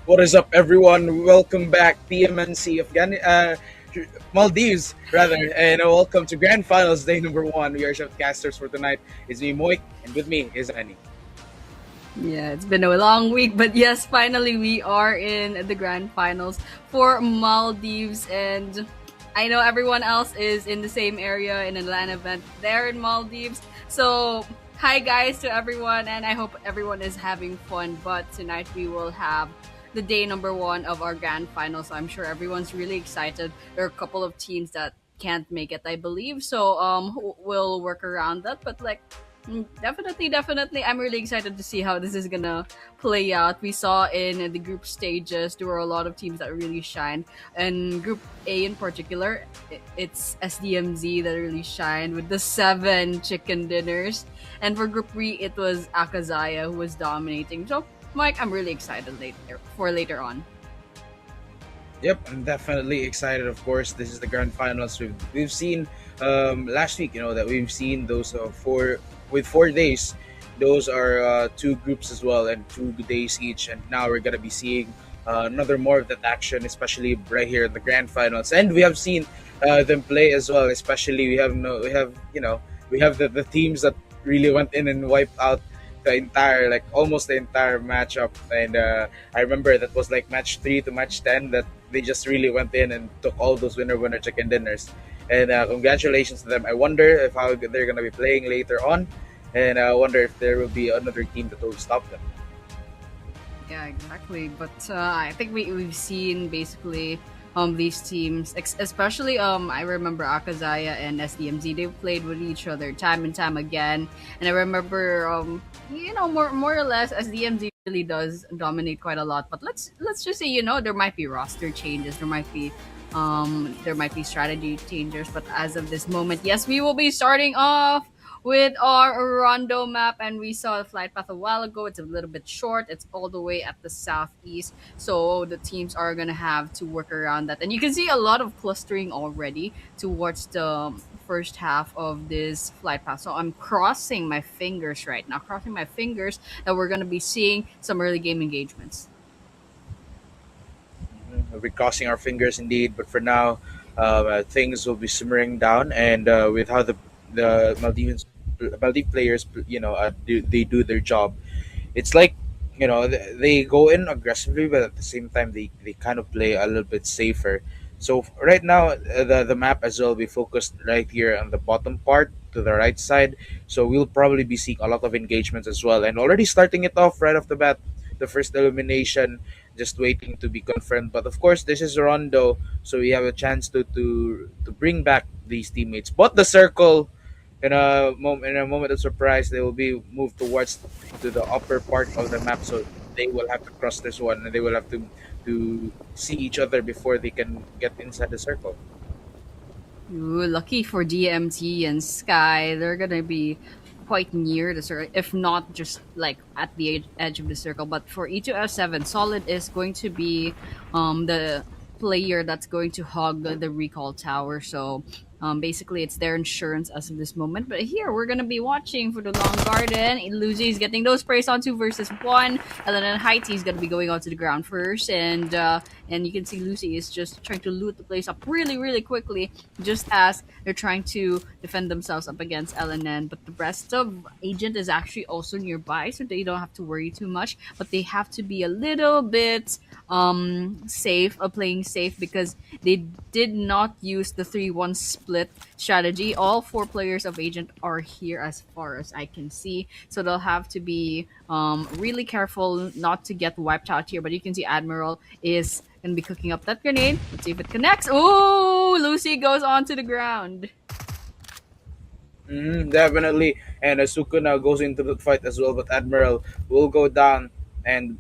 What is up, everyone? Welcome back, PMNC Maldives, rather, and welcome to Grand Finals Day number one. We are shoutcasters for tonight. It's me, Moik, and with me is Annie. Yeah, it's been a long week, but yes, finally we are in the grand finals for Maldives, and I know everyone else is in the same area in an LAN event there in Maldives. So, hi guys to everyone, and I hope everyone is having fun. But tonight we will have the day number one of our grand final, so I'm sure everyone's really excited. There are a couple of teams that can't make it, I believe, so we'll work around that. But definitely. I'm really excited to see how this is gonna play out. We saw in the group stages there were a lot of teams that really shined, and Group A in particular, it's SDMZ that really shined with the 7 chicken dinners, and for Group B it was Akazaya who was dominating. So, Mike, I'm really excited later on. Yep, I'm definitely excited. Of course, this is the Grand Finals. We've seen last week, that we've seen those four with 4 days. Those are two groups as well, and 2 days each. And now we're gonna be seeing another more of that action, especially right here in the Grand Finals. And we have seen them play as well. Especially we have the teams that really went in and wiped out the entire, like almost the entire matchup. And I remember that was like match 3 to match 10 that they just really went in and took all those winner chicken dinners. And congratulations to them. I wonder if how they're gonna be playing later on, and I wonder if there will be another team that will stop them. Yeah, exactly. But I think we've seen basically these teams, especially I remember Akazaya and SDMZ. They played with each other time and time again, and I remember more or less SDMZ really does dominate quite a lot. But let's just say there might be roster changes, there might be strategy changes. But as of this moment, yes, we will be starting off with our Rondo map, and we saw the flight path a while ago. It's a little bit short. It's all the way at the southeast, so the teams are gonna have to work around that. And you can see a lot of clustering already towards the first half of this flight path. So I'm crossing my fingers right now, crossing my fingers that we're gonna be seeing some early game engagements. We'll be crossing our fingers indeed, but for now, things will be simmering down, and with how the Maldives players, they do their job. It's like they go in aggressively, but at the same time they kind of play a little bit safer. So right now, the map as well be focused right here on the bottom part to the right side. So we'll probably be seeing a lot of engagements as well, and already starting it off right off the bat, the first elimination just waiting to be confirmed. But of course, this is Rondo, so we have a chance to bring back these teammates. But the circle, in a moment of surprise, they will be moved towards to the upper part of the map, so they will have to cross this one, and they will have to see each other before they can get inside the circle. Ooh, lucky for DMT and Sky, they're gonna be quite near the circle, if not just like at the edge of the circle. But for E2F7, Solid is going to be the player that's going to hog the recall tower. So basically, it's their insurance as of this moment. But here, we're gonna be watching for the long garden. Lucy is getting those sprays on 2 versus 1. And then Haiti is gonna be going onto the ground first, and you can see Lucy is just trying to loot the place up really, really quickly, just as they're trying to defend themselves up against LNN. But the rest of Agent is actually also nearby, so they don't have to worry too much. But they have to be a little bit safe, playing safe, because they did not use the 3-1 split strategy. All 4 players of Agent are here as far as I can see, so they'll have to be really careful not to get wiped out here. But you can see Admiral is gonna be cooking up that grenade. Let's see if it connects. Ooh, Lucy goes onto the ground. Definitely, and Asuka now goes into the fight as well, but Admiral will go down. And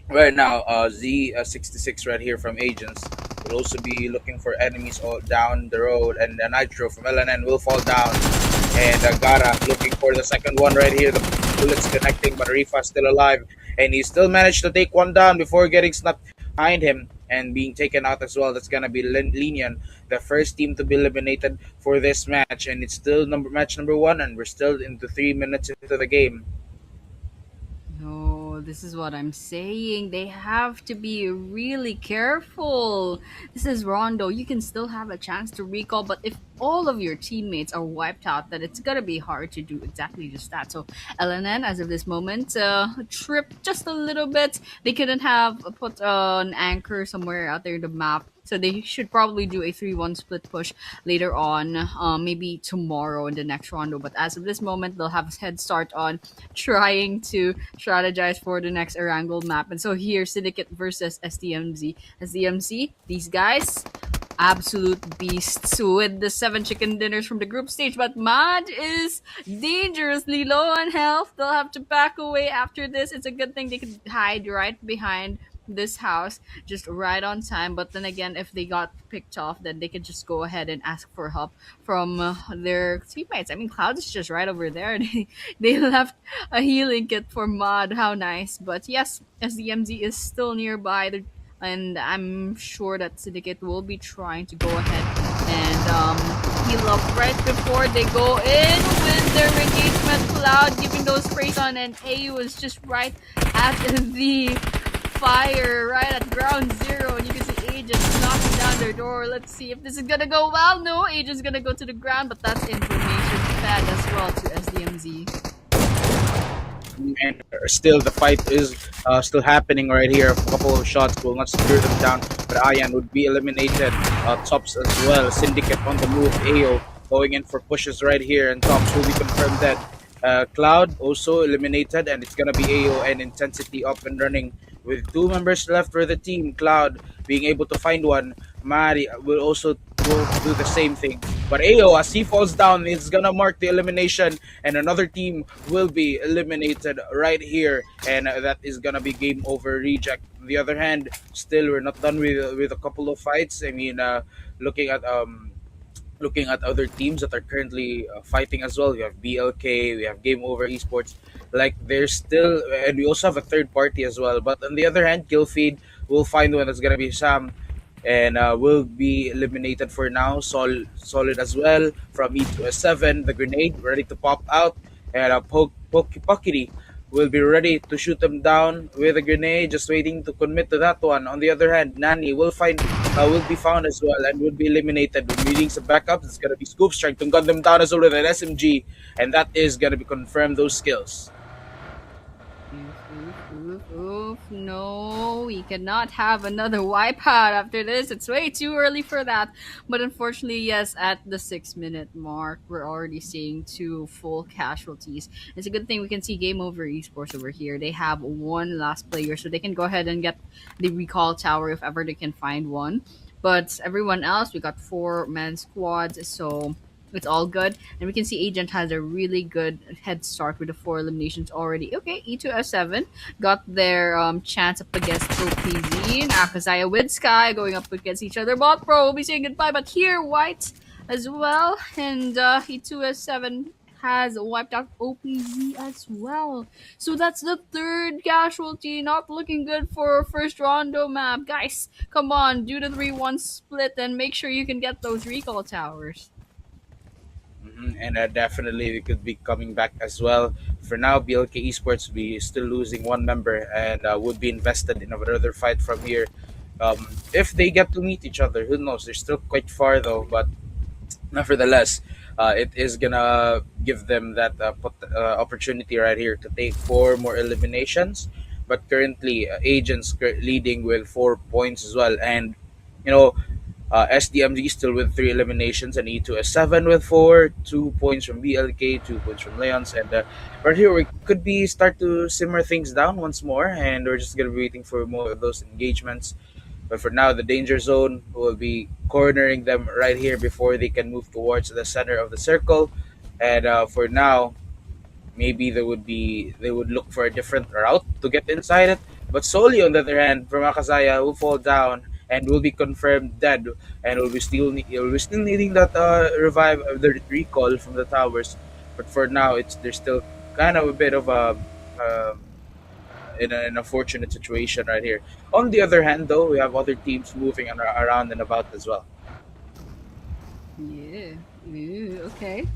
right now, Z66 right here from Agents will also be looking for enemies all down the road, and the Nitro from LNN will fall down. And Gara looking for the second one right here. The bullets connecting, but Rifa still alive, and he still managed to take one down before getting snapped behind him and being taken out as well. That's gonna be Linian, the first team to be eliminated for this match, and it's still match number one, and we're still into 3 minutes into the game. Oh, this is what I'm saying. They have to be really careful. This is Rondo. You can still have a chance to recall, but if all of your teammates are wiped out, then it's gonna be hard to do exactly just that. So LNN, as of this moment, tripped just a little bit. They couldn't have put an anchor somewhere out there in the map. So they should probably do a 3-1 split push later on, maybe tomorrow in the next rondo. But as of this moment, they'll have a head start on trying to strategize for the next Erangel map. And so here, Syndicate versus SDMZ. SDMZ, these guys, absolute beasts with the 7 chicken dinners from the group stage. But Mad is dangerously low on health. They'll have to back away after this. It's a good thing they could hide right behind this house just right on time. But then again, if they got picked off, then they could just go ahead and ask for help from their teammates. I mean, Cloud is just right over there. They left a healing kit for Mod. How nice. But yes, SDMZ is still nearby. And I'm sure that Syndicate will be trying to go ahead and heal up right before they go in with their engagement. Cloud giving those sprays on, and A was just right at the fire, right at ground zero, and you can see Agents knocking down their door. Let's see if this is gonna go well. No, Agents gonna go to the ground, but that's information fed as well to SDMZ. And still the fight is still happening right here. A couple of shots will not secure them down, but Ayan would be eliminated. Tops as well. Syndicate on the move. AO going in for pushes right here, and Tops will be confirmed that Cloud also eliminated, and it's gonna be AO and Intensity up and running with two members left for the team. Cloud being able to find one. Mari will also go do the same thing. But AO, as he falls down, is gonna mark the elimination, and another team will be eliminated right here, and that is gonna be game over. Reject. On the other hand, still we're not done with a couple of fights. I mean, looking at looking at other teams that are currently fighting as well. We have BLK, we have Game Over Esports. Like there's still, and we also have a third party as well. But on the other hand, Killfeed will find one that's gonna be Sam, and will be eliminated for now. Solid as well from E2S7. The grenade ready to pop out, and Pokiri will be ready to shoot them down with a grenade, just waiting to commit to that one. On the other hand, Nani will be found as well and will be eliminated. With needing some backups, it's gonna be Scoops trying to gun them down as well with an SMG, and that is gonna be confirmed those skills. Oof, oof, oof, oof. No, we cannot have another wipeout after this. It's way too early for that. But unfortunately, yes, at the 6 minute mark, we're already seeing two full casualties. It's a good thing we can see Game Over Esports over here. They have one last player, so they can go ahead and get the recall tower if ever they can find one. But everyone else, we got 4 man squads, so it's all good. And we can see Agent has a really good head start with the 4 eliminations already. Okay, E2S7 got their chance up against OPZ. And Akazaya with Sky going up against each other. Bot Pro will be saying goodbye, but here White as well. And E2S7 has wiped out OPZ as well. So that's the third casualty. Not looking good for first rondo map. Guys, come on, do the 3-1 split and make sure you can get those recall towers. And definitely we could be coming back as well. For now, BLK Esports will be still losing one member, and would be invested in another fight from here. If they get to meet each other, who knows? They're still quite far though, but nevertheless, it is gonna give them that opportunity right here to take 4 more eliminations. But currently, Agents leading with 4 points as well, and you know, SDMG still with 3 eliminations, and E2S7 with 4, 2 points from BLK, 2 points from Leons, and right here we could be start to simmer things down once more, and we're just gonna be waiting for more of those engagements. But for now, the danger zone will be cornering them right here before they can move towards the center of the circle. And for now, maybe they would look for a different route to get inside it. But Soli, on the other hand, from Akazaya, will fall down and will be confirmed dead, and will be still needing that revive the recall from the towers. But for now, it's there's still kind of a bit of a uh, in an unfortunate situation right here. On the other hand, though, we have other teams moving around and about as well. Yeah. Okay.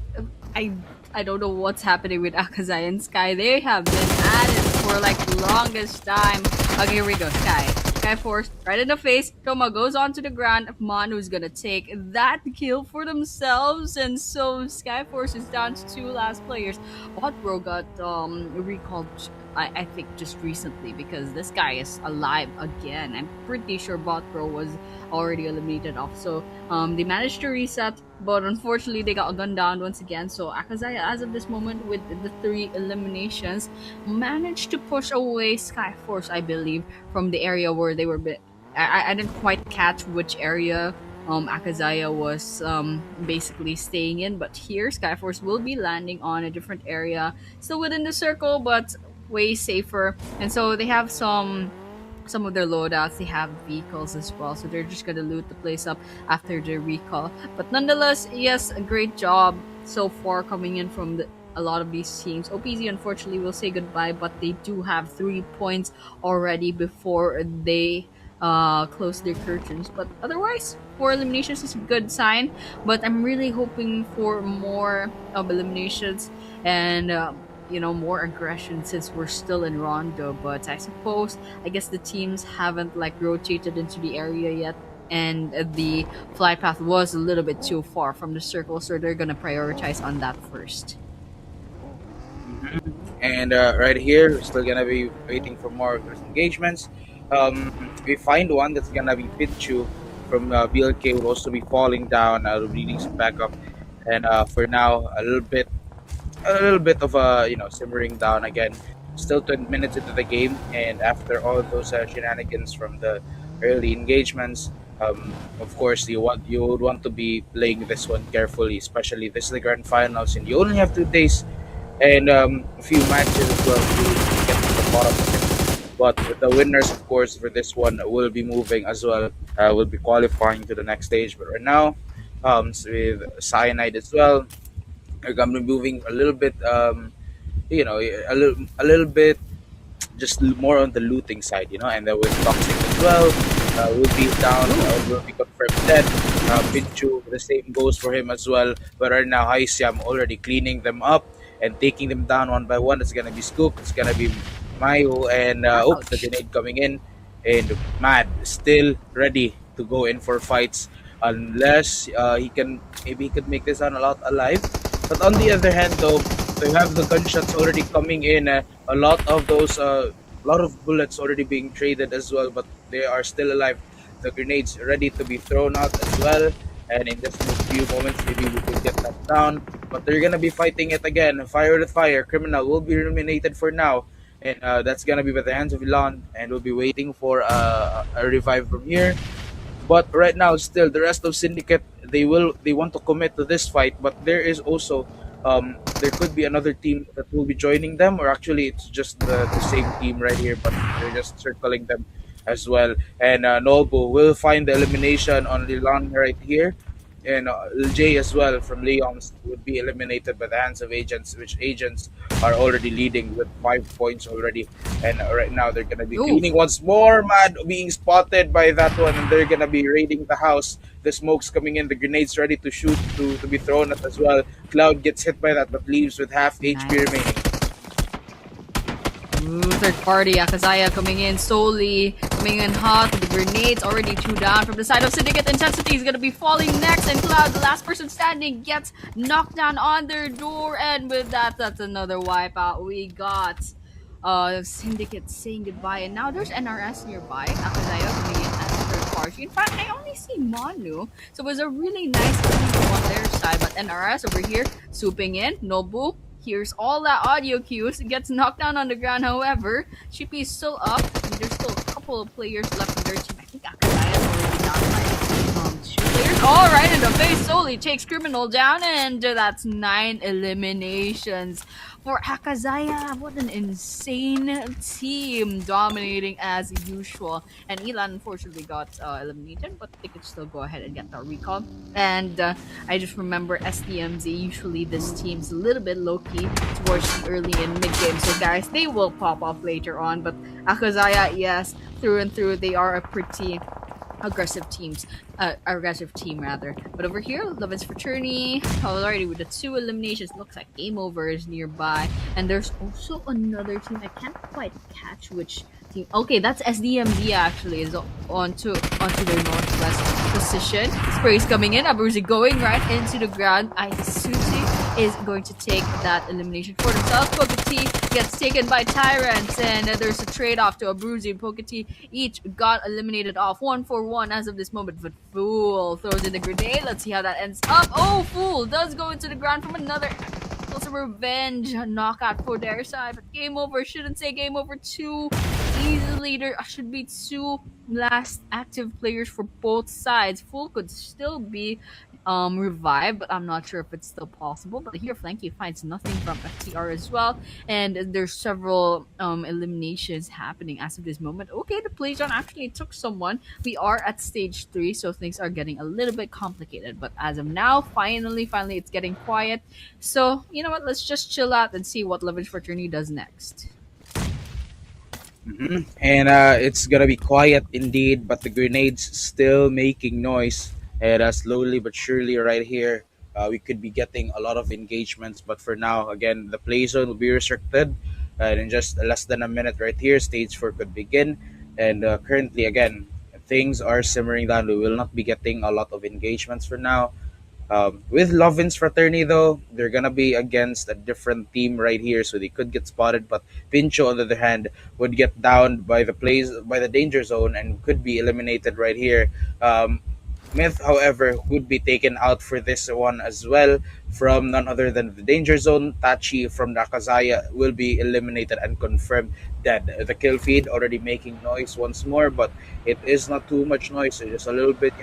I I don't know what's happening with Akazai and Sky. They have been at it for like longest time. Okay, here we go. Sky Force right in the face. Toma goes onto the ground. Manu's gonna take that kill for themselves, and so Sky Force is down to two last players. Botbro got recalled. I think just recently because this guy is alive again. I'm pretty sure Botbro was already eliminated off. So they managed to reset, but unfortunately they got gunned down once again. So Akazaya, as of this moment, with the three eliminations, managed to push away Skyforce, I believe, from the area where they were. I didn't quite catch which area Akazaya was basically staying in, but here Skyforce will be landing on a different area, still within the circle, but way safer. And so they have some of their loadouts, they have vehicles as well, so they're just gonna loot the place up after the recall. But nonetheless, yes, a great job so far coming in from a lot of these teams. OPZ unfortunately will say goodbye, but they do have 3 points already before they close their curtains. But otherwise, 4 eliminations is a good sign, but I'm really hoping for more of eliminations and more aggression since we're still in Rondo. But I guess the teams haven't like rotated into the area yet, and the fly path was a little bit too far from the circle, so they're gonna prioritize on that first. And right here, we're still gonna be waiting for more engagements. We find one that's gonna be Pichu from BLK will also be falling down. I'll be needing some backup, and for now, a little bit of simmering down again. Still 20 minutes into the game, and after all of those shenanigans from the early engagements, of course you would want to be playing this one carefully, especially this is the grand finals, and you only have 2 days and a few matches as well to get to the bottom of it. But the winners, of course, for this one will be moving as well. Will be qualifying to the next stage. But right now, with Cyanide as well, they're gonna be moving a little bit, a little bit just more on the looting side, and then with Toxic as well, will be down, will be confirmed dead. Pinchu, the same goes for him as well. But right now, Haisiam already cleaning them up and taking them down one by one. It's gonna be Scoop, it's gonna be Mayo, and the Ouch. grenade coming in, and Mad still ready to go in for fights unless he could make this one a lot alive. But on the other hand, though, so you have the gunshots already coming in. A lot of bullets already being traded as well, but they are still alive. The grenades ready to be thrown out as well. And in just a few moments, maybe we could get that down. But they're gonna be fighting it again. Fire with fire. Criminal will be eliminated for now, and that's gonna be by the hands of Elon. And we'll be waiting for a revive from here. But right now, still the rest of Syndicate, they want to commit to this fight, but there is also there could be another team that will be joining them, or actually it's just the same team right here, but they're just circling them as well. And Nobu will find the elimination on Lilan right here, and Jay as well from Leon's would be eliminated by the hands of agents, which agents are already leading with 5 points already. And right now they're gonna be Ooh, cleaning once more. Mad being spotted by that one, and they're gonna be raiding the house. The smoke's coming in, the grenades ready to shoot to be thrown at as well. Cloud gets hit by that, but leaves with half HP nice. remaining. Ooh, third party, Akazaya coming in solely, coming in hot with the grenades, already two down from the side of Syndicate. Intensity is going to be falling next, and Cloud, the last person standing, gets knocked down on their door, and with that, that's another wipeout. We got Syndicate saying goodbye, and now there's NRS nearby. Akazaya coming in as third party. In fact, I only see Manu, so it was a really nice team on their side, but NRS over here, swooping in, Nobu, hears all that audio cues, gets knocked down on the ground. However, Chippy is still up, and there's still a couple of players left in their team. I think Akazaya is already down by 2 players. All right, in the face, solely takes Criminal down, and that's 9 eliminations for Akazaya. What an insane team, dominating as usual. And Elan unfortunately got eliminated, but they could still go ahead and get that recall. And I just remember STMZ, usually this team's a little bit low-key towards the early and mid-game. So guys, they will pop off later on. But Akazaya, yes, through and through, they are a pretty aggressive teams, aggressive team rather. But over here, Lovin's Fraternity already with the two eliminations. Looks like game over is nearby, and there's also another team. I can't quite catch which team. Okay, that's SDMD actually is onto their northwest position. Spray's coming in. Abuzi going right into the ground. Isuchi is going to take that elimination for themselves. Poketi gets taken by Tyrants, and there's a trade-off to Abuzi and Poketi. Each got eliminated off 1-for-1 as of this moment, but Fool throws in the grenade. Let's see how that ends up. Oh, Fool does go into the ground from another. Also, revenge knockout for their side, but game over. Shouldn't say game over too easily. There should be two last active players for both sides. Fool could still be revived, but I'm not sure if it's still possible. But here, Flanky finds nothing from FTR as well, and there's several eliminations happening as of this moment. Okay, the play zone actually took someone. We are at stage 3, so things are getting a little bit complicated. But as of now, finally, it's getting quiet. So you know what? Let's just chill out and see what Leverage Fraternity does next. And it's gonna be quiet indeed, but the grenades still making noise. And slowly but surely, right here, we could be getting a lot of engagements. But for now, again, the play zone will be restricted. And in just less than a minute, right here, stage 4 could begin. And currently, again, things are simmering down. We will not be getting a lot of engagements for now. With Lovin's Fraternity, though, they're gonna be against a different team right here, so they could get spotted. But Pincho, on the other hand, would get downed by the danger zone and could be eliminated right here. Myth, however, would be taken out for this one as well from none other than the danger zone. Tachi from Nakazaya will be eliminated and confirmed dead. The kill feed already making noise once more, but it is not too much noise. It's just a little bit,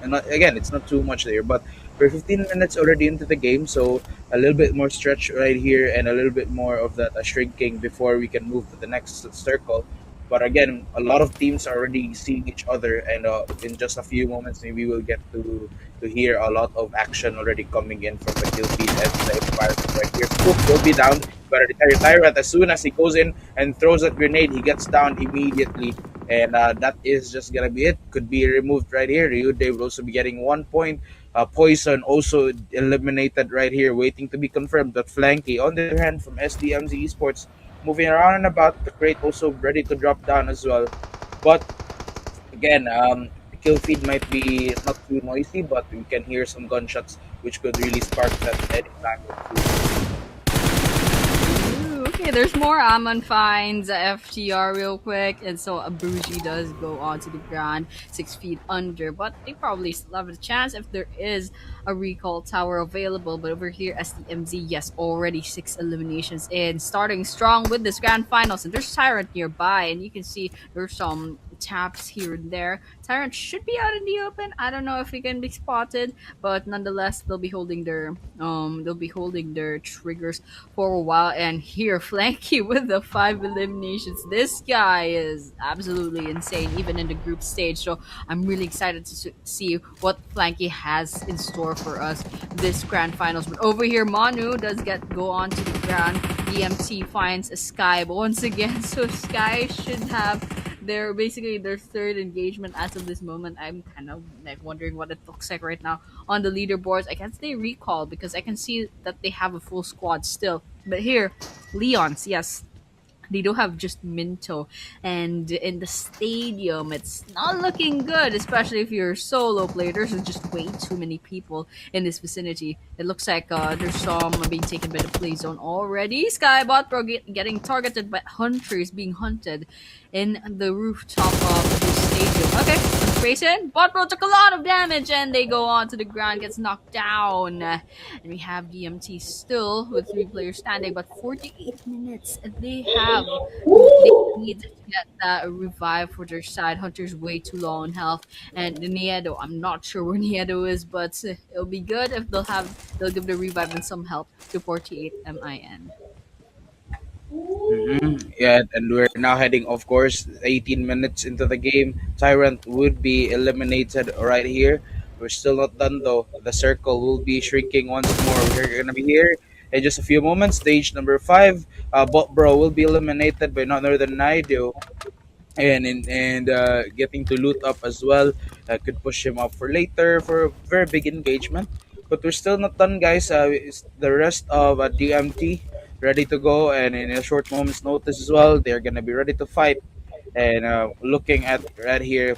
and again, it's not too much there. But we're 15 minutes already into the game, so a little bit more stretch right here and a little bit more of that shrinking before we can move to the next circle. But again, a lot of teams are already seeing each other, and in just a few moments, maybe we'll get to hear a lot of action already coming in from the kill feed and the environment right here. Spook will be down, but Tyrant, as soon as he goes in and throws a grenade, he gets down immediately, and that is just gonna be it. Could be removed right here. Ryude will also be getting 1 point. Poison also eliminated right here, waiting to be confirmed. But Flanky, on the other hand, from SDMZ Esports, moving around and about. The crate also ready to drop down as well. But again, the kill feed might be not too noisy, but we can hear some gunshots, which could really spark that anytime. Ooh, okay, there's more Amon finds FTR real quick, and so Abuji does go onto the ground 6 feet under, but they probably still have a chance if there is a recall tower available. But over here, STMZ, yes, already 6 eliminations in, starting strong with this grand finals, and there's Tyrant nearby, and you can see there's some taps here and there. Tyrant should be out in the open. I don't know if he can be spotted, but nonetheless, they'll be holding their triggers for a while. And here, Flanky with the 5 eliminations. This guy is absolutely insane, even in the group stage. So I'm really excited to see what Flanky has in store for us this grand finals. But over here, Manu does go on to the ground. DMT finds a Sky once again, so Sky should have their third engagement as of this moment. I'm kind of like wondering what it looks like right now on the leaderboards. I can't say recall because I can see that they have a full squad still. But here, Leon's, yes, they do have just Minto, and in the stadium it's not looking good, especially if you're a solo player. There's just way too many people in this vicinity. It looks like there's some being taken by the play zone already. Skybot Pro getting targeted by hunters, being hunted in the rooftop of the stadium. Okay, let's face it, Bot Pro took a lot of damage, and they go on to the ground, gets knocked down. And we have DMT still with 3 players standing, but 48 minutes they need to get that revive for their side. Hunter's way too low on health, and the Niedo, I'm not sure where Niedo is, but it'll be good if they'll give the revive and some help to 48 MIN. Yeah, and we're now heading, of course, 18 minutes into the game. Tyrant would be eliminated right here. We're still not done though. The circle will be shrinking once more. We're gonna be here in just a few moments. Stage number 5. Bot Bro will be eliminated by none other than Naido. and getting to loot up as well could push him up for later for a very big engagement. But we're still not done, guys. Is the rest of DMT ready to go, and in a short moment's notice as well, they're gonna be ready to fight. And looking at right here,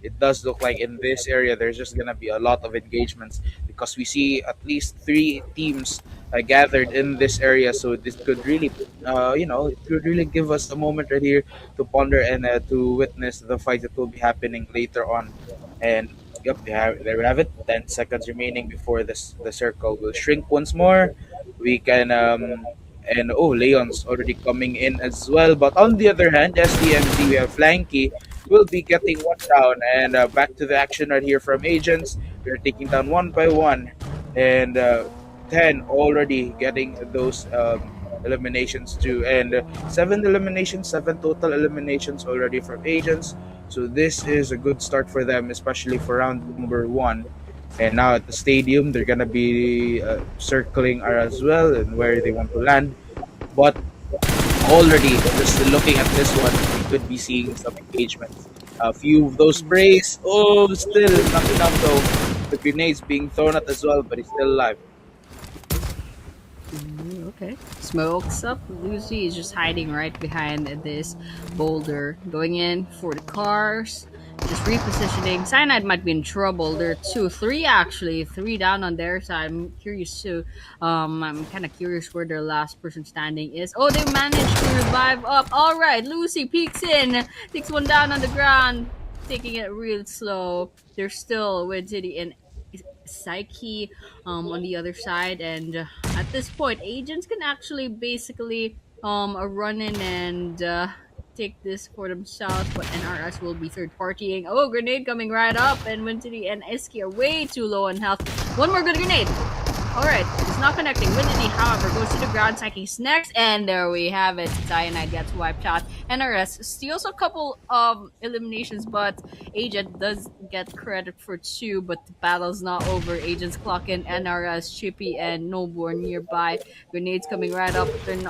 it does look like in this area there's just gonna be a lot of engagements because we see at least three teams gathered in this area. So this could really, it could really give us a moment right here to ponder and to witness the fight that will be happening later on. And yep, there we have it. 10 seconds remaining before the circle will shrink once more. We can and oh, Leon's already coming in as well. But on the other hand, SDMZ, we have Flanky will be getting one down. And back to the action right here from Agents. We're taking down one by one. And 10 already getting those eliminations too. And seven eliminations, seven total eliminations already from Agents. So this is a good start for them, especially for round number one. And now at the stadium, they're gonna be circling as well and where they want to land. But already, just looking at this one, we could be seeing some engagements. A few of those sprays. Oh, still not enough though. The grenades being thrown at as well, but he's still alive. Okay. Smokes up. Lucy is just hiding right behind this boulder. Going in for the cars. Just repositioning. Cyanide might be in trouble. There are two, three actually, three down on their side. I'm curious too. I'm kind of curious where their last person standing is. Oh, they managed to revive up. All right, Lucy peeks in, takes one down on the ground, taking it real slow. They're still with City and Psyche on the other side, and at this point, agents can actually basically run in and take this for themselves, but NRS will be third partying. Oh, grenade coming right up, and Wintity and Iski are way too low on health. One more good grenade. Alright, it's not connecting. Wintity, however, goes to the ground. Psyche's next, and there we have it. Cyanide gets wiped out. NRS steals a couple of eliminations, but Agent does get credit for two, but the battle's not over. Agents clock in NRS, Chippy, and Noble nearby. Grenades coming right up.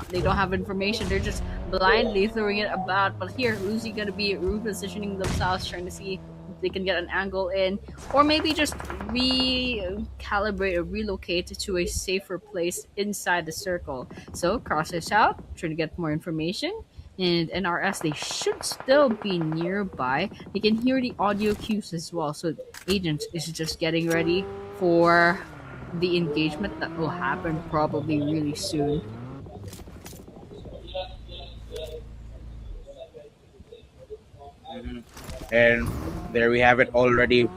They don't have information. They're just blindly throwing it about. But here, Lucy gonna be repositioning themselves, trying to see if they can get an angle in, or maybe just recalibrate or relocate to a safer place inside the circle. So cross this out, trying to get more information. And NRS, they should still be nearby. They can hear the audio cues as well. So Agent is just getting ready for the engagement that will happen probably really soon. Mhm. And there we have it already.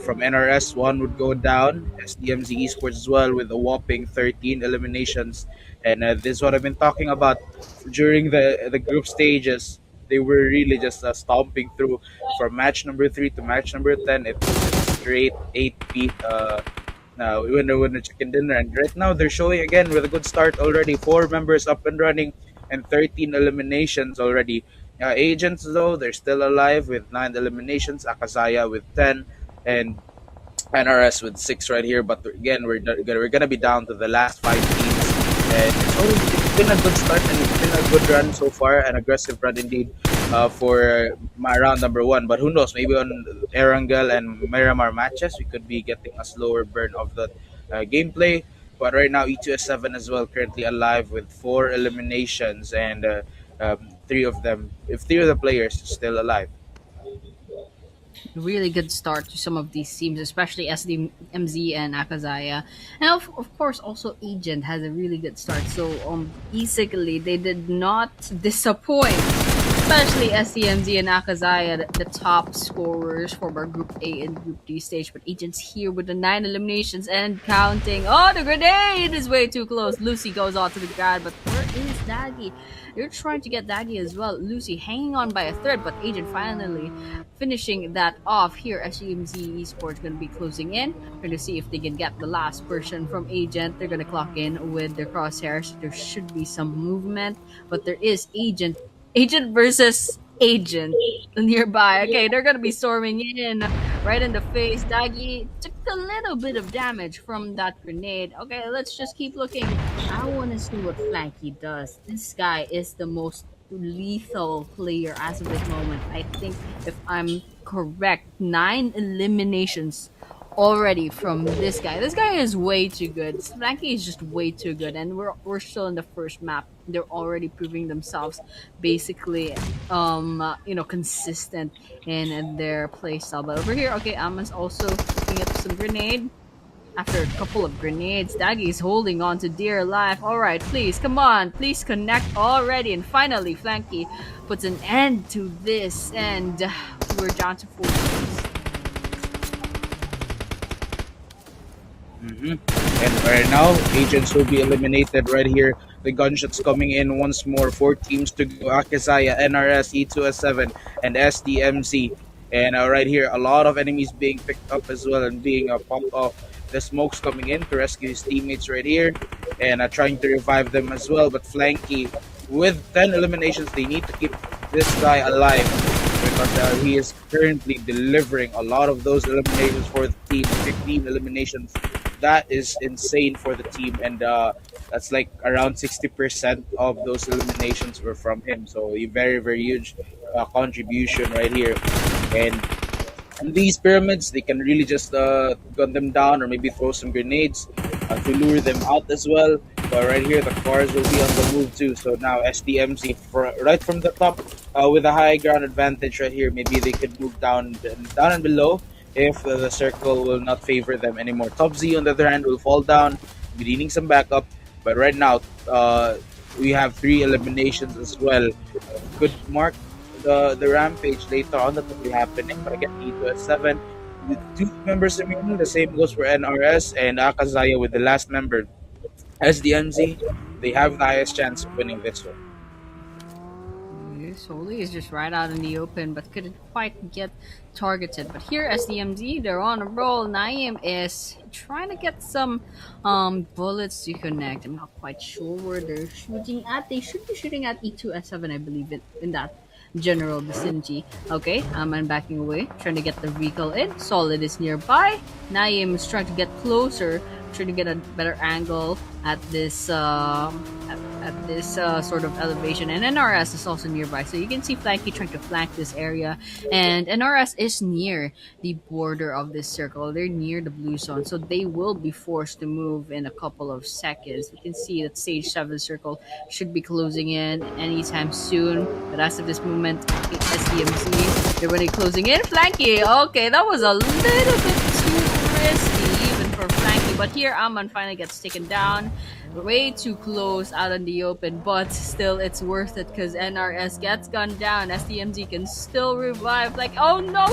From NRS, one would go down. SDMZ Esports as well with a whopping 13 eliminations. And this is what I've been talking about during the group stages. They were really just stomping through from match number 3 to match number 10. It was just a straight 8 beat. Now, winner chicken dinner. And right now, they're showing again with a good start already. Four members up and running and 13 eliminations already. Agents, though, they're still alive with 9 eliminations. Akazaya with 10. And NRS with 6 right here. But again, we're gonna be down to the last 5 teams, and it's been a good start and it's been a good run so far, an aggressive run indeed for my round number one. But who knows? Maybe on Erangel and Miramar matches, we could be getting a slower burn of the gameplay. But right now, E2S7 as well, currently alive with 4 eliminations, and three of them, if three of the players still alive. Really good start to some of these teams, especially SDMZ and Akazaya. And of course, also Agent has a really good start. So, basically, they did not disappoint, especially SDMZ and Akazaya, the top scorers for our Group A and Group D stage. But Agent's here with the 9 eliminations and counting. Oh, the grenade is way too close. Lucy goes on to the ground, but where is Daggy? They're trying to get Daggy as well. Lucy hanging on by a thread, but Agent finally finishing that off here. SEMZ Esports going to be closing in. We're going to see if they can get the last person from Agent. They're going to clock in with their crosshairs. There should be some movement, but there is Agent versus Agent nearby. Okay, they're going to be storming in right in the face. Daggy took a little bit of damage from that grenade. Okay, let's just keep looking. I want to see what Flanky does. This guy is the most lethal player as of this moment. I think if I'm correct, 9 eliminations already from this guy. This guy is way too good. Spanky is just way too good, and we're still in the first map. They're already proving themselves, basically, consistent in their playstyle. But over here, okay, Amon's also picking up some grenade. After a couple of grenades, Daggy's holding on to dear life. Alright, please, come on, please connect already. And finally, Flanky puts an end to this, and we're down to 4 teams. And right now, agents will be eliminated right here. The gunshots coming in once more. 4 teams to go. Akizaya, NRS, E2S7, and SDMC. And right here, a lot of enemies being picked up as well and being popped off. The smoke's coming in to rescue his teammates right here and trying to revive them as well. But Flanky, with 10 eliminations, they need to keep this guy alive because he is currently delivering a lot of those eliminations for the team. 15 eliminations, that is insane for the team, and that's like around 60% of those eliminations were from him. So a very very huge contribution right here. And these pyramids, they can really just gun them down or maybe throw some grenades to lure them out as well. But right here, the cars will be on the move too. So now SDMC right from the top with a high ground advantage right here. Maybe they could move down and below if the circle will not favor them anymore. Top Z on the other hand will fall down, be needing some backup. But right now, we have 3 eliminations as well. Could mark the rampage later on that will be happening. But again, E2S7 with 2 members remaining. The same goes for NRS and Akazaya with the last member. SDMZ, they have the highest chance of winning this one. Soli is just right out in the open, but couldn't quite get targeted. But here, SDMZ, they're on a roll. Naeem is trying to get some bullets to connect. I'm not quite sure where they're shooting at. They should be shooting at E2S7, I believe, in that general vicinity. Okay, I'm backing away, trying to get the vehicle in. Solid is nearby. Naeem is trying to get closer, trying to get a better angle at this sort of elevation, and NRS is also nearby, so you can see Flanky trying to flank this area, and NRS is near the border of this circle. They're near the blue zone, so they will be forced to move in a couple of seconds. You can see that stage 7 circle should be closing in anytime soon, but as of this moment, SDMC, they're already closing in. Flanky, okay, that was a little bit too risky even for Flanky, but here Amon finally gets taken down. Way too close out in the open, but still it's worth it because NRS gets gunned down. SDMZ can still revive. Like, oh no,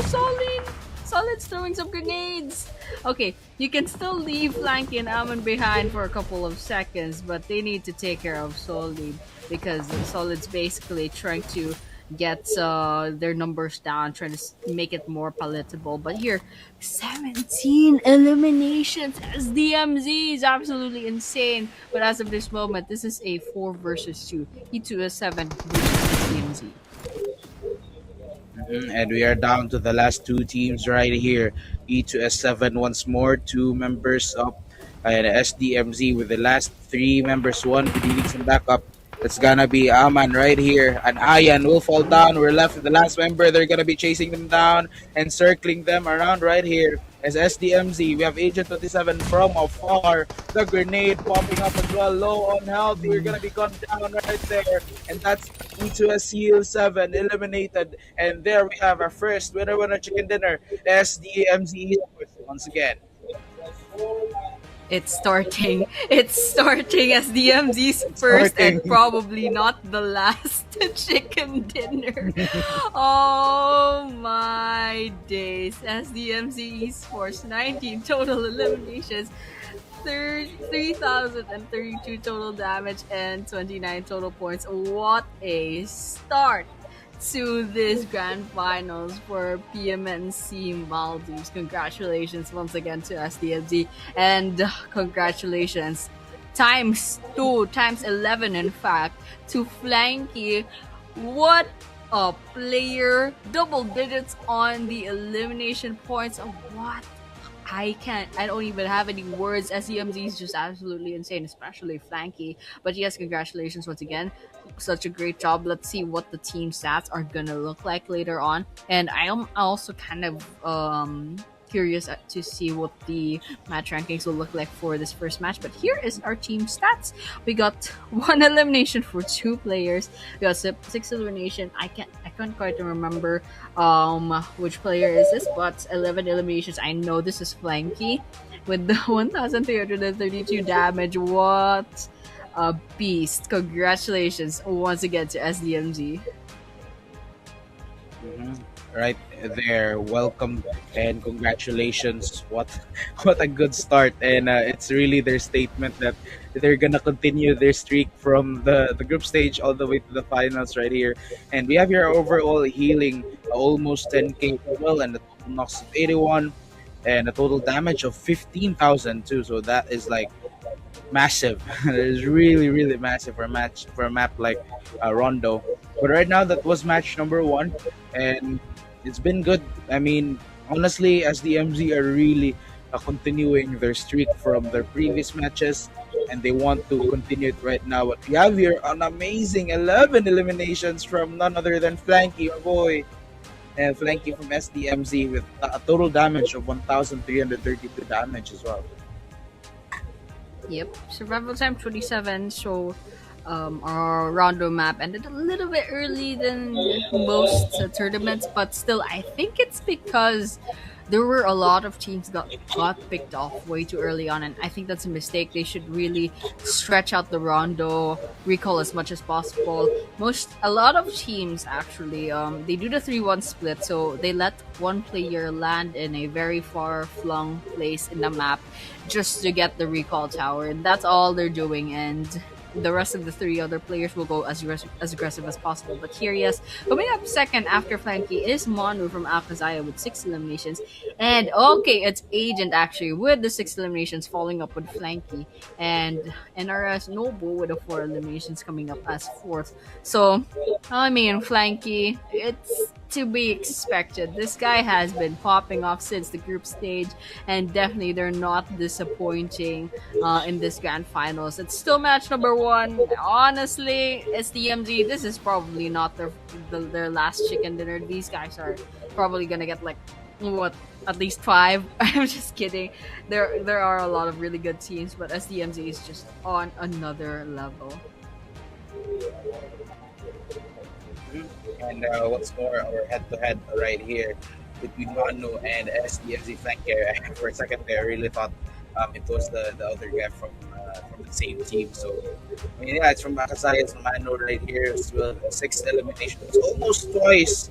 Solid's throwing some grenades. Okay, you can still leave Flanky and Amon behind for a couple of seconds, but they need to take care of Solid because Solid's basically trying to get their numbers down, trying to make it more palatable. But here, 17 eliminations as DMZ is absolutely insane. But as of this moment, this is a 4 versus 2. E2S7 versus DMZ. And we are down to the last 2 teams right here. E2S7 once more, 2 members up, and SDMZ with the last 3 members, one needing some backup. It's gonna be Aman right here, and Ayan will fall down. We're left with the last member. They're gonna be chasing them down and circling them around right here. As SDMZ, we have Agent 27 from afar. The grenade popping up as well, low on health. We're gonna be gunned down right there, and that's E2S7 eliminated. And there we have our first winner chicken dinner. SDMZ once again. It's starting. It's starting as DMZ's first Starting. and probably not the last chicken dinner. Oh my days. As DMZ Esports, 19 total eliminations, 3,032 total damage, and 29 total points. What a start to this grand finals for PMNC Maldives. Congratulations once again to SDMZ, and congratulations times 2, times 11 in fact, to Flanky. What a player! Double digits on the elimination points. What I don't even have any words. SEMZ is just absolutely insane, especially Flanky. But yes, congratulations once again. Such a great job. Let's see what the team stats are gonna look like later on. And I am also kind of curious to see what the match rankings will look like for this first match. But here is our team stats. We got one elimination for two players. We got six elimination. I can't quite remember which player is this, but 11 eliminations. I know this is Flanky with the 1332 damage. What a beast. Congratulations once again to SDMG. Mhm. Right there, welcome and congratulations. What what a good start, and it's really their statement that they're gonna continue their streak from the group stage all the way to the finals right here. And we have your overall healing almost 10k as well, and a total knocks of 81, and a total damage of 15,000 too. So that is like massive. It's really really massive for a match for a map like Rondo. But right now that was match number one, and it's been good. I mean, honestly, as the MZ are really continuing their streak from their previous matches, and they want to continue it right now. But we have here an amazing 11 eliminations from none other than Flanky, my boy. And Flanky from SDMZ with a total damage of 1,332 damage as well. Yep, survival time 27. So our rondo map ended a little bit early than most tournaments, but still, I think it's because there were a lot of teams that got picked off way too early on, and I think that's a mistake. They should really stretch out the rondo recall as much as possible. A lot of teams actually, they do the 3-1 split, so they let one player land in a very far flung place in the map just to get the recall tower, and that's all they're doing. And the rest of the three other players will go as aggressive as possible. But here, yes, coming up second after Flanky is Manu from Akazaya with 6 eliminations. And okay, it's Agent actually with the 6 eliminations following up with Flanky. And NRS Noble with the 4 eliminations coming up as fourth. So, I mean, Flanky, it's to be expected. This guy has been popping off since the group stage, and definitely they're not disappointing in this grand finals. It's still match number one. Honestly, it's the MG. This is probably not their last chicken dinner. These guys are probably gonna get like what, at least five. I'm just kidding. There are a lot of really good teams, but SDMZ is just on another level. And what's more, our head-to-head right here between Manu and SDFZ flanker. For a second there, I really thought it was the other guy from the same team. So, I mean, yeah, it's from Akasaya's Manu right here as well. 6 eliminations, almost twice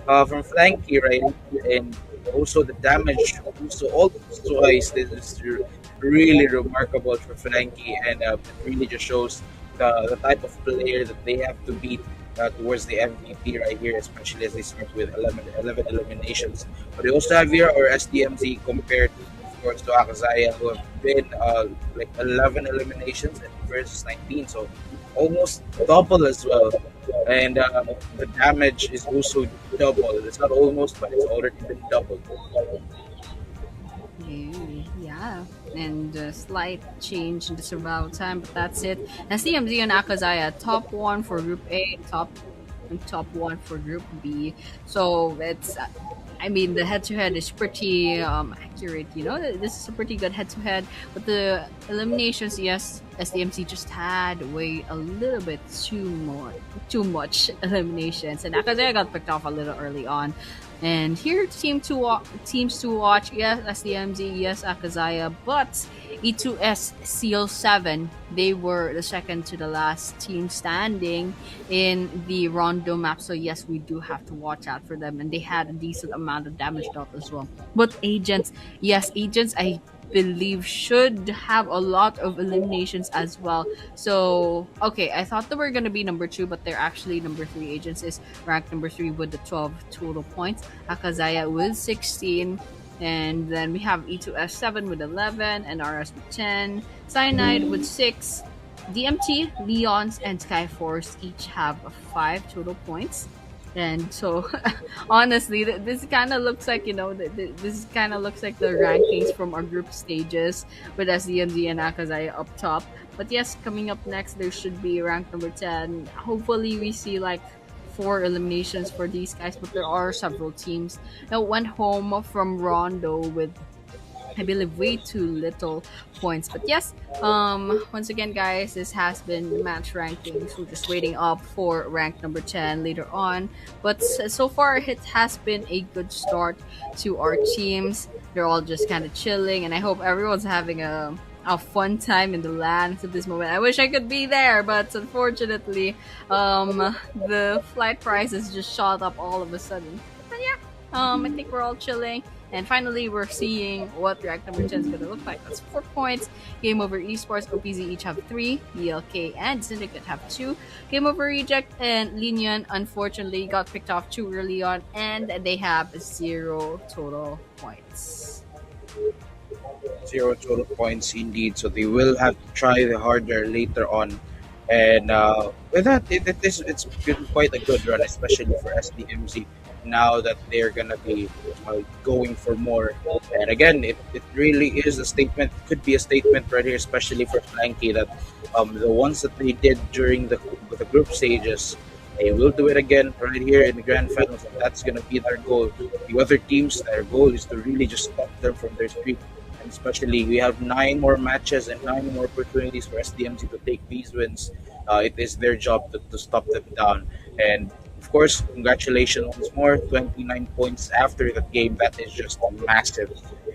from flanky right here. And also the damage, also almost twice. This is really remarkable for flanky, and it really just shows the type of player that they have to beat towards the MVP right here, especially as they start with 11 eliminations. But they also have here our SDMZ compared, of course, to Akazaya, who have been like 11 eliminations and versus 19, so almost double as well. And the damage is also double. It's not almost, but it's already been doubled. Yeah, and a slight change in the survival time, but that's it. SDMZ and Akazaya, top one for Group A, top one for Group B. So it's, I mean, the head-to-head is pretty accurate. You know, this is a pretty good head-to-head. But the eliminations, yes, SDMC just had way a little bit too much eliminations, and Akazaya got picked off a little early on. And here, teams to watch. Yes, SDMZ. Yes, Akazaya. But E2S Seal 7, they were the second to the last team standing in the Rondo map. So yes, we do have to watch out for them. And they had a decent amount of damage dealt as well. But Agents, yes, Agents, I believe should have a lot of eliminations as well. So okay, I thought they were gonna be number two, but they're actually number three. Agents is ranked number three with the 12 total points. Akazaya with 16. And then we have E2S 7 with 11, and RS with 10, Cyanide with 6, DMT, Leons, and Skyforce each have 5 total points. And so, honestly, this kind of looks like, this kind of looks like the rankings from our group stages with SDMZ and Akazaya up top. But yes, coming up next, there should be rank number 10. Hopefully, we see like four eliminations for these guys, but there are several teams that went home from Rondo with, I believe, way too little points. But yes, once again, guys, this has been match rankings. We're just waiting up for rank number 10 later on. But so far, it has been a good start to our teams. They're all just kind of chilling, and I hope everyone's having a fun time in the lands at this moment. I wish I could be there, but unfortunately, the flight prices just shot up all of a sudden. But yeah, I think we're all chilling. And finally, we're seeing what React number 10 is going to look like. That's 4 points. Game Over Esports, OPZ each have 3. BLK and Syndicate have 2. Game Over Reject and Linian, unfortunately, got picked off too early on, and they have 0 total points. Zero total points indeed. So they will have to try the harder later on. And with that, it's been quite a good run, especially for SDMZ. Now that they're gonna be going for more, and again, it really is a statement. Could be a statement right here, especially for Flanky, that the ones that they did during the group stages, they will do it again right here in the grand finals, and that's gonna be their goal. The other teams, their goal is to really just stop them from their streak. And especially, we have 9 more matches and 9 more opportunities for SDMC to take these wins. It is their job to stop them down. And of course, congratulations once more. 29 points after that game. That is just massive.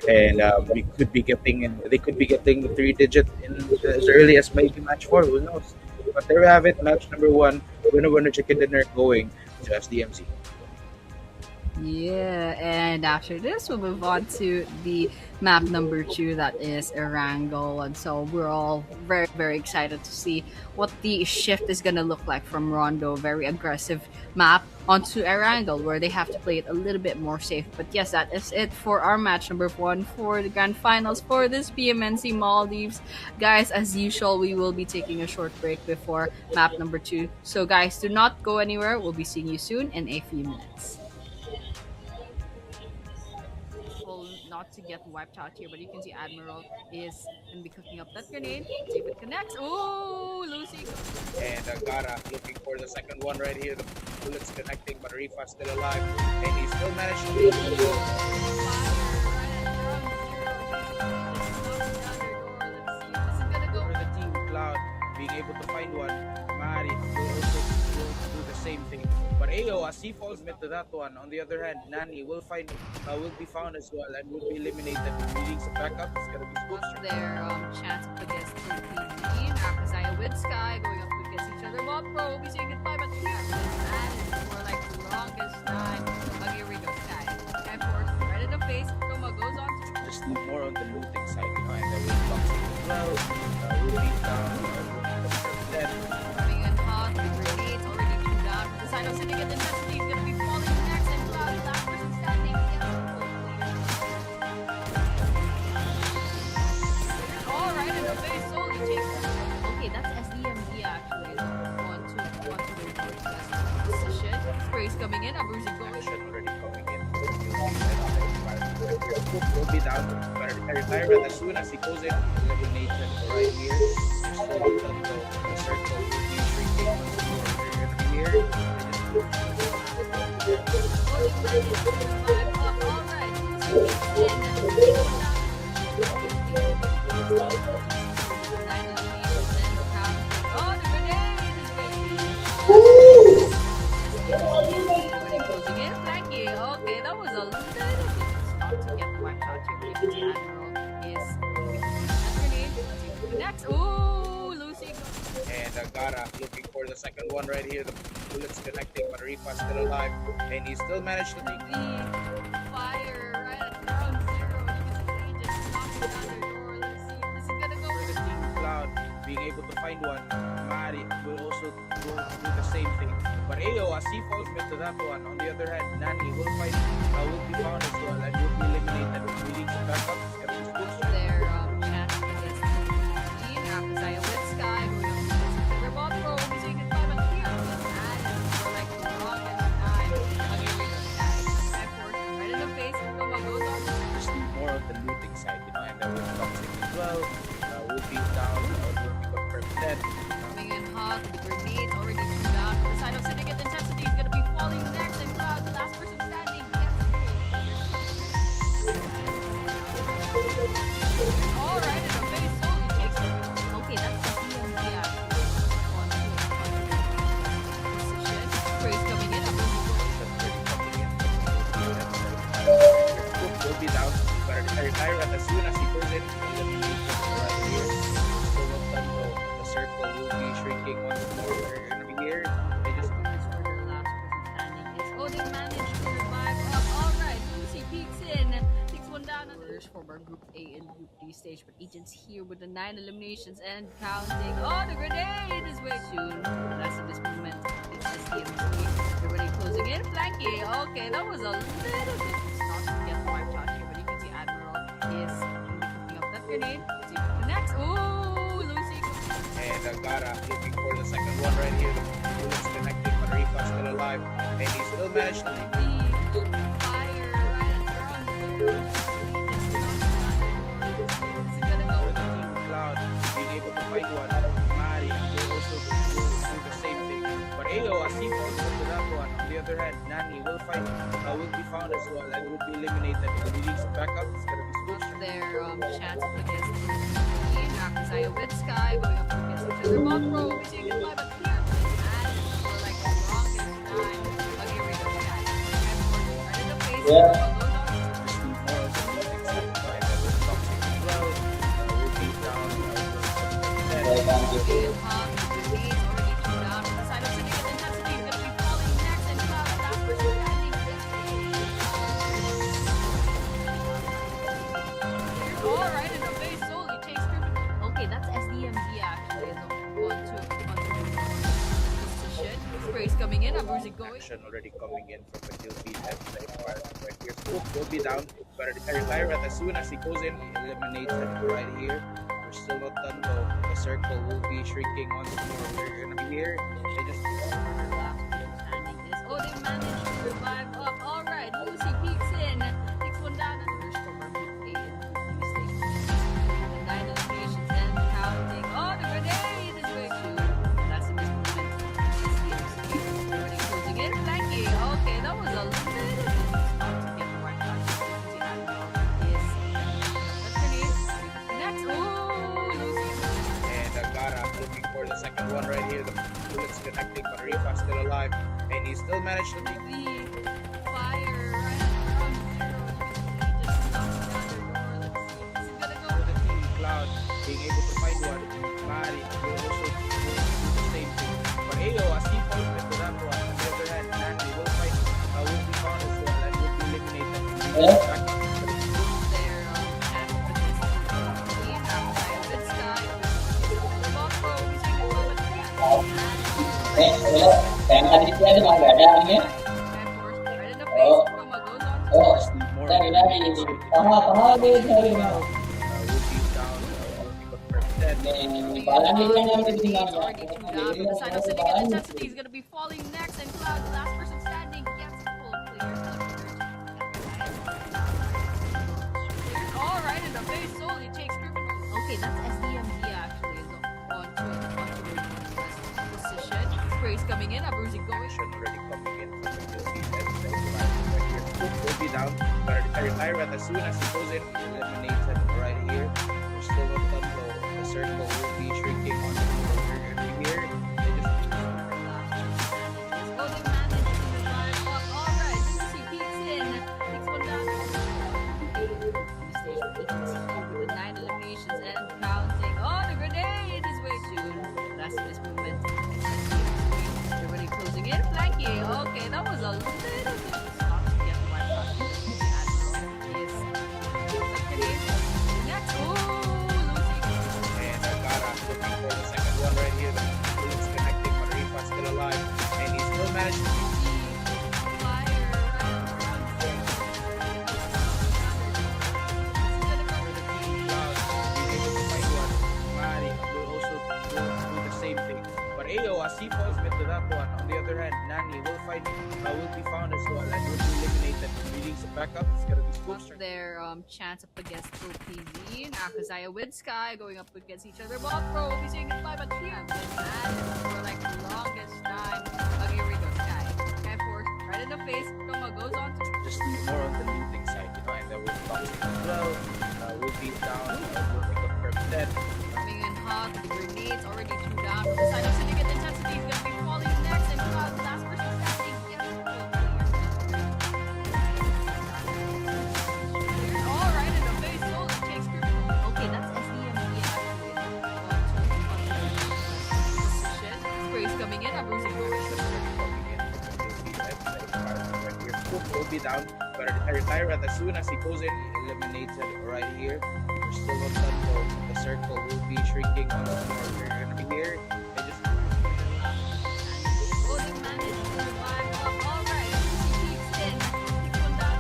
And we could be getting, they could be getting the 3 digit in as early as maybe match 4. Who knows? But there we have it. Match number 1. Winner, chicken dinner going to SDMC. Yeah, and after this, we'll move on to the map number 2, that is Erangel. And so we're all very, very excited to see what the shift is going to look like from Rondo, very aggressive map, onto Erangel, where they have to play it a little bit more safe. But yes, that is it for our match number 1 for the grand finals for this PMNC Maldives. Guys, as usual, we will be taking a short break before map number 2. So guys, do not go anywhere. We'll be seeing you soon in a few minutes. Not to get wiped out here, but you can see Admiral is going to be cooking up that grenade. See if it connects. Oh, Lucy. And Gara looking for the second one right here. The bullets connecting, but Rifa's still alive. And he still managed to make the goal. For the team Cloud being able to find one, Mari will also do the same thing. But Ayo, as he falls mid to that one, on the other hand, Nani will be found as well and will be eliminated. Needing some backup, it's gonna be What's their chance against PUBG? Akazaya with Sky going up against each other. Well, Pro will be saying goodbye, but here that is for like the longest time. Oh, here we go, Sky. Sky force right in the face. Toma goes on to just more on the looting side behind the wing boxing as well. Looting down, then coming in hot, the grenades already queued down. The side of Syndicate intensity is going to be falling next, and Cloud is that person standing. Alright, and the base slowly takes. Okay, that's SDMD actually. One to the position. Sprays coming in, Abuzi going. already coming in. Will be down to retirement as soon as he goes in. Elimination right here. The circle will be shrinking once more here. Okay, that was a little bit spot to get wiped out here. The Admiral is grenade. Next, ooh, Lucy. And Gara looking for the second one right here. The bullets connecting, but Rifa's still alive. And he still managed to take the fire right at ground zero. You can see just knocking down their door. Let's see if this is gonna go. For the team Cloud being able to find one, Mari will also do the same thing. But Ayo, as he falls mid to that one, on the other hand, Nani will be found as well and will be eliminated. We need some backup. It's gonna be switched. Their chance against Team Akazaya with Sky going up against their bot pro. We'll be saying goodbye, but here for like the longest time. Tyrant, as soon as he goes in, elimination right here. Still not done though. The circle will be shrinking once more. We're gonna be here. They just This where their last person standing is. Oh, they managed to revive up. Alright, Lucy peeks in. Takes one down. There's for our Group A and Group D stage, but Agent's here with the 9 eliminations and counting. Oh, the grenade is way soon. Last of this movement. It's SDMC. They're already closing in. Flanky. Okay, that was a little bit not to get wiped out here, but you can see Admiral is picking up that grenade. See if it connects. Ooh, Lucy. and Gara looking for the second one right here. The bullets connecting, but Rifa still alive, and he still managed to Fire right around here. Is it gonna go? for the team Cloud being able to find one. Mari will also do the same thing. But Ayo, as he falls into that one, on the other hand, Nani will be found as well and will be eliminated. If he needs backup, it's gonna be switched. Their chance up against Syed with Sky going up against each other. Monroe, we say goodbye, but here and for like the longest time. Okay, here we go, guys. Right in the face. Yeah. Big hug, the lead already turned down from the side of Syed. Intensity is going to be falling next, and Cloud, last person standing. All right, in the face, solely takes through. Okay, that's SDMD actually. Position. Sprays coming in. Abuzi going. Action already coming in from the kill feed and the environment right here. Scoop will be down, but Tyrant, as soon as he goes in, he eliminates him right here. We're still not done though. The circle will be shrinking once more. We're gonna be here. They just Oh, they managed to revive up. All right, Lucy peeks in, takes one down, and there's from our Group A and Group B stage. 9 eliminations and counting. Oh, the grenade is way too. That's the movement. Already closing in. Thank you. Okay, that was a little bit not to get the right back. See Admiral is that grenade. Next. Oh, Lucy. and Gara looking for the second one right here. The bullets connecting, but Rifa still alive, and he still managed to make The fire right around zero. You can see just knocking down their door. Let's see. Is it gonna go? for the team Cloud being able to find one. Mari will also do the same thing. But Ayo, as he falls into that one, on the other hand, Nandi will be found as well and will be eliminated. Yeah. Back up. Their chance for this team outside of its sky. The ball pro is going to go with Yang tadi itu ada nggak ada ini? right in the face. Roma goes on to Oh, More dari tengah dia dari mana? will be down, will be confirmed dead. Balan dia yang It's tinggal. already two down. But the side of Syndicate Intensity is going to be falling next, and Cloud, the last person standing, gets full clear. All right, in the face, solely takes group. Okay, that's SDMD actually. Is onto the position. Sprays coming in. Abuzi going. Action already coming in from the kill feed and the environment right here. Scoop will be down, but Tyrant, as soon as he goes in, he eliminates him right here. We're still not done though. The circle will be shrinking once more. We're gonna be here. They just Oh, they managed to revive up. All right, Lucy peeks in, takes one down. With the 9 eliminations and counting. Oh, the grenade is way soon. That's this movement. They're already closing in. Flanky. Okay, that was a little bit not to get the right shot. The Admiral is the grenade. Next. Oh, Lucy. and Gara looking for the second one right here. The bullets connecting, but Rifa still alive, and he still managed to Fire around here. for the team Cloud being able to find one. Mari will also do the same thing. But Ayo, as he falls into that one, on the other hand, Nani will be found as well and will be eliminated. If he needs a backup, it's gonna be Lost Scoop. their chance up against OPZ. Akazaya with Sky going up against each other. Ball Pro will be saying goodbye, but here for like the longest time. Okay, here we go. Sky force right in the face. Roma goes on to Just more on the looting side, and then we'll toxic as well. Will be down, will be confirmed dead. coming in hot. The grenades already two down. From the side of Syndicate Intensity is going to be falling next, and Cloud, the last person standing. All right, in the face. will be down, but a tyrant, as soon as he goes in, eliminated right here. We're still on that though. The circle will be shrinking a lot more. We're gonna be here and just Oh, they managed to survive. All right, he peeks in. Takes one down.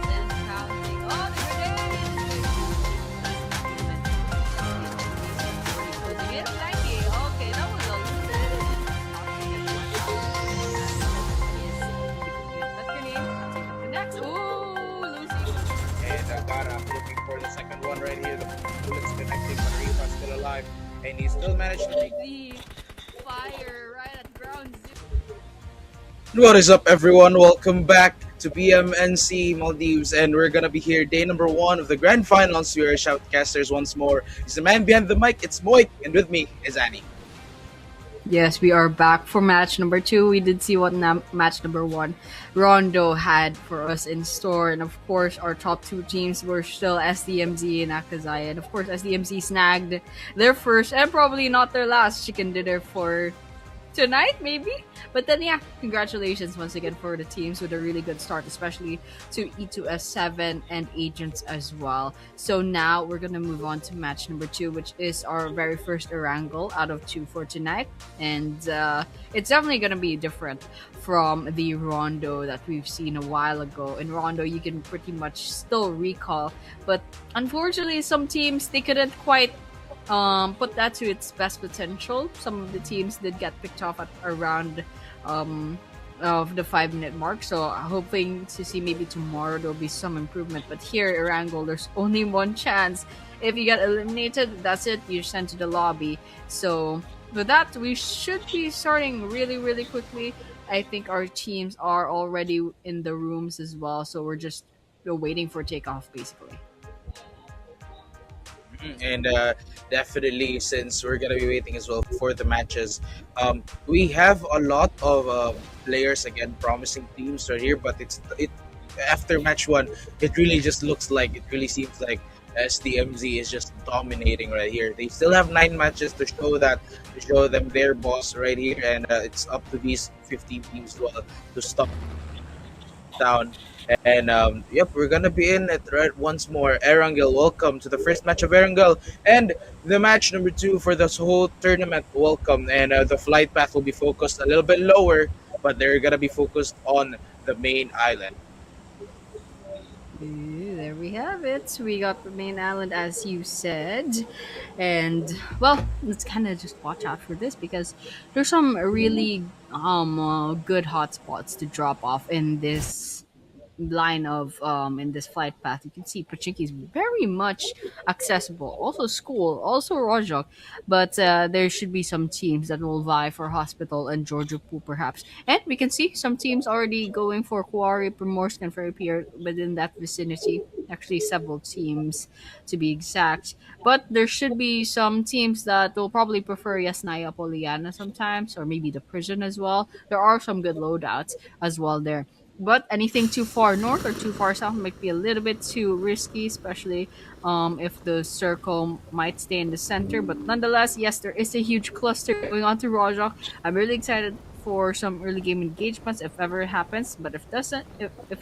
And counting. Oh, the grenade! Closing it. Blanky. Okay, that was a that grenade. See if it connects. Ooh, losing. and Gara looking for the second one right here. The bullets connecting, but Riva's still alive, and he still managed to make. The fire right at ground zero. What is up, everyone? Welcome back to BMNC Maldives, and we're gonna be here day number one of the grand finals. We are shoutcasters once more. It's the man behind the mic. It's Moik, and with me is Annie. Yes, we are back for match number two. We did see what match number one Rondo had for us in store. And of course, our top two teams were still SDMZ and Akazaya. And of course, SDMZ snagged their first and probably not their last chicken dinner for tonight, maybe. But then, yeah, congratulations once again for the teams with a really good start, especially to E2S7 and Agents as well. So now we're going to move on to match number two, which is our very first Erangel out of two for tonight. And it's definitely going to be different from the Rondo that we've seen a while ago. In Rondo, you can pretty much still recall, but unfortunately, some teams, they couldn't quite put that to its best potential. Some of the teams did get picked off at around of the 5 minute mark. So hoping to see maybe tomorrow there'll be some improvement. But here, Erangel, there's only one chance. If you get eliminated, that's it. You're sent to the lobby. So with that, we should be starting really, really quickly. I think our teams are already in the rooms as well. So we're waiting for takeoff, basically. And definitely, since we're gonna be waiting as well for the matches, we have a lot of players again, promising teams right here. But it after match one, it really just looks like it really seems like SDMZ is just dominating right here. They still have 9 matches to show them their boss right here, and it's up to these 15 teams as well to stop down. And yep, we're gonna be in it right once more. Erangel, welcome to the first match of Erangel and the match number two for this whole tournament. Welcome, and the flight path will be focused a little bit lower, but they're gonna be focused on the main island. Ooh, there we have it. We got the main island, as you said. And, well, let's kind of just watch out for this because there's some really good hotspots to drop off in this line of in this flight path. You can see Pachinki is very much accessible, also school, also Rojok, but there should be some teams that will vie for hospital and Georgia Pool perhaps, and we can see some teams already going for Kuari, Primorsk, and Fairpier within that vicinity. Actually, several teams to be exact, but there should be some teams that will probably prefer Yasnaya Poliana sometimes, or maybe the prison as well. There are some good loadouts as well there, but anything too far north or too far south might be a little bit too risky, especially if the circle might stay in the center. But nonetheless, yes, there is a huge cluster going on to Rojok. I'm really excited for some early game engagements if ever it happens. But if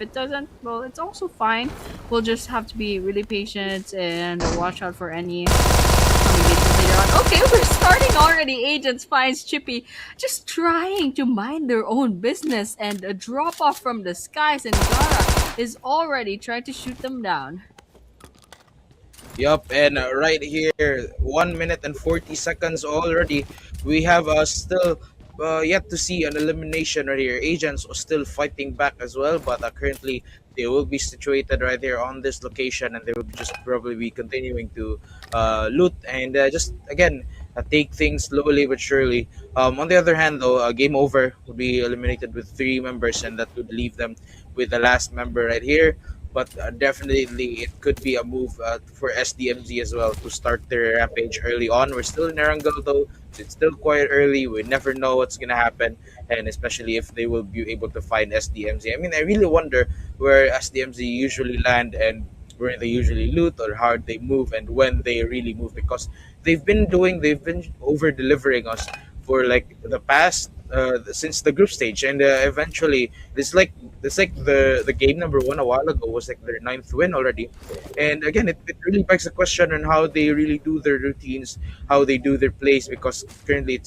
it doesn't, well, it's also fine. We'll just have to be really patient and watch out for any later on. Okay, we're starting already. Agents finds Chippy just trying to mind their own business, and a drop off from the skies, and Gara is already trying to shoot them down. Yup, and right here, 1 minute and 40 seconds already. We have still yet to see an elimination right here. Agents are still fighting back as well, but currently they will be situated right there on this location, and they will just probably be continuing to loot and just again take things slowly but surely. On the other hand, though, game over would be eliminated with 3 members, and that would leave them with the last member right here. But definitely, it could be a move for SDMZ as well to start their rampage early on. We're still in Erangel, though. So it's still quite early. We never know what's going to happen, and especially if they will be able to find SDMZ. I mean, I really wonder where SDMZ usually land and where they usually loot or how they move and when they really move, because they've been over delivering us for like the past since the group stage, and eventually it's like the game number one a while ago was like their ninth win already. And again, it really begs the question on how they really do their routines, how they do their plays, because currently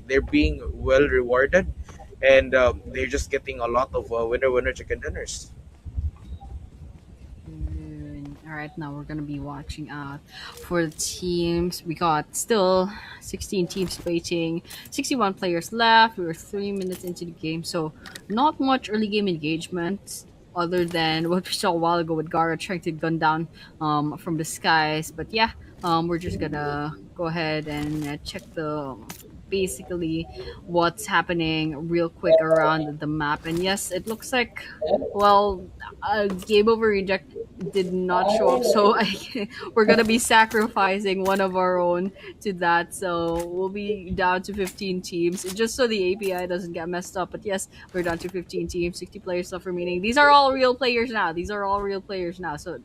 they're being well rewarded, and they're just getting a lot of winner chicken dinners. All right, now we're gonna be watching out for the teams. We got still 16 teams waiting, 61 players left. We were 3 minutes into the game, so not much early game engagement other than what we saw a while ago with Gara trying to gun down from the skies. But yeah, we're just gonna go ahead and check the basically what's happening real quick around the map. And yes, it looks like well, game over reject did not show up, so we're gonna be sacrificing one of our own to that. So we'll be down to 15 teams, just so the API doesn't get messed up. But yes, we're down to 15 teams, 60 players left remaining. These are all real players now. These are all real players now. So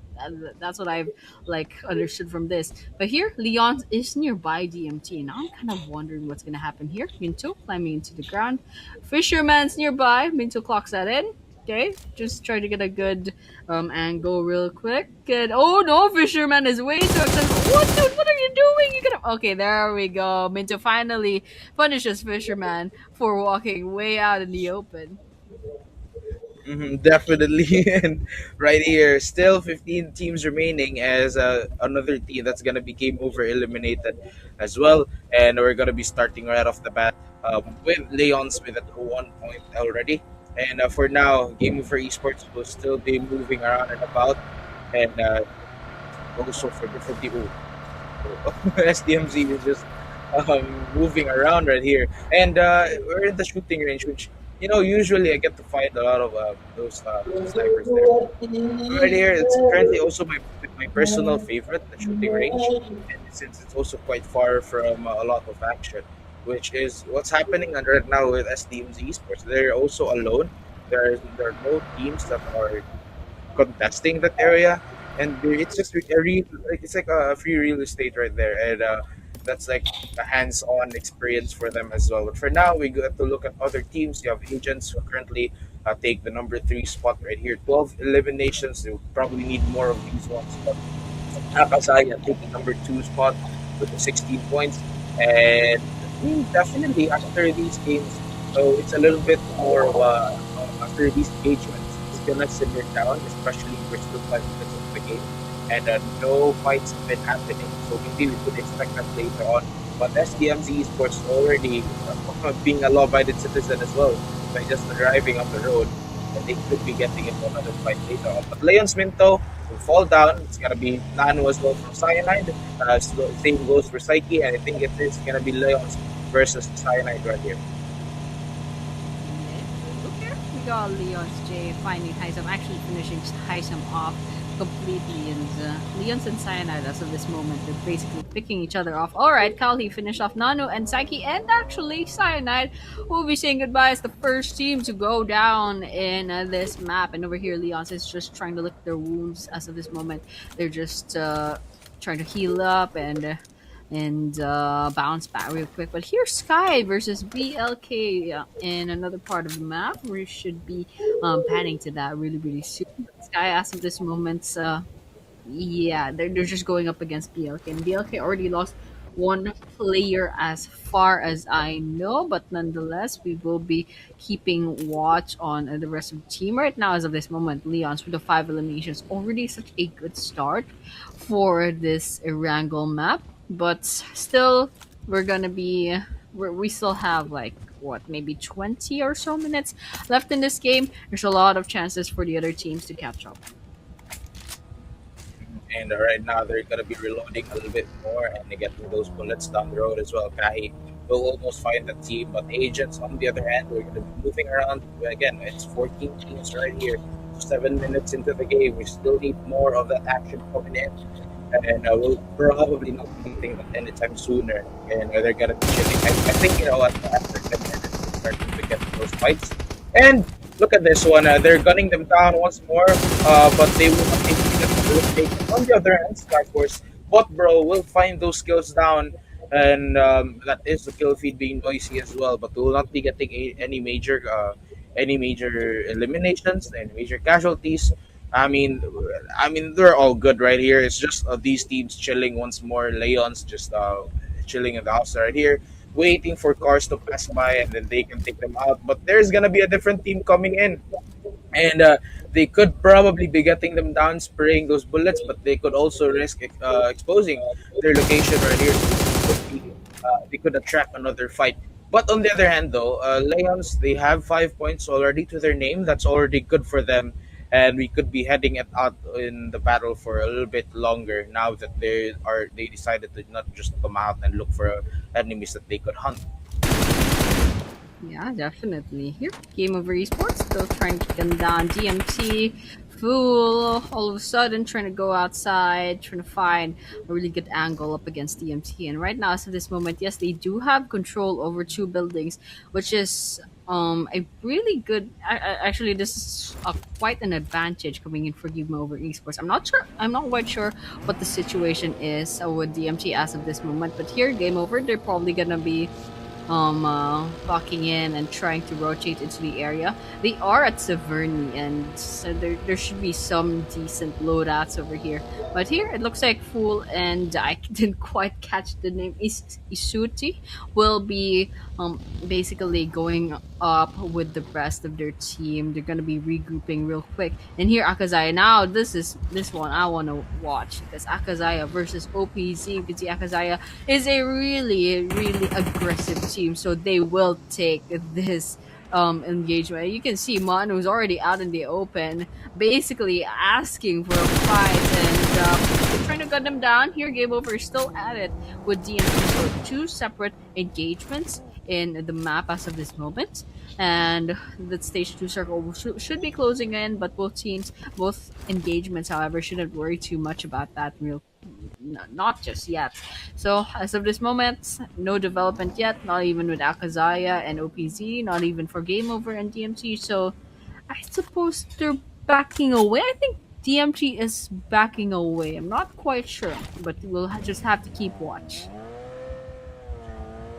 that's what I've like understood from this. But here, Leon is nearby DMT. Now I'm kind of wondering what's gonna happen here. Minto climbing into the ground. Fisherman's nearby. Minto clocks that in. Okay, just try to get a good angle real quick. Good. Oh no, Fisherman is way too accessible. What, dude? What are you doing? You gotta. Okay, there we go. Minto finally punishes Fisherman for walking way out in the open. Definitely. And right here, still 15 teams remaining as another team that's going to be game over eliminated as well. And we're going to be starting right off the bat with Leons with at 1 point already. And for now, Game Over Esports will still be moving around and about. And also for different people. SDMZ is just moving around right here, and we're in the shooting range, which usually I get to find a lot of those snipers there. Right here, it's currently also my personal favorite, the shooting range, and since it's also quite far from a lot of action, which is what's happening right now with SDMZ Esports. They're also alone. There are no teams that are contesting that area, and it's just it's like a free real estate right there, and that's like a hands-on experience for them as well. But for now, we got to look at other teams. You have Agents who currently take the number three spot right here. 12 eliminations. They will probably need more of these ones, but Akasaya taking number two spot with the 16 points. And definitely after these games, so it's a little bit more of after these engagements, it's gonna simmer down, especially we're still 5 minutes into the game, and no fights have been happening. So maybe we could expect that later on. But SDMZ Esports already being a law-abiding citizen as well by just arriving on the road, and they could be getting into another fight later on. But Leon's Minto will fall down. It's gonna be Nano as well from Cyanide. Same goes for Psyche, and I think it is gonna be Leon's versus Cyanide right here. Okay, we got Leon's J finding Heisam, actually finishing Heisam off completely, and Leon's and Cyanide as of this moment, they're basically picking each other off. Alright, Kali finished off Nano and Psyche, and actually Cyanide will be saying goodbye as the first team to go down in this map. And over here, Leon's is just trying to lick their wounds as of this moment. They're just trying to heal up and bounce back real quick. But here's Sky versus BLK in another part of the map. We should be panning to that really, really soon. But Sky, as of this moment, yeah, they're just going up against BLK. And BLK already lost one player as far as I know. But nonetheless, we will be keeping watch on the rest of the team. Right now, as of this moment, Leon's with the 5 eliminations. Already such a good start for this Erangel map. But still, we still have like what, maybe 20 or so minutes left in this game. There's a lot of chances for the other teams to catch up. And right now they're gonna be reloading a little bit more and they get those bullets down the road as well. Kahi will almost find the team, but Agents on the other hand, we're gonna be moving around again. It's 14 teams right here, 7 minutes into the game. We still need more of that action coming in, and we'll probably not be getting that anytime sooner. And they're gonna be chilling. I think after 10 minutes we're starting to get those fights. And look at this one. They're gunning them down once more, but they will not take it. On the other hand, Skyforce, Bot Bro will find those skills down, and that is the kill feed being noisy as well. But we will not be getting any major eliminations, any major casualties. I mean, they're all good right here. It's just these teams chilling once more. Leon's just chilling in the house right here, waiting for cars to pass by, and then they can take them out. But there's gonna be a different team coming in, and they could probably be getting them down, spraying those bullets, but they could also risk exposing their location right here. So it could be they could attract another fight. But on the other hand, though, Lions, they have 5 points already to their name. That's already good for them, and we could be heading it out in the battle for a little bit longer now that they decided to not just come out and look for enemies that they could hunt. Yeah, definitely. Here, Game Over Esports still trying to get them down. DMT, Fool, all of a sudden trying to go outside, trying to find a really good angle up against DMT. And right now, as of this moment, yes, they do have control over two buildings, which is a really good. Actually, this is quite an advantage coming in for Game Over Esports. I'm not sure. I'm not quite sure what the situation is with DMT as of this moment, but here, Game Over, they're probably gonna be clocking in and trying to rotate into the area. They are at Severny, and so there should be some decent loadouts over here. But here it looks like Fool and I didn't quite catch the name Isuti will be basically going up with the rest of their team. They're gonna be regrouping real quick. And here Akazaya. Now this one I wanna watch because Akazaya versus OPZ. You can see Akazaya is a really aggressive team, so they will take this engagement. You can see Manu's already out in the open, basically asking for a fight, and they're trying to gun them down. Here, Game Over is still at it with DMT. So two separate engagements in the map as of this moment. And the stage 2 circle should be closing in, but both engagements, however, shouldn't worry too much about that not just yet. So as of this moment, no development yet, not even with Akazaya and OPZ, not even for Game Over and DMT. So I suppose they're backing away. I think DMT is backing away. I'm not quite sure, but we'll just have to keep watch.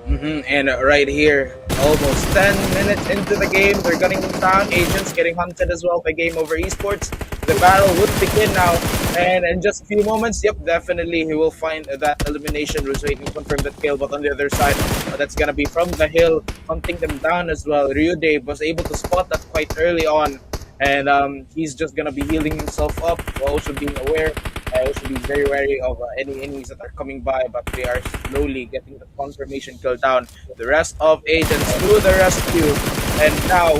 And right here, almost 10 minutes into the game, they're gunning them down. Agents getting hunted as well by Game Over Esports. The battle would begin now, and in just a few moments, yep, definitely he will find that elimination. Was waiting to confirm that kill, but on the other side, that's gonna be from the hill, hunting them down as well. Ryude was able to spot that quite early on, and he's just gonna be healing himself up while also being aware. I should be very wary of any enemies that are coming by, but they are slowly getting the confirmation kill down. The rest of agents to the rescue, and now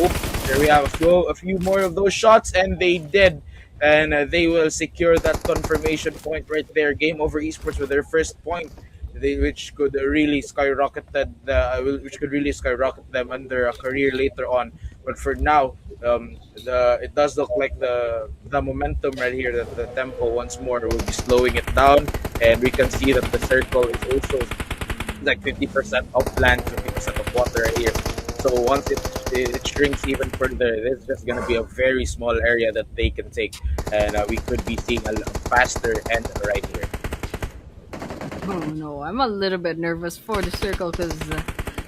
there we have a few more of those shots, and they did, and they will secure that confirmation point right there. Game Over Esports with their first point, which could really which could really skyrocket them under a career later on. But for now, it does look like the momentum right here, that the tempo once more will be slowing it down, and we can see that the circle is also like 50% of land, 50% of water right here. So once it shrinks even further, it's just gonna be a very small area that they can take, and we could be seeing a faster end right here. Oh no, I'm a little bit nervous for the circle because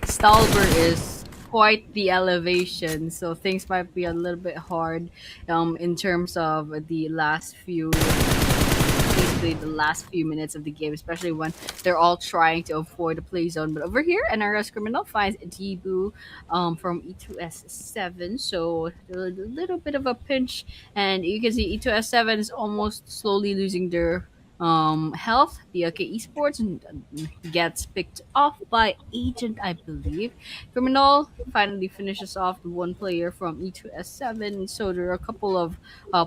Stalber is quite the elevation, so things might be a little bit hard in terms of the last few basically the last few minutes of the game, especially when they're all trying to avoid the play zone. But over here, NRS Criminal finds Debu from E2S7, so a little bit of a pinch, and you can see E2S7 is almost slowly losing their health. The Esports gets picked off by Agent, I believe. Criminal finally finishes off the one player from E2S7, so there are a couple of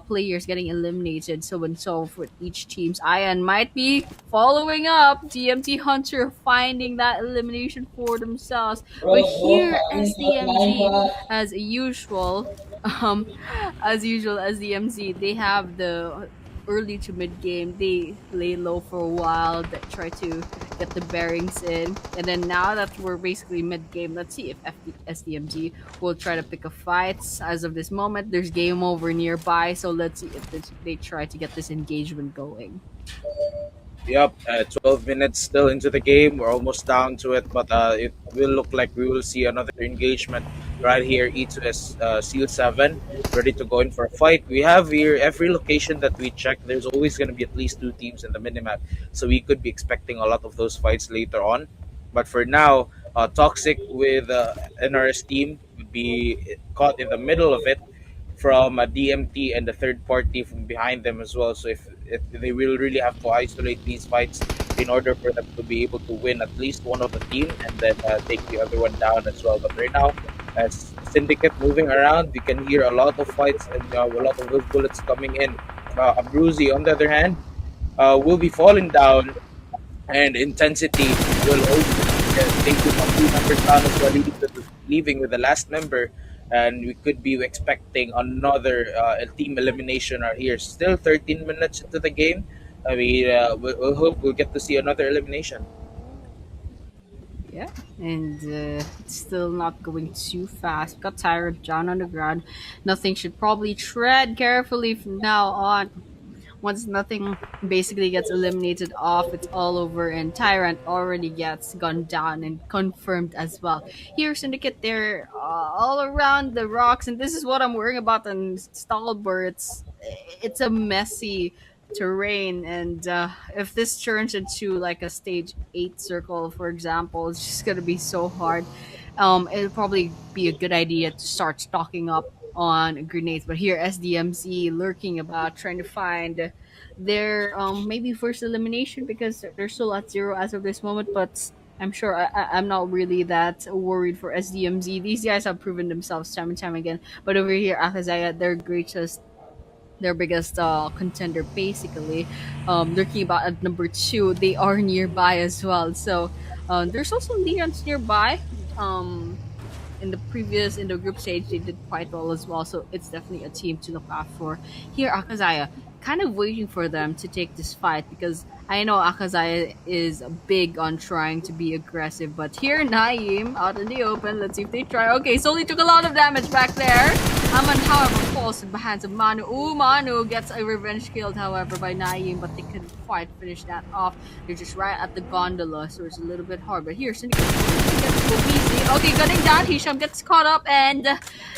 players getting eliminated. So and so for each team's Ion might be following up. DMT Hunter finding that elimination for themselves, but here SDMZ, as usual, um, as the MZ, they have the early to mid game. They lay low for a while, that try to get the bearings in, and then now that we're basically mid game, let's see if SDMG will try to pick a fight. As of this moment, there's Game Over nearby, so let's see if they try to get this engagement going. Yep, 12 minutes still into the game. We're almost down to it, but it will look like we will see another engagement right here. E2S Seal 7 ready to go in for a fight. We have here every location that we check, there's always going to be at least two teams in the minimap. So we could be expecting a lot of those fights later on. But for now, Toxic with NRS team would be caught in the middle of it from a DMT and the third party from behind them as well. So if they will really have to isolate these fights in order for them to be able to win at least one of the team and then take the other one down as well. But right now, as Syndicate moving around, we can hear a lot of fights and a lot of those bullets coming in. Abruzzi, on the other hand, will be falling down and intensity will also take two members down as well, leaving with the last member. And we could be expecting another team elimination right here. Still 13 minutes into the game. I mean, we'll hope we'll get to see another elimination. Yeah, and it's still not going too fast. Got tired, John on the ground. Nothing should probably tread carefully from now on. Once nothing basically gets eliminated off, it's all over, and Tyrant already gets gunned down and confirmed as well. Here, Syndicate, they're all around the rocks, and this is what I'm worrying about on Stalber. It's a messy terrain, and if this turns into like a stage 8 circle, for example, it's just gonna be so hard. It'll probably be a good idea to start stocking up on grenades. But here, SDMC lurking about, trying to find their maybe first elimination because they're still at zero as of this moment. But I'm sure I'm not really that worried for SDMZ. These guys have proven themselves time and time again. But over here, Akazaya, their greatest, their biggest contender, basically, lurking about at number 2. They are nearby as well. So there's also Leon's nearby. In the previous, in the group stage, they did quite well as well, so it's definitely a team to look out for. Here, Akazaya, kind of waiting for them to take this fight because I know Akazaya is big on trying to be aggressive, but here, Naeem out in the open. Let's see if they try. Okay, Soli took a lot of damage back there. Aman, however, falls in the hands of Manu. Ooh, Manu gets a revenge killed, however, by Naeem, but they couldn't quite finish that off. They're just right at the gondola, so it's a little bit hard. But here, Syndicate gets to go easy. Okay, gunning down. Hisham gets caught up, and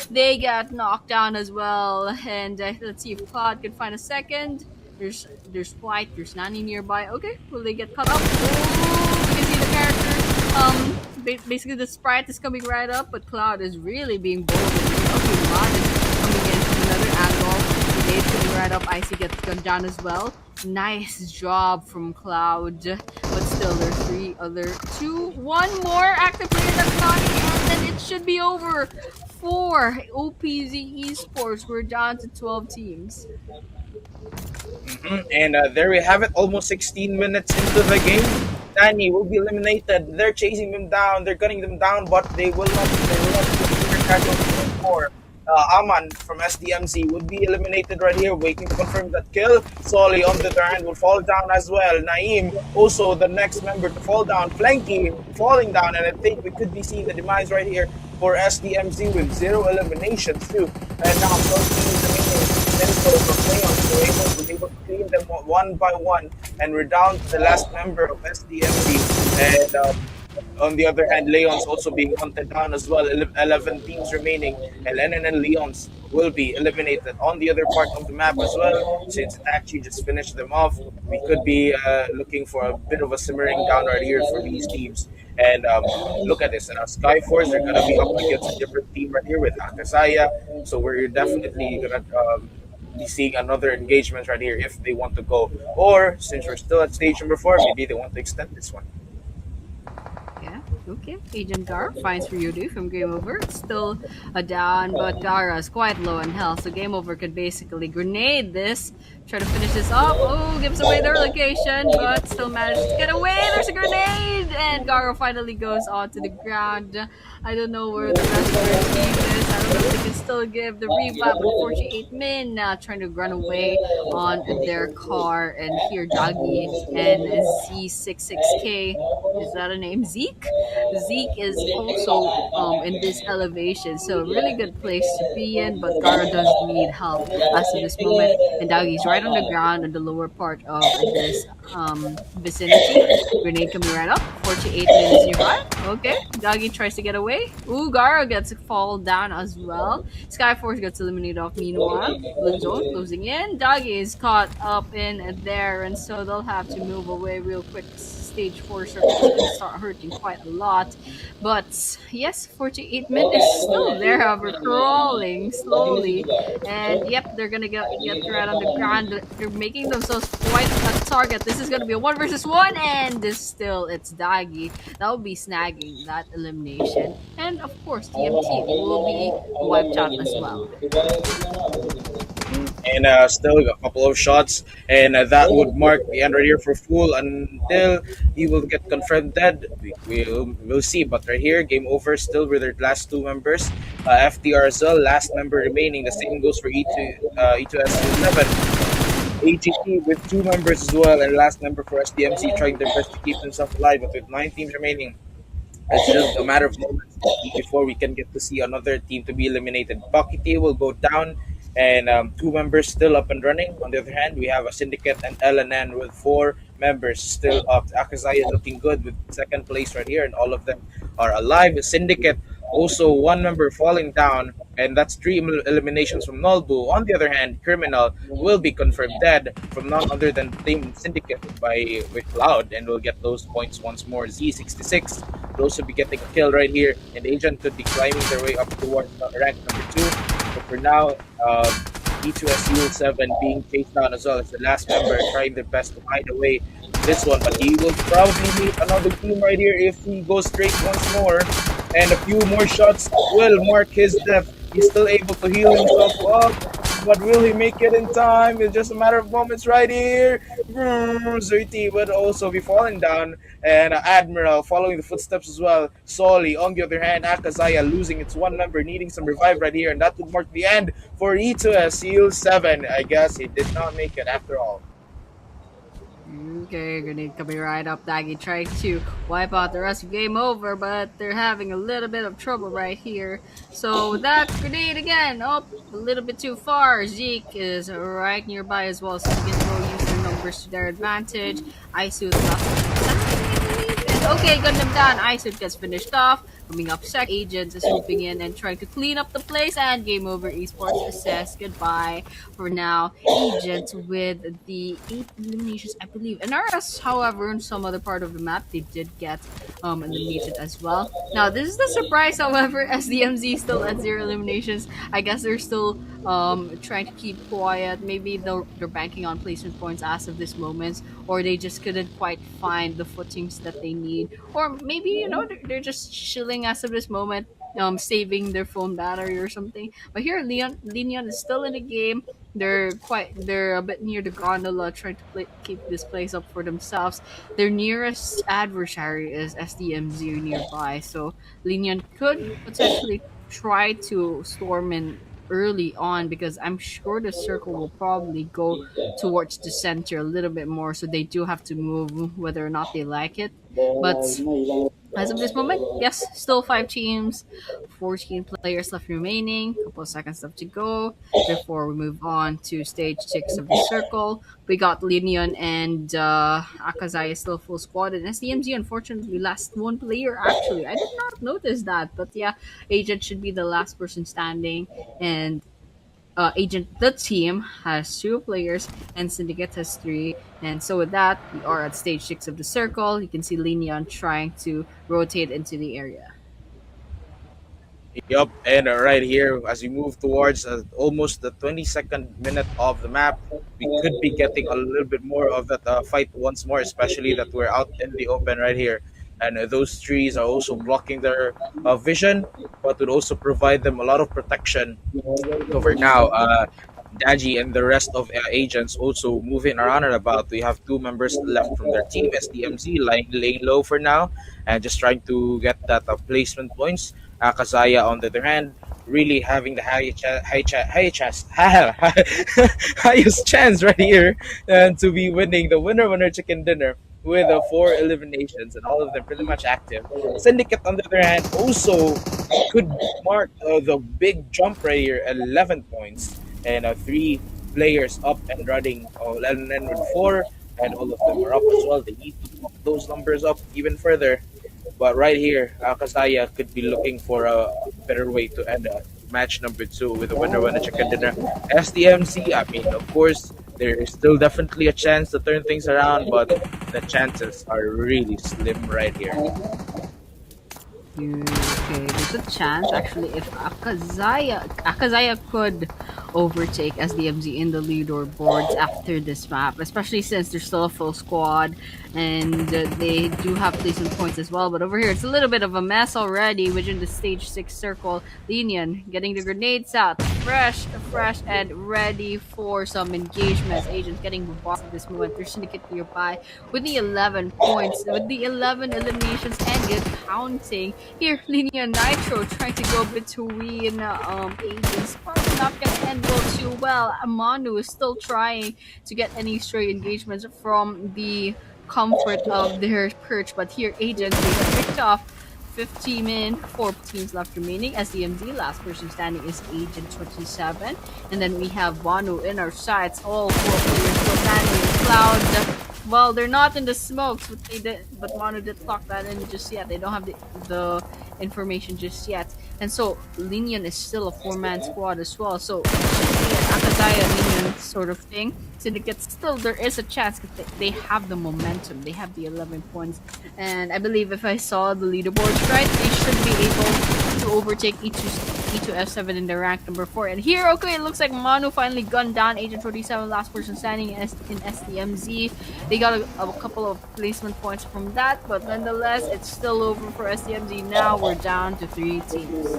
they get knocked down as well. And let's see if Claude can find a second. There's White, there's Nani nearby. Okay, will they get caught up? Oh, you can see the character. Basically the sprite is coming right up, but Cloud is really being bold. Okay, Mod is coming in from another angle. Dave's coming right up. Icy gets gunned down as well. Nice job from Cloud, but still there's one more active player that's Nani, and then it should be over for OPZ Esports. We're down to 12 teams. And there we have it, almost 16 minutes into the game. Nani will be eliminated. They're chasing them down. They're gunning them down, but they will not. They will not be casualties anymore. Aman from SDMC would be eliminated right here, waiting to confirm that kill. Soli on the other hand will fall down as well. Naeem also the next member to fall down. Flanky falling down, and I think we could be seeing the demise right here for SDMC with 0 eliminations too. And now the from Leon was able to clean them one by one, and we're down to the last member of SDMC. And on the other hand, Leon's also being hunted down as well. 11 teams remaining, and Lennon and Leon's will be eliminated on the other part of the map as well. Since it actually just finished them off, we could be looking for a bit of a simmering down right here for these teams. And look at this. Skyforce, they're going to be up against a different team right here with Akasaya. So we're definitely going to be seeing another engagement right here if they want to go. Or since we're still at stage number 4, maybe they want to extend this one. Yeah, okay. Agent Gar finds for Yudu from Game Over. It's still a down, but Gara is quite low in health, so Game Over could basically grenade this, try to finish this off. Oh, gives away their location, but still manages to get away. There's a grenade, and Gara finally goes onto the ground. I don't know where the rest of their team is. I don't know if they can still will give the revive to 48 min, trying to run away on their car. And here, Doggy and Z66K. Is that a name? Zeke? Zeke is also in this elevation, so a really good place to be in. But Gara does need help as of this moment, and Doggy's right on the ground in the lower part of this vicinity. Grenade coming right up. 48 minutes nearby. Okay. Doggy tries to get away. Ooh, Gara gets a fall down as well. Skyforce gets eliminated off meanwhile. Blue zone closing in. Doggy is caught up in there, and so they'll have to move away real quick. Stage 4 circles can start hurting quite a lot. But yes, 48 minutes still there, however, crawling slowly. And yep, they're gonna get right on the ground. They're making themselves quite a target. This is gonna be a 1 versus 1, and this still it's Doggy that will be snagging that elimination. And of course, TMT will be wiped out as well. And still a couple of shots, and that would mark the end right here for Fool until he will get confirmed dead. We'll see, but right here, game over still with their last two members. FDR as well, last member remaining. The same goes for E2S7. AGT with two members as well, and last member for SDMC trying their best to keep themselves alive, but with 9 teams remaining. It's just a matter of moments before we can get to see another team to be eliminated. Bucky will go down, and two members still up and running. On the other hand, we have a Syndicate and LNN with 4 members still up. Akazaya looking good with second place right here, and all of them are alive. Syndicate also 1 member falling down, and that's 3 eliminations from Nolbu. On the other hand, Criminal will be confirmed dead from none other than Team Syndicate with Cloud, and will get those points once more. Z66 will also be getting a kill right here, and Agent could be climbing their way up towards rank number 2. But for now, E2SU7 being chased down as well as the last member, trying their best to hide away this one. But he will probably meet another team right here if he goes straight once more. And a few more shots will mark his death. He's still able to heal himself up. But will he make it in time? It's just a matter of moments right here. Zuiti would also be falling down. And Admiral following the footsteps as well. Soli, on the other hand, Akazaya losing its 1 member, needing some revive right here. And that would mark the end for E2S Seal 7. I guess he did not make it after all. Okay, Grenade coming right up. Daggy tries to wipe out the rest of game over, but they're having a little bit of trouble right here. So that Grenade again, a little bit too far. Zeke is right nearby as well, so you can go use their numbers to their advantage. Isu okay, gun them down. Isu gets finished off. Coming up second, Agents is swooping in and trying to clean up the place, and game over. Esports says goodbye for now. Agents with the 8 eliminations, I believe. And RS, however, in some other part of the map, they did get eliminated as well. Now, this is the surprise, however, as the MZ still at 0 eliminations. I guess they're still trying to keep quiet. Maybe they're banking on placement points as of this moment, or they just couldn't quite find the footings that they need, or maybe they're just chilling as of this moment, saving their phone battery or something. But here, Leon is still in the game. They're a bit near the gondola, trying to keep this place up for themselves. Their nearest adversary is SDMZ nearby, so Leon could potentially try to storm in early on, because I'm sure the circle will probably go towards the center a little bit more, so they do have to move whether or not they like it. But as of this moment, yes, still 5 teams, 14 players left remaining, couple of seconds left to go before we move on to stage 6 of the circle. We got Linion and Akazai still full squad, and SDMZ unfortunately last 1 player actually. I did not notice that, but yeah, Agent should be the last person standing, and the team has 2 players and Syndicate has 3. And so with that, we are at stage 6 of the circle. You can see Leon trying to rotate into the area. Yup, and right here, as we move towards almost the 22nd minute of the map, we could be getting a little bit more of that fight once more, especially that we're out in the open right here. And those trees are also blocking their vision, but would also provide them a lot of protection over now. Daji and the rest of agents also moving around and about. We have 2 members left from their team. SDMZ laying low for now and just trying to get that placement points. Akazaya, on the other hand, really having the highest chance right here and to be winning the winner chicken dinner with four eliminations and all of them pretty much active. Syndicate, on the other hand, also could mark the big jump right here, 11 points and three players up and running, and then with four, and all of them are up as well. They need to bump those numbers up even further. But right here, Kazaya could be looking for a better way to end match number two with a winner chicken dinner. SDMC, I mean, of course, there is still definitely a chance to turn things around, but the chances are really slim right here. Okay, there's a chance actually if Akazaya could overtake SDMZ in the leaderboards after this map, especially since there's still a full squad and they do have placement points as well. But over here, it's a little bit of a mess already within the stage 6 circle. Linian getting the grenades out, fresh, and ready for some engagements. Agents getting bombarded at this moment. Their syndicate nearby with the 11 points, with the 11 eliminations, and it counting. Here, Linia Nitro trying to go between agents. Probably not going to end well too well. Manu is still trying to get any stray engagements from the comfort of their perch, but here agents they have picked off 50 men, 4 teams left remaining. SDMZ, last person standing is Agent 27. And then we have Wanu in our sights. All 4 players still standing in Cloud. Well, they're not in the smokes, but Wanu did clock that in just yet. They don't have the information just yet. And so Linian is still a 4-man squad as well. So it should be an Akazaya Linian sort of thing. Syndicate still there is a chance because they have the momentum. They have the 11 points. And I believe if I saw the leaderboards right, they should be able to overtake E2F7 in the rank number 4. And here, okay, it looks like Manu finally gunned down Agent 47, last person standing in SDMZ. They got a couple of placement points from that, but nonetheless, it's still over for SDMZ. Now we're down to 3 teams.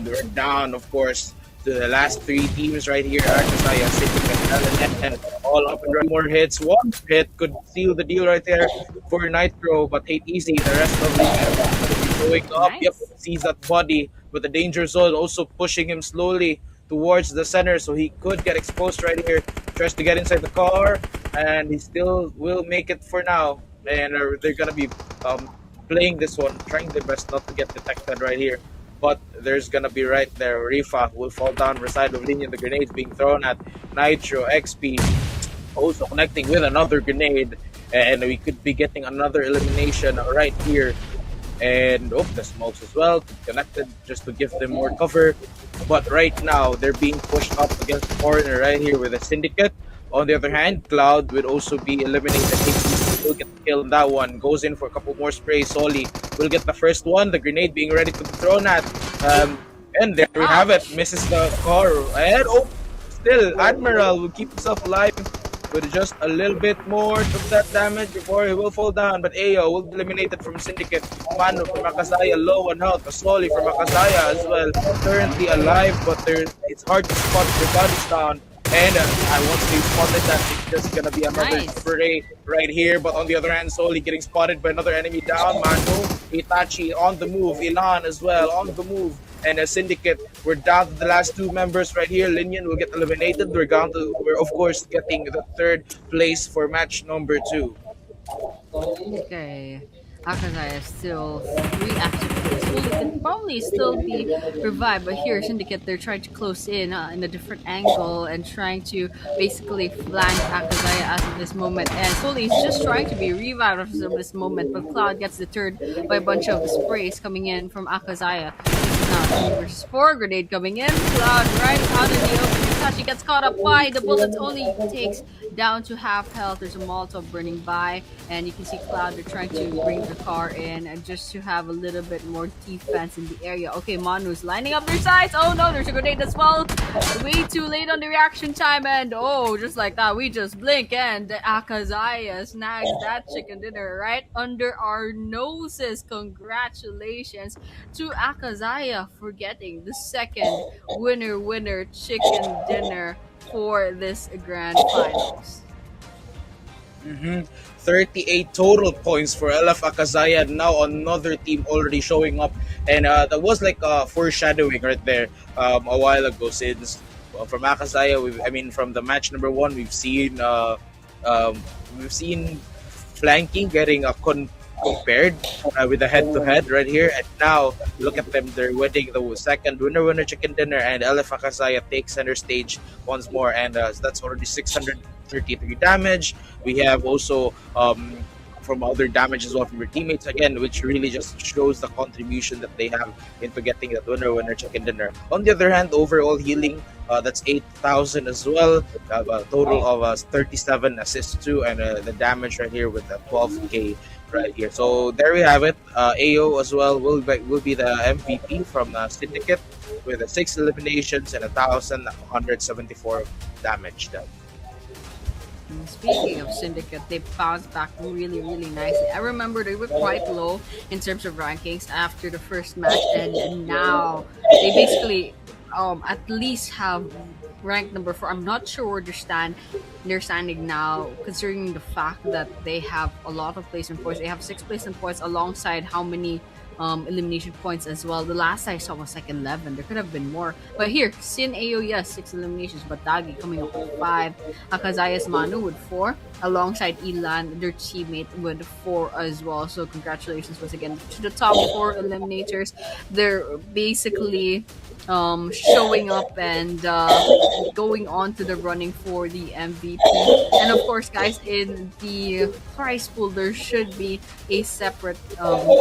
They're down, of course, to the last 3 teams right here. Arkasaya, Syndicate, and all up and running. More hits. One hit could seal the deal right there for Nitro, but take easy. The rest of the going up. Nice. Yep, sees that body, but the danger zone also pushing him slowly towards the center, so he could get exposed right here. Tries to get inside the car, and he still will make it for now. And they're gonna be playing this one, trying their best not to get detected right here. But there's gonna be right there. Rifa will fall down beside of Linian. The grenades being thrown at Nitro. XP also connecting with another grenade, and we could be getting another elimination right here. And the smokes as well connected just to give them more cover. But right now they're being pushed up against the corner right here with a Syndicate. On the other hand, Cloud will also be eliminated. He will get the kill on that one. Goes in for a couple more sprays. Soli will get the first one. The grenade being ready to be thrown at. And there we have it. Misses the car. And still Admiral will keep himself alive with just a little bit more of that damage before he will fall down. But Ayo will be eliminated from Syndicate. Manu from Akazaya low on health. Soli from Akazaya as well. Currently alive, but it's hard to spot their bodies down. And once they spotted that, it's just gonna be another spray right here. But on the other hand, Soli getting spotted by another enemy down. Manu, Itachi on the move. Ilan as well on the move. And a Syndicate, we're down to the last 2 members right here. Linian will get eliminated. We're of course getting the 3rd place for match number 2. Okay. Akazaya is still 3 active players. Well, it can probably still be revived, but here Syndicate they're trying to close in a different angle and trying to basically flank Akazaya as of this moment. And Soli is just trying to be revived as of this moment, but Cloud gets deterred by a bunch of sprays coming in from Akazaya. Now 3 versus 4 grenade coming in. Cloud right out in the open. Itachi gets caught up by the bullets. Only takes down to half health. There's a Molotov burning by, and you can see Cloud. They're trying to bring the car in and just to have a little bit more defense in the area. Okay, Manu's lining up their sights. Oh no, there's a grenade as well. Way too late on the reaction time, and just like that, we just blink and Akazaya snags that chicken dinner right under our noses. Congratulations to Akazaya for getting the 2nd winner chicken dinner for this grand finals. Mm-hmm. 38 total points for LF Akazaya. Now another team already showing up, and that was like foreshadowing right there a while ago. Since from Akazaya, I mean from the match number one, um, we've seen flanking getting compared with the head-to-head right here, and now look at them. They're winning the second winner chicken dinner, and LF Akazaya takes center stage once more, and that's already 633 damage. We have also from other damage as well from your teammates again, which really just shows the contribution that they have into getting that winner chicken dinner. On the other hand, overall healing, that's 8,000 as well, a total of 37 assists too, and the damage right here with the 12k right here. So there we have it. AO as well will be the MVP from Syndicate with 6 eliminations and 1,174 damage done. Speaking of Syndicate, they bounced back really, really nicely. I remember they were quite low in terms of rankings after the first match, and now they basically at least have ranked number four. I'm not sure where they're standing now, considering the fact that they have a lot of placement points. They have 6 placement points alongside how many elimination points as well. The last I saw was like 11. There could have been more. But here, Sin AO, yes, 6 eliminations. But Dagi coming up with 5. Akazaya's Manu with 4. Alongside Ilan, their teammate, with 4 as well. So congratulations once again to the top 4 eliminators. They're basically showing up and going on to the running for the MVP. And of course, guys, in the prize pool, there should be a separate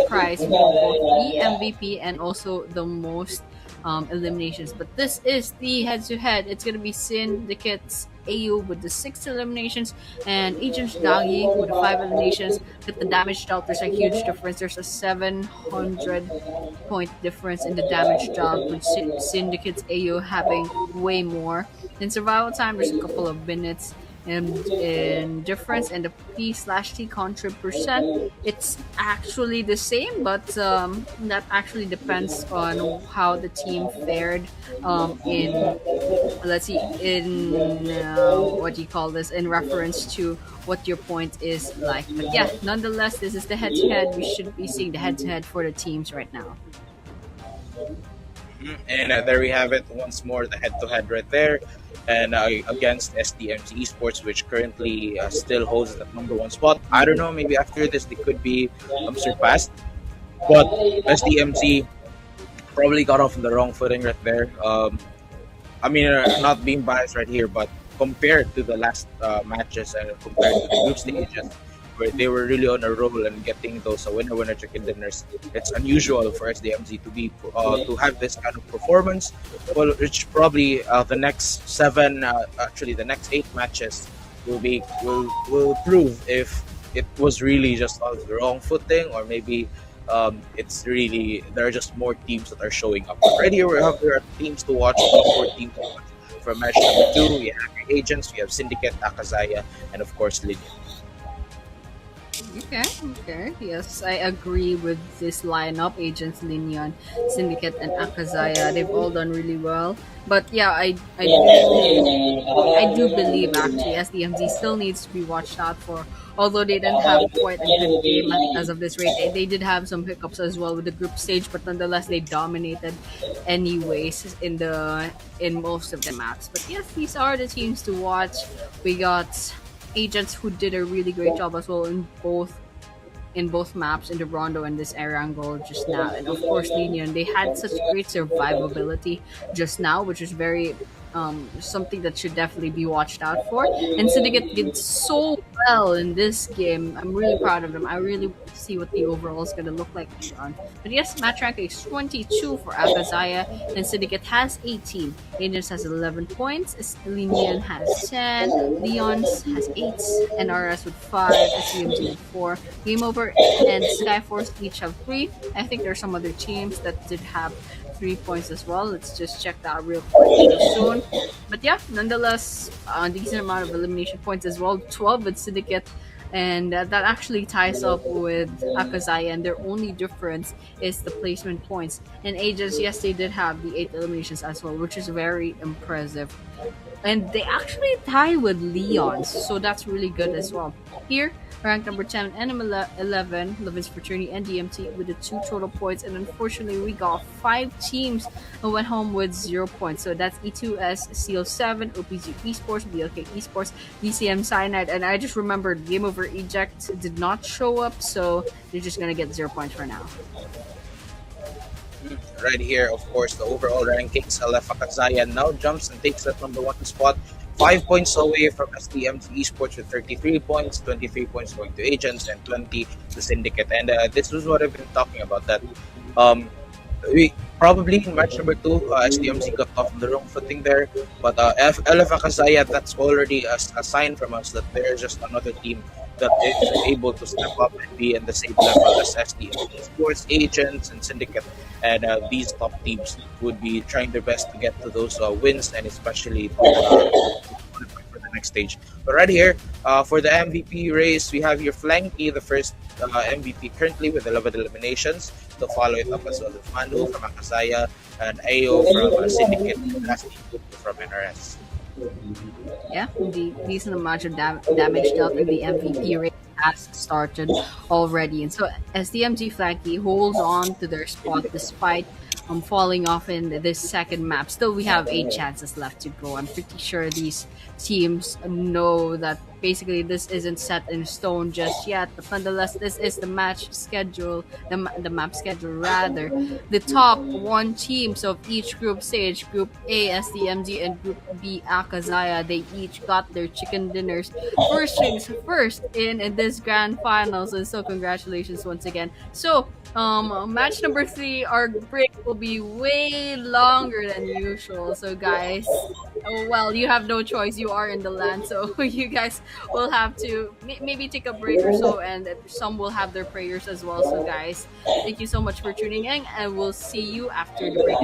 prize for both the MVP and also the most eliminations. But this is the head-to-head. It's going to be Syndicate's AU with the 6 eliminations and Agent Dagi with the 5 eliminations. But the damage dealt, there's a huge difference. There's a 700 point difference in the damage dealt, with Syndicate's AU having way more. In survival time, there's a couple of minutes in difference, and the P/T contrib percent, it's actually the same, but that actually depends on how the team fared in, let's see, in what do you call this, in reference to what your point is like. But yeah, nonetheless, this is the head-to-head. We should be seeing the head-to-head for the teams right now. And there we have it once more, the head-to-head right there, and against SDMC Esports, which currently still holds the number one spot. I don't know, maybe after this they could be surpassed, but SDMC probably got off on the wrong footing right there. I mean, not being biased right here, but compared to the last matches and compared to the group stages, where they were really on a roll and getting those winner chicken dinners, it's unusual for SDMZ to have this kind of performance. Well, which probably the next 7, actually the next 8 matches will prove if it was really just on the wrong footing, or maybe it's really there are just more teams that are showing up. But right here there are teams to watch, 4 teams to watch. For match number 2, we have your Agents, we have Syndicate, Akazaya, and of course Linear. Okay. Yes, I agree with this lineup: Agents, Linion, Syndicate, and Akazaya. They've all done really well. But yeah, I do believe actually SDMZ still needs to be watched out for. Although they didn't have quite a good game as of this rate, they did have some hiccups as well with the group stage. But nonetheless, they dominated anyways in most of the maps. But yes, these are the teams to watch. We got Agents who did a really great job as well in both maps, in the Rondo and this Erangel just now, and of course Linian. They had such great survivability just now, which is very something that should definitely be watched out for. And Syndicate did so well in this game. I'm really proud of them. I really want to see what the overall is going to look like later on. But yes, match rank is 22 for Akazaya, and Syndicate has 18. Agents has 11 points. Linian has 10. Leon's has 8. NRS with 5. SCMG with 4. Game Over and Skyforce each have 3. I think there are some other teams that did have 3 points as well. Let's just check that real quick real soon. But yeah, nonetheless, a decent amount of elimination points as well. 12 with Syndicate, and that actually ties up with Akazaya, and their only difference is the placement points. And Agents, yes, they did have the 8 eliminations as well, which is very impressive. and they actually tie with Leon's, so that's really good as well. Here, ranked number 10, and 11, Levin's Fraternity and DMT with the 2 total points, and unfortunately, we got 5 teams who went home with 0 points. So that's E2S, Seal7, OPG Esports, BLK Esports, DCM Cyanide, and I just remembered Game Over Eject did not show up, so they're just gonna get 0 points for now. Right here, of course, the overall rankings. Alefa Kazaya now jumps and takes that number one spot. 5 points away from STMT Esports with 33 points, 23 points going to Agents, and 20 to Syndicate. And this was what I've been talking about, that um, we probably in match number two, SDMC got off on the wrong footing there. But LF Akazaya, that's already a sign from us that they're just another team that is able to step up and be in the same level as SDMC Sports, Agents, and Syndicate. And these top teams would be trying their best to get to those wins, and especially to qualify for the next stage. But right here, for the MVP race, we have your Flanky, the first MVP currently with 11 eliminations. To follow it up as well with Manu from Akasaya and Ayo from Syndicate, and lastly from NRS. Yeah, the decent amount of damage dealt in the MVP race has started already. And so SDMG Flanky holds on to their spot despite falling off in this second map. Still, we have 8 chances left to go. I'm pretty sure these teams know that basically this isn't set in stone just yet. But nonetheless, this is the match schedule, the map schedule rather. The top 1 teams of each group stage, Group A, SDMG, and Group B, Akazaya, they each got their chicken dinners. First things first in this grand finals, and so congratulations once again. So, match number 3, our break will be way longer than usual. So, guys, well, you have no choice. You are in the land, so you guys will have to maybe take a break or so, and some will have their prayers as well. So, guys, thank you so much for tuning in, and we'll see you after the break.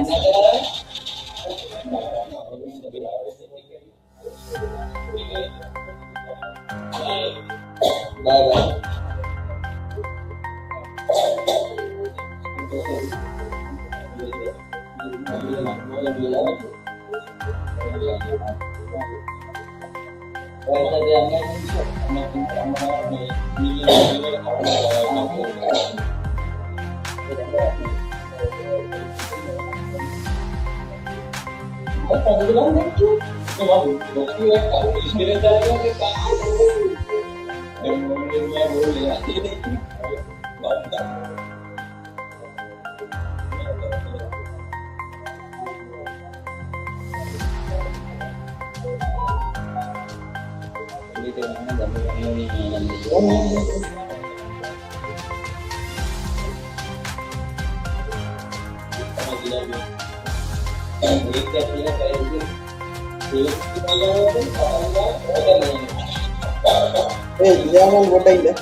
Jangan godain deh.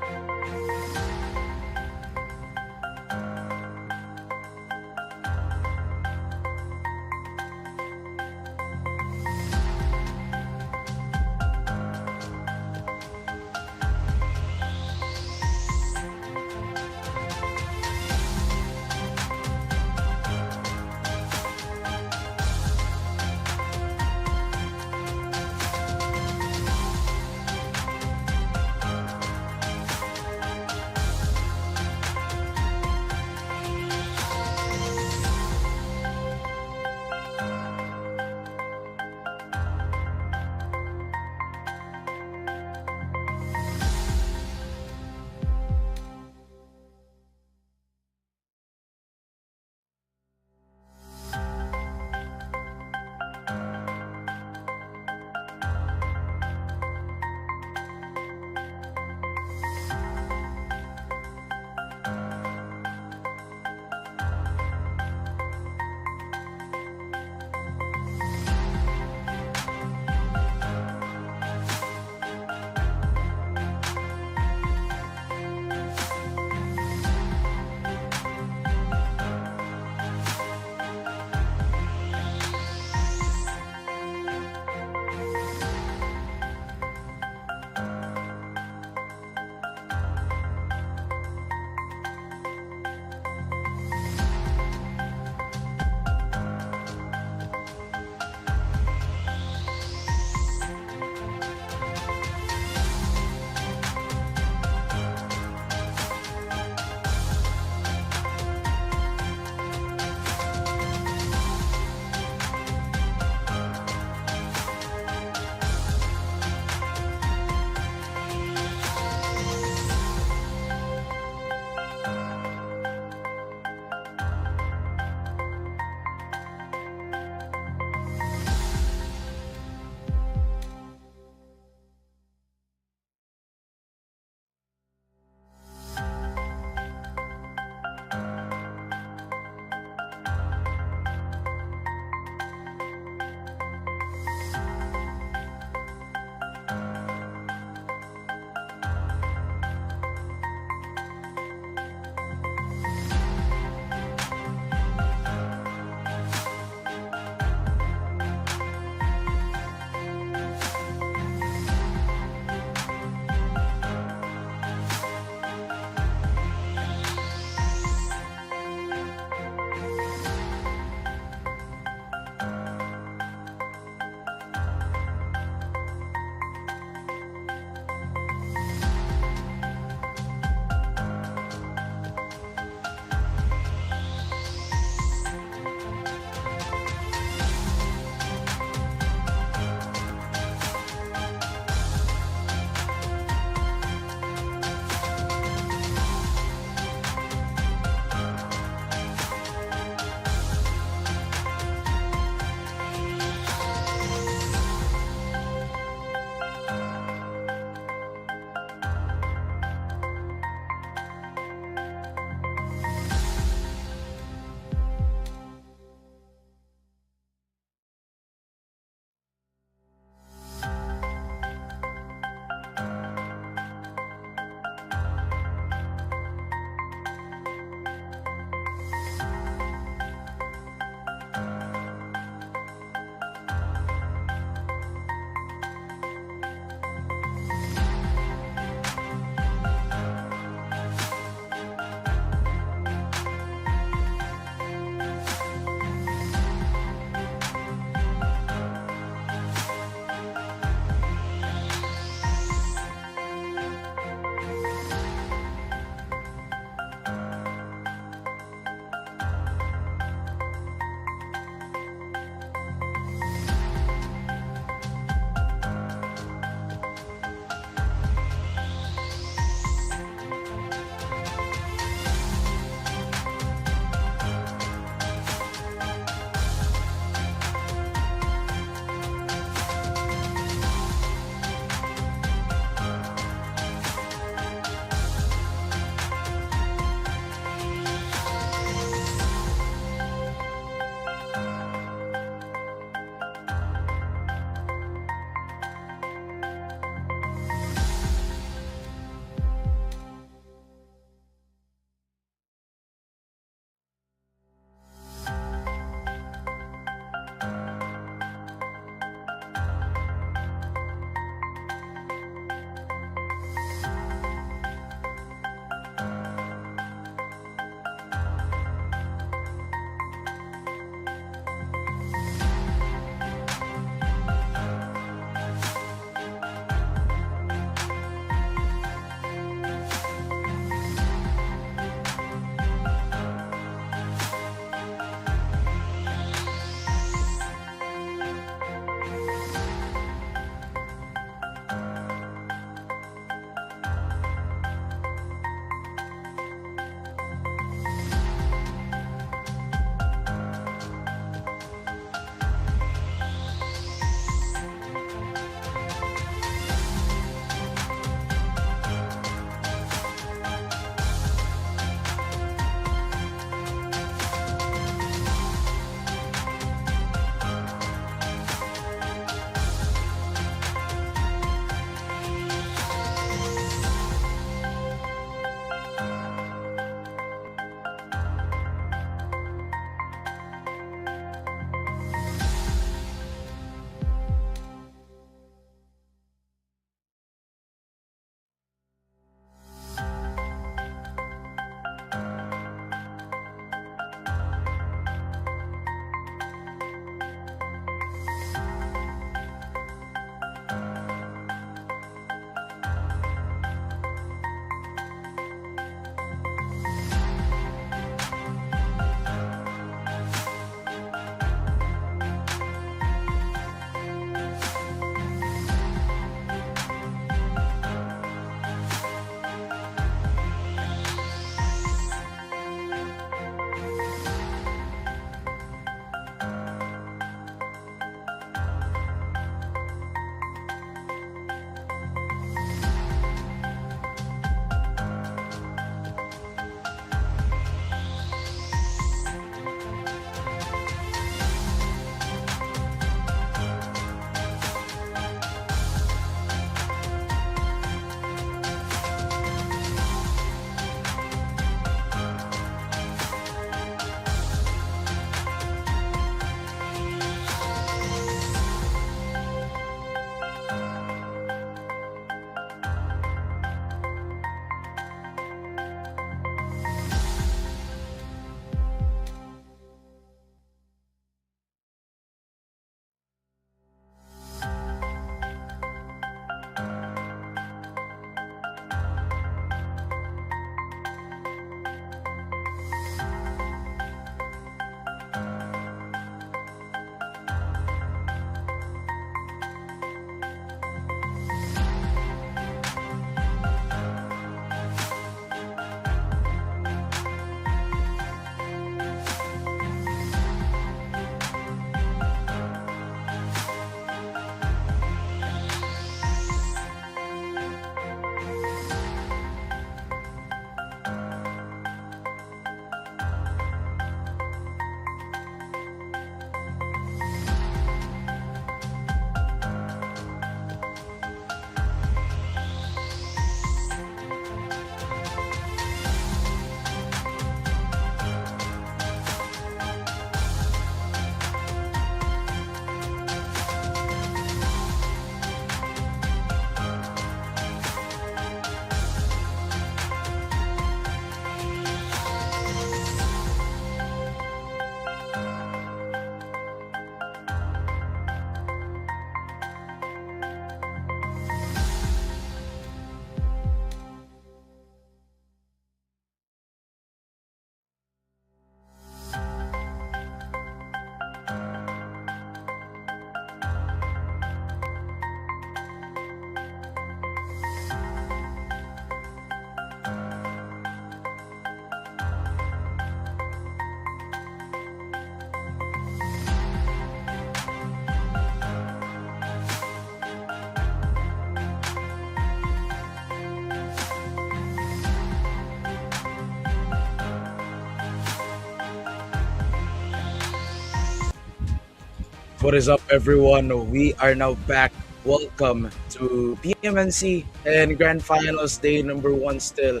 What is up, everyone? We are now back. Welcome to PMNC and Grand Finals Day number one still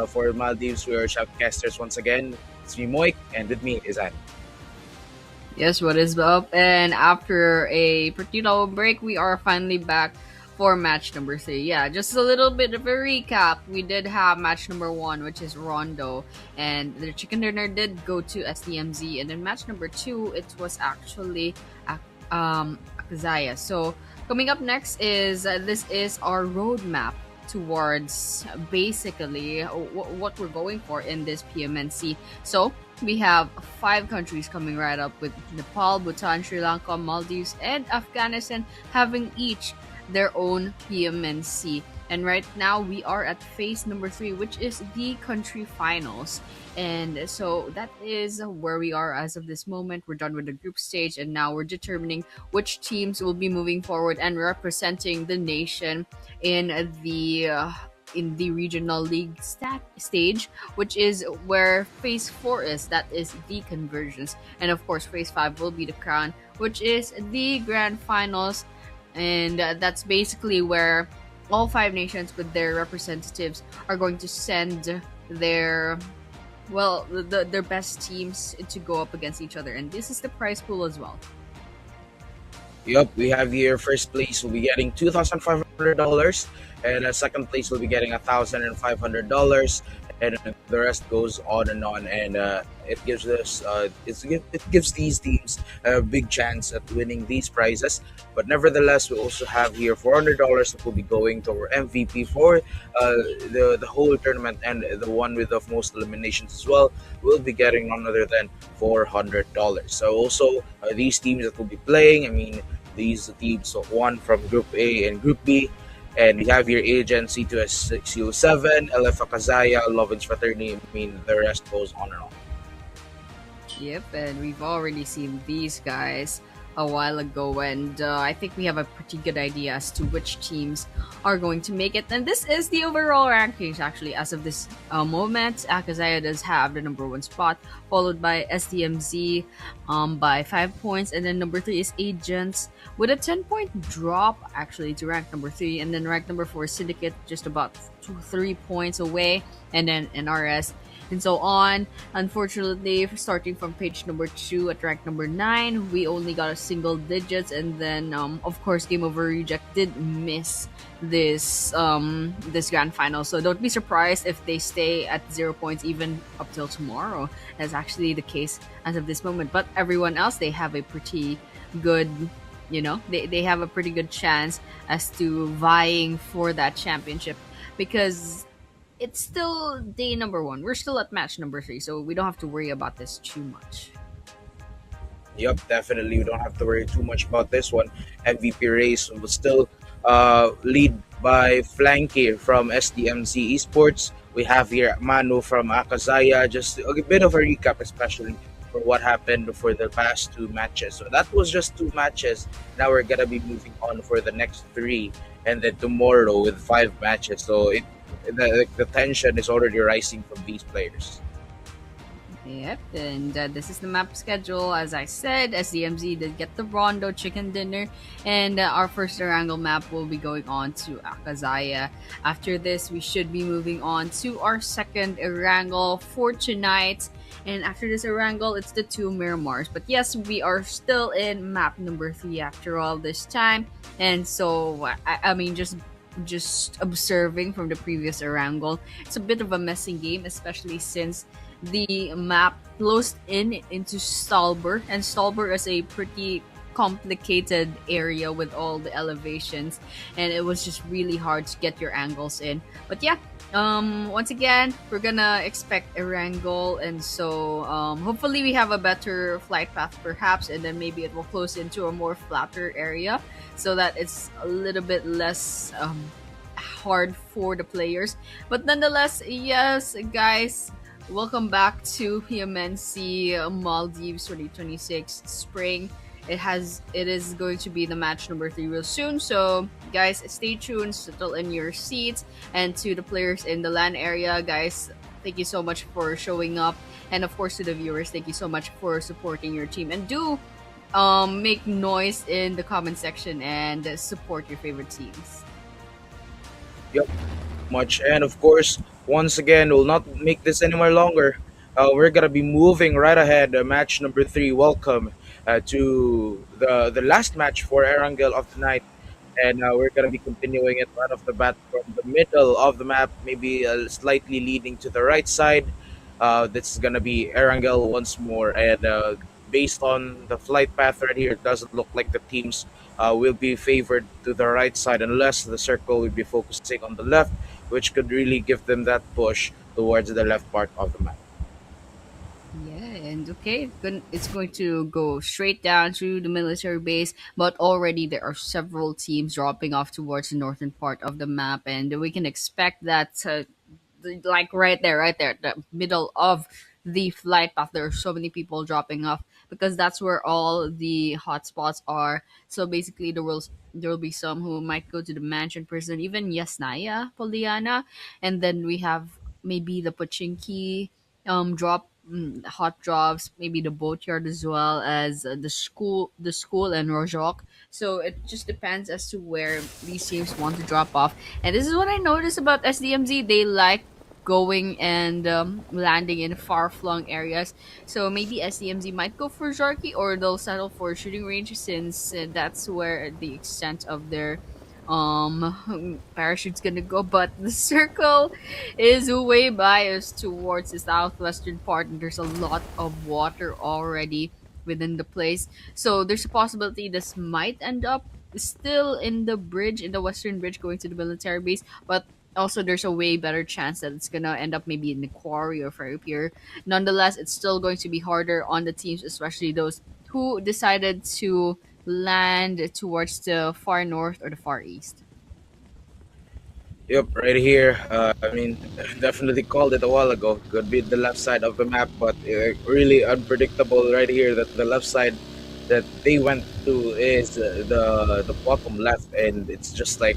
for Maldives. We are shoutcasters once again. It's me, Moik, and with me is Anne. Yes, what is up? And after a pretty long break, we are finally back for match number three. Yeah, just a little bit of a recap. We did have match number one, which is Rondo, and the chicken dinner did go to SDMZ. And then match number two, it was actually Akazaya. So coming up next is this is our roadmap towards basically what we're going for in this PMNC. So we have five countries coming right up with Nepal, Bhutan, Sri Lanka, Maldives, and Afghanistan having each their own PMNC. And right now we are at phase number three, which is the country finals. And so that is where we are as of this moment. We're done with the group stage, and now we're determining which teams will be moving forward and representing the nation in the regional league stage, which is where phase 4 is. That is the conversions. And of course, phase 5 will be the crown, which is the grand finals. And that's basically where all five nations with their representatives are going to send their their best teams to go up against each other. And this is the prize pool as well. Yep, we have here first place will be getting $2,500, and second place will be getting $1,500, and the rest goes on and on. And it gives us it gives these teams a big chance at winning these prizes. But nevertheless, we also have here $400 that will be going to our MVP for the whole tournament, and the one with the most eliminations as well will be getting none other than $400. So also these teams that will be playing, I mean, these teams one from Group A and Group B, and we have here Agent C2S607, LF Akazaya, Lovin's Fraternity. I mean, the rest goes on and on. Yep, and we've already seen these guys a while ago, and I think we have a pretty good idea as to which teams are going to make it. And this is the overall rankings actually as of this moment. Akazaya does have the number one spot, followed by SDMZ by 5 points, and then number 3 is Agents with a 10-point drop actually to rank number 3, and then rank number 4 is Syndicate, just about 3 points away, and then NRS and so on. Unfortunately, starting from page number 2 at rank number 9, we only got a single digits, and then of course Game Over Reject did miss this this grand final. So don't be surprised if they stay at 0 points even up till tomorrow. That's actually the case as of this moment. But everyone else, they have a pretty good, they have a pretty good chance as to vying for that championship, because it's still day number 1. We're still at match number 3, so we don't have to worry about this too much. Yep, definitely. We don't have to worry too much about this one. MVP race will still lead by Flanky from SDMC Esports. We have here Manu from Akazaya. Just a bit of a recap, especially for what happened for the past 2 matches. So that was just 2 matches. Now we're gonna be moving on for the next 3, and then tomorrow with 5 matches. So the tension is already rising from these players. Yep, and this is the map schedule. As I said, SDMZ did get the Rondo chicken dinner, and our first Erangel map will be going on to Akazaya. After this, we should be moving on to our second Erangel for tonight. And after this Erangel, it's the 2 Miramars. But yes, we are still in map number 3 after all this time. And so, I mean, just observing from the previous Erangel, it's a bit of a messy game, especially since the map closed into Stalber, and Stalber is a pretty complicated area with all the elevations, and it was just really hard to get your angles in. But yeah, once again, we're gonna expect Erangel, and so hopefully we have a better flight path perhaps, and then maybe it will close into a more flatter area so that it's a little bit less hard for the players. But nonetheless, yes guys, welcome back to PMNC Maldives 2026 Spring. It is going to be the match number 3 real soon. So guys, stay tuned, settle in your seats, and to the players in the LAN area, guys, thank you so much for showing up, and of course to the viewers, thank you so much for supporting your team. And do make noise in the comment section and support your favorite teams. Yep, much. And of course, once again, we'll not make this anymore longer. We're gonna be moving right ahead. Match number three. Welcome to the last match for Erangel of the night, and we're gonna be continuing it right off the bat from the middle of the map, maybe slightly leading to the right side. This is gonna be Erangel once more, and based on the flight path right here, it doesn't look like the teams will be favored to the right side unless the circle will be focusing on the left, which could really give them that push towards the left part of the map. Yeah, and okay, it's going to go straight down to the military base, but already there are several teams dropping off towards the northern part of the map, and we can expect that like right there, the middle of the flight path. There are so many people dropping off because that's where all the hotspots are. So basically, there will be some who might go to the mansion prison, even Yasnaya, Poliana, and then we have maybe the Pachinki hot drops, maybe the boatyard as well as the school and Rojok. So it just depends as to where these teams want to drop off. And this is what I noticed about SDMZ. They like going and landing in far flung areas. So maybe SDMZ might go for Jarky or they'll settle for shooting range since that's where the extent of their parachute's gonna go. But the circle is way biased towards the southwestern part, and there's a lot of water already within the place. So there's a possibility this might end up still in the bridge, in the western bridge going to the military base, but also there's a way better chance that it's gonna end up maybe in the quarry or ferry pier. Nonetheless, it's still going to be harder on the teams, especially those who decided to land towards the far north or the far east. Yep, right here. I mean, definitely called it a while ago. Could be the left side of the map, but really unpredictable right here. That the left side that they went to is the bottom left, and it's just like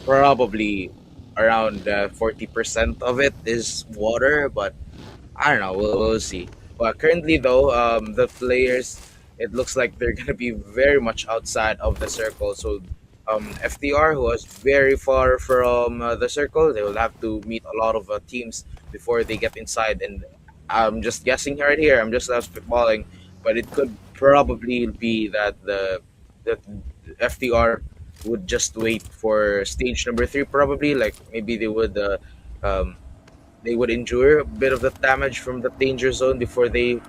probably around 40% of it is water, but I don't know. We'll see. But currently, though, the players, it looks like they're gonna be very much outside of the circle. So, FTR, who was very far from the circle, they will have to meet a lot of teams before they get inside. And I'm just guessing right here. I'm just spitballing, but it could probably be that the FTR would just wait for stage number three. Probably, like maybe um, they would endure a bit of the damage from the danger zone before they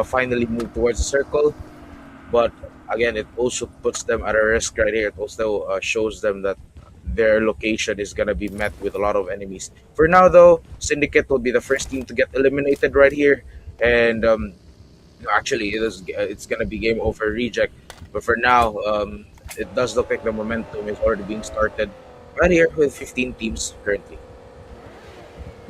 finally move towards the circle. But again, it also puts them at a risk right here. It also shows them that their location is going to be met with a lot of enemies. For now, though, Syndicate will be the first team to get eliminated right here. And actually, it's going to be game over reject. But for now, it does look like the momentum is already being started right here with 15 teams currently.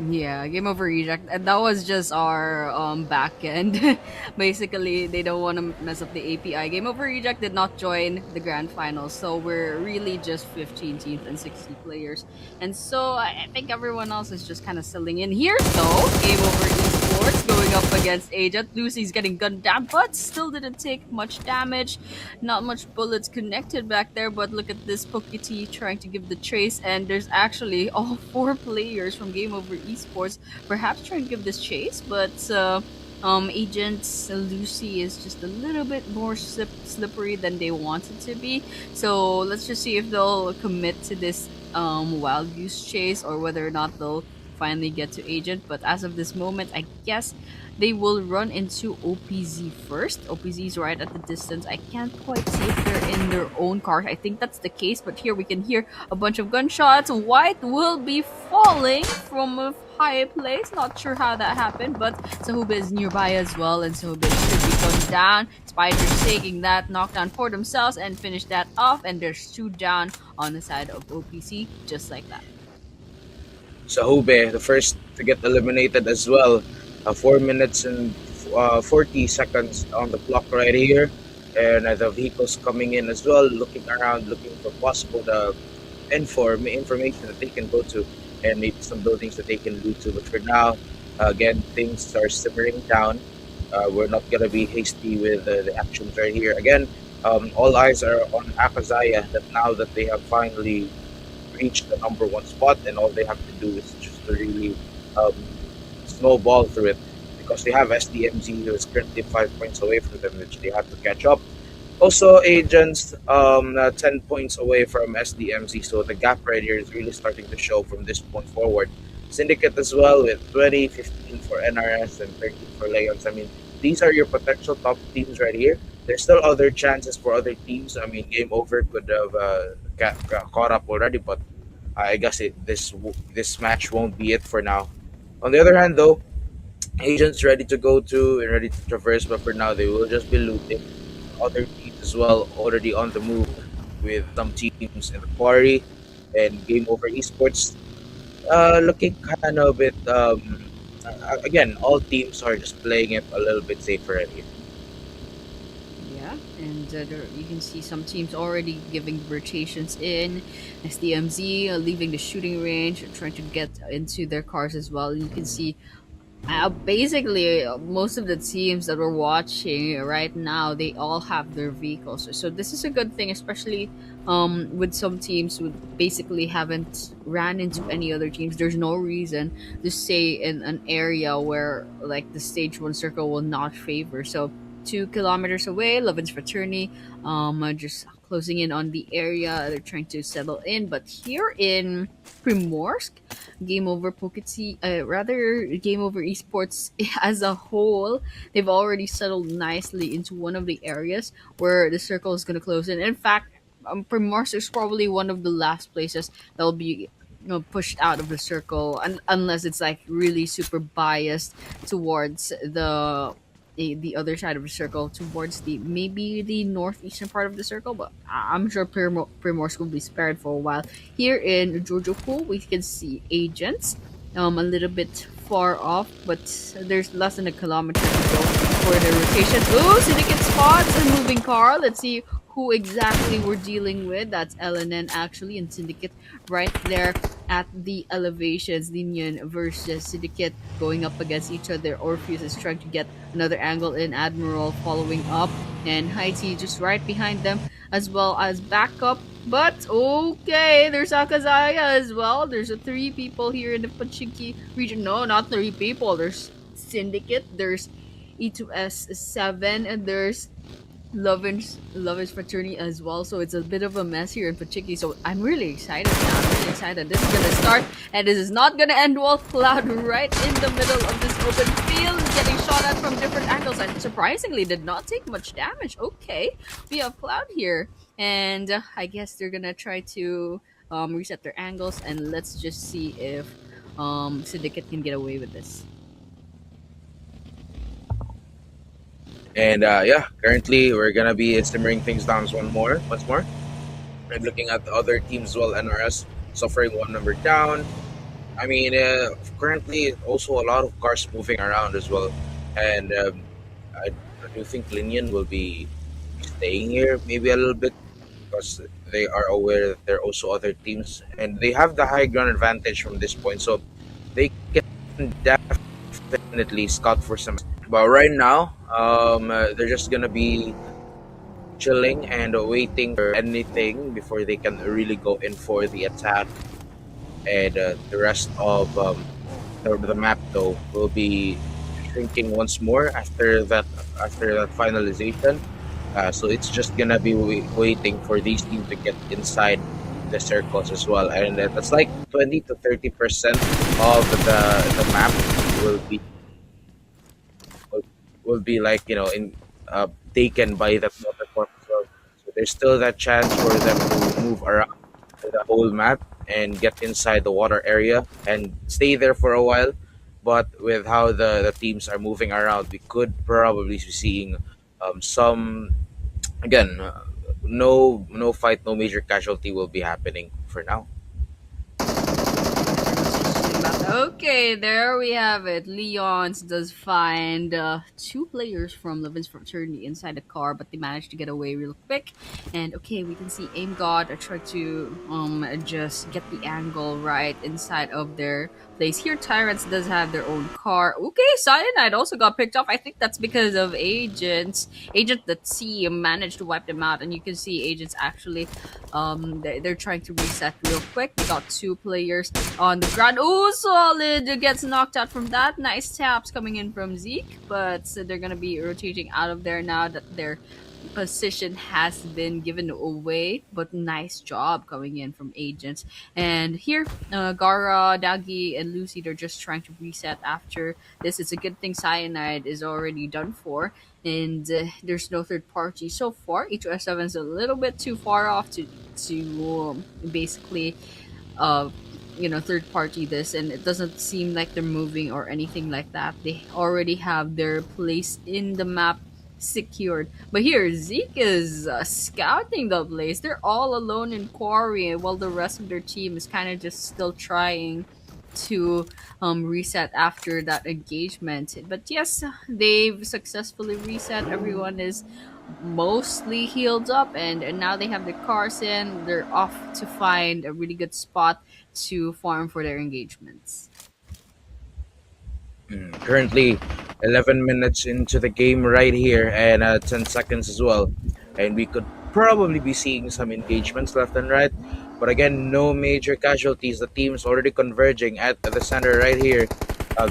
Yeah, game over reject. And that was just our back end. Basically, they don't want to mess up the API. Game over reject did not join the grand finals, so we're really just 15 teams and 60 players. And so I think everyone else is just kind of selling in here. So game over esports going up against Agent. Lucy's getting gunned down, but still didn't take much damage. Not much bullets connected back there, but look at this Pokey trying to give the trace, and there's actually all four players from Game Over Esports perhaps trying to give this chase, but Agent Lucy is just a little bit more slippery than they want it to be. So let's just see if they'll commit to this wild goose chase or whether or not they'll finally get to Agent. But as of this moment, I guess they will run into OPZ first. OPZ is right at the distance. I can't quite see if they're in their own car. I think that's the case, but here we can hear a bunch of gunshots. White will be falling from a high place. Not sure how that happened, but Sahube is nearby as well, and Sahube should be going down. Spiders taking that knockdown for themselves and finish that off, and there's two down on the side of OPC, just like that. Sahube, the first to get eliminated as well. 4 minutes and 40 seconds on the clock right here. And the vehicles coming in as well, looking around, looking for possible information that they can go to and maybe some buildings that they can loot to. But for now, again, things are simmering down. We're not gonna be hasty with the actions right here. Again, all eyes are on Akazaya. That now that they have finally reached the number one spot, and all they have to do is just to really um, snowball through it, because they have SDMZ who is currently 5 points away from them, which they have to catch up. Also, Agents 10 points away from SDMZ, so the gap right here is really starting to show from this point forward. Syndicate as well with 20, 15 for NRS, and 13 for Leons. I mean, these are your potential top teams right here. There's still other chances for other teams. I mean, Game Over could have caught up already, but I guess this match won't be it for now. On the other hand, though, Agents ready to go to and ready to traverse, but for now they will just be looting. Other teams as well already on the move, with some teams in the quarry, and Game Over Esports looking kind of a bit. Again, all teams are just playing it a little bit safer right here. Yeah, and you can see some teams already giving rotations in. SDMZ leaving the shooting range, trying to get into their cars as well. You can see basically most of the teams that we're watching right now, they all have their vehicles, so this is a good thing, especially with some teams who basically haven't ran into any other teams. There's no reason to stay in an area where like the stage one circle will not favor. So 2 kilometers away, Lovin's fraternity just closing in on the area. They're trying to settle in, but here in Primorsk, Game Over Poketsi, rather Game Over Esports as a whole, they've already settled nicely into one of the areas where the circle is going to close in. In fact, Primorsk is probably one of the last places that'll be pushed out of the circle, unless it's like really super biased towards the other side of the circle, towards the maybe the northeastern part of the circle, but I'm sure Primorsk will be spared for a while. Here in Jojo Pool, we can see Agents, a little bit far off, but there's less than a kilometer to go for the rotation. Ooh, Syndicate spots a moving car. Let's see who exactly we're dealing with. That's LNN actually, and Syndicate right there at the elevations. Linian versus Syndicate going up against each other. Orpheus is trying to get another angle in. Admiral following up, and Haiti just right behind them, as well as backup. But okay, there's Akazaya as well. There's three people here in the Pachinki region. No, not three people. There's Syndicate. There's E2S7, and there's Lovin's fraternity as well. So it's a bit of a mess here in Pachiki. So I'm really excited now. I'm really excited. This is gonna start, and this is not gonna end well. Cloud right in the middle of this open field, getting shot at from different angles, and surprisingly did not take much damage. Okay, we have Cloud here, and I guess they're gonna try to reset their angles, and let's just see if Syndicate can get away with this. And yeah, currently we're gonna be simmering things down once more. And looking at the other teams as well, NRS suffering one number down. I mean, currently also a lot of cars moving around as well, and I do think Linian will be staying here maybe a little bit, because they are aware that there are also other teams, and they have the high ground advantage from this point, so they can definitely scout for some. But right now, they're just gonna be chilling and waiting for anything before they can really go in for the attack. And the rest of the map though will be shrinking once more after that finalization. So it's just gonna be waiting for these teams to get inside the circles as well, and that's like 20 to 30% of the map will be will be like in taken by the platform as well. So there's still that chance for them to move around the whole map and get inside the water area and stay there for a while. But with how the teams are moving around, we could probably be seeing some again. No fight, no major casualty will be happening for now. Okay, there we have it. Leon's does find two players from Levin's fraternity inside the car, but they managed to get away real quick. And okay, we can see Aim God try to just get the angle right inside of their place. Here, Tyrants does have their own car. Okay, Cyanide also got picked off. I think that's because of agents. Agent the team managed to wipe them out, and you can see agents actually, they're trying to reset real quick. They got two players on the ground. Oh, Solid gets knocked out from that. Nice taps coming in from Zeke, but they're gonna be rotating out of there now that they're position has been given away, but nice job coming in from agents. And here, Gara, Dagi, and Lucy, they're just trying to reset after this. It's a good thing Cyanide is already done for, and there's no third party so far. E2S7 is a little bit too far off to basically third party this, and it doesn't seem like they're moving or anything like that. They already have their place in the map secured. But here, Zeke is scouting the place. They're all alone in quarry, while the rest of their team is kind of just still trying to reset after that engagement. But yes, they've successfully reset. Everyone is mostly healed up, and now they have their cars in. They're off to find a really good spot to farm for their engagements. Currently, 11 minutes into the game right here, and 10 seconds as well. And we could probably be seeing some engagements left and right. But again, no major casualties. The team's already converging at the center right here.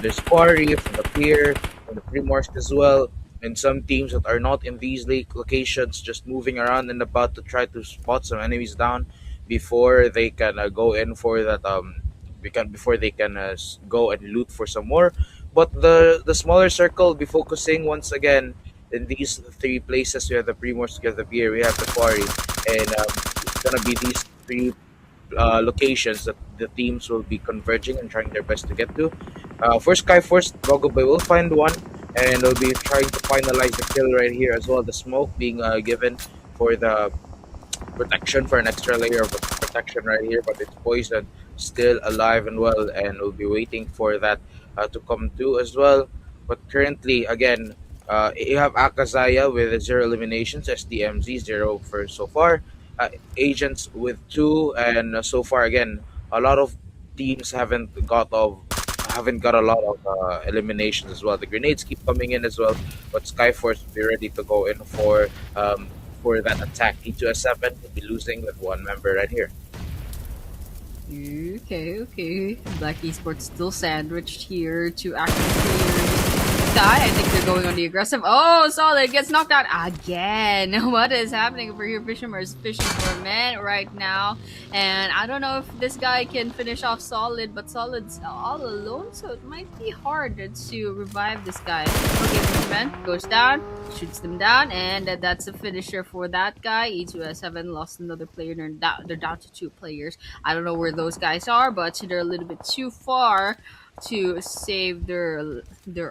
There's Quarry from the pier, from the Primorsk as well. And some teams that are not in these locations just moving around and about to try to spot some enemies down before they can go in for that. Before they can go and loot for some more. But the smaller circle will be focusing once again in these three places. We have the Primorsk, we have the pier, we have the quarry, and it's gonna be these three locations that the teams will be converging and trying their best to get to. For Skyforce, Gogoboy will find one, and will be trying to finalize the kill right here as well. The smoke being given for the protection, for an extra layer of protection right here, but it's poisoned, still alive and well, and we'll be waiting for that to come through as well. But currently, again, you have Akazaya with zero eliminations, SDMZ zero for so far, agents with two, and so far again, a lot of teams haven't got a lot of eliminations as well. The grenades keep coming in as well, but Skyforce will be ready to go in for that attack. E2S7 will be losing with one member right here. Okay. Black Esports still sandwiched here to active players. Sky, I think they're going on the aggressive. Oh, Solid gets knocked out again. What is happening over here? Fisherman is fishing for a man right now. And I don't know if this guy can finish off Solid, but Solid's all alone, so it might be hard to revive this guy. Okay, Fisherman goes down, shoots them down, and that's a finisher for that guy. E2S7 lost another player. They're down to two players. I don't know where those guys are, but they're a little bit too far to save their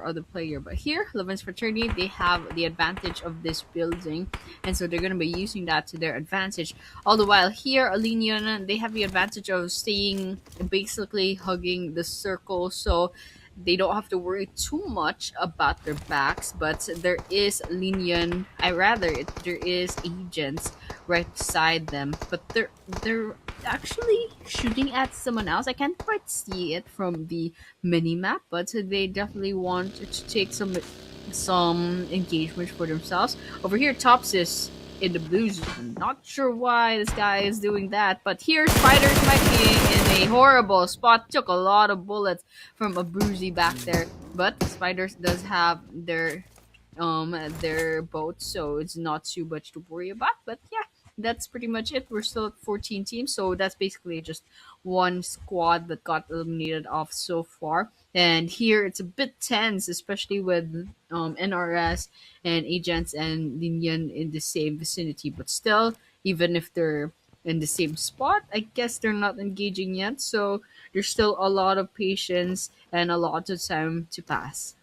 other player. But here, Levin's fraternity, they have the advantage of this building, and so they're going to be using that to their advantage. All the while here, Alinian, they have the advantage of staying basically hugging the circle, so they don't have to worry too much about their backs. But there is there is agents right beside them, but they're actually shooting at someone else. I can't quite see it from the mini map, but they definitely want to take some engagement for themselves. Over here, Tops is in the blue zone. Not sure why this guy is doing that, but here Spiders might be in a horrible spot. Took a lot of bullets from a Bruzy back there, but Spiders does have their boat, so it's not too much to worry about. But yeah, that's pretty much it. We're still at 14 teams, so that's basically just one squad that got eliminated off so far. And here it's a bit tense, especially with NRS and Agents and Linian in the same vicinity. But still, even if they're in the same spot, I guess they're not engaging yet. So there's still a lot of patience and a lot of time to pass.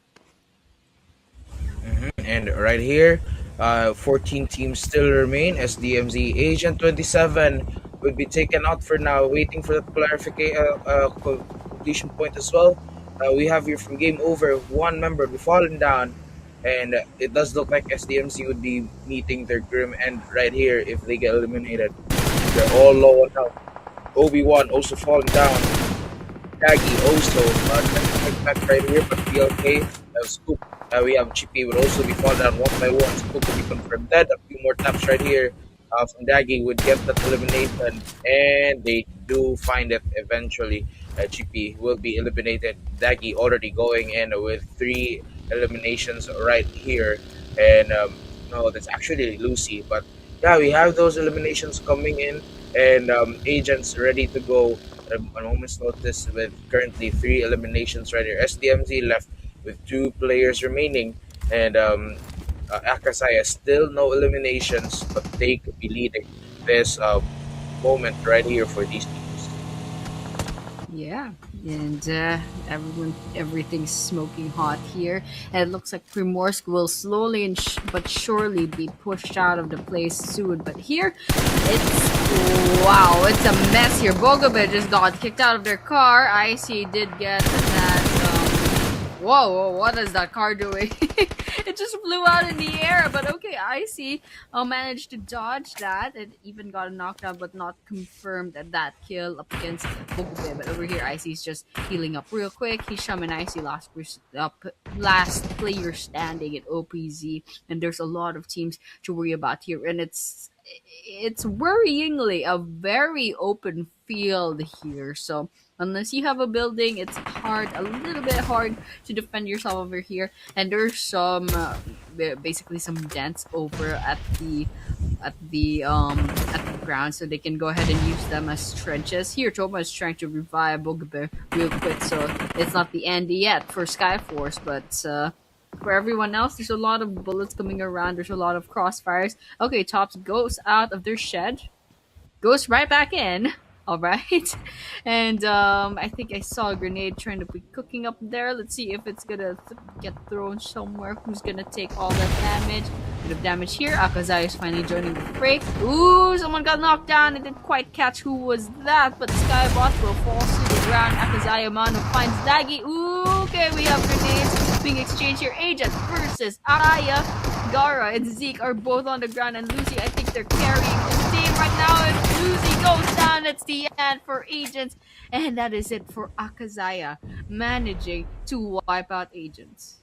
And right here, 14 teams still remain. SDMZ Agent 27 will be taken out for now, waiting for the completion point as well. We have here from game over, one member be fallen down, and it does look like SDMC would be meeting their grim end right here if they get eliminated. They're all low on health. Obi-Wan also fallen down. Daggy also just back right here, but BLK Scoop. We have Chippy would also be falling down one by one. Scoop will be confirmed dead. A few more taps right here from Daggy would get that elimination, and they do find it eventually. Chippy will be eliminated. Daggy already going in with three eliminations right here, and no, that's actually Lucy. But yeah, we have those eliminations coming in, and agents ready to go a moment's notice with currently three eliminations right here. SDMZ left with two players remaining, and Akasaya still no eliminations, but they could be leading this moment right here for these teams. Yeah, and everything's smoking hot here. And it looks like Primorsk will slowly but surely be pushed out of the place soon. But here, wow, it's a mess here. Bogobe just got kicked out of their car. Icy did get that. Whoa, what is that car doing? It just flew out in the air, but okay, Icy managed to dodge that. It even got a knockdown, but not confirmed that kill up against Bogube. But over here, Icy's just healing up real quick. Hisham and Icy last player standing at OPZ, and there's a lot of teams to worry about here, and it's worryingly a very open field here. So unless you have a building, it's a little bit hard to defend yourself over here. And there's some basically some dents over at the ground, so they can go ahead and use them as trenches. Here, Toma is trying to revive Bugbear real quick, so it's not the end yet for Skyforce, but for everyone else, there's a lot of bullets coming around. There's a lot of crossfires. Okay, Tops goes out of their shed, goes right back in. All right, and I think I saw a grenade trying to be cooking up there. Let's see if it's gonna get thrown somewhere. Who's gonna take all that damage? Bit of damage here. Akazai is finally joining the fray. Ooh, someone got knocked down. I didn't quite catch who was that, but Skybot will fall to the ground. Akazai Amano finds Daggy. Ooh, okay, we have grenades being exchanged here. Agent versus Araya. Gara and Zeke are both on the ground, and Lucy, I think they're carrying this team right now. If Lucy goes down, it's the end for Agents, and that is it for Akazaya managing to wipe out Agents.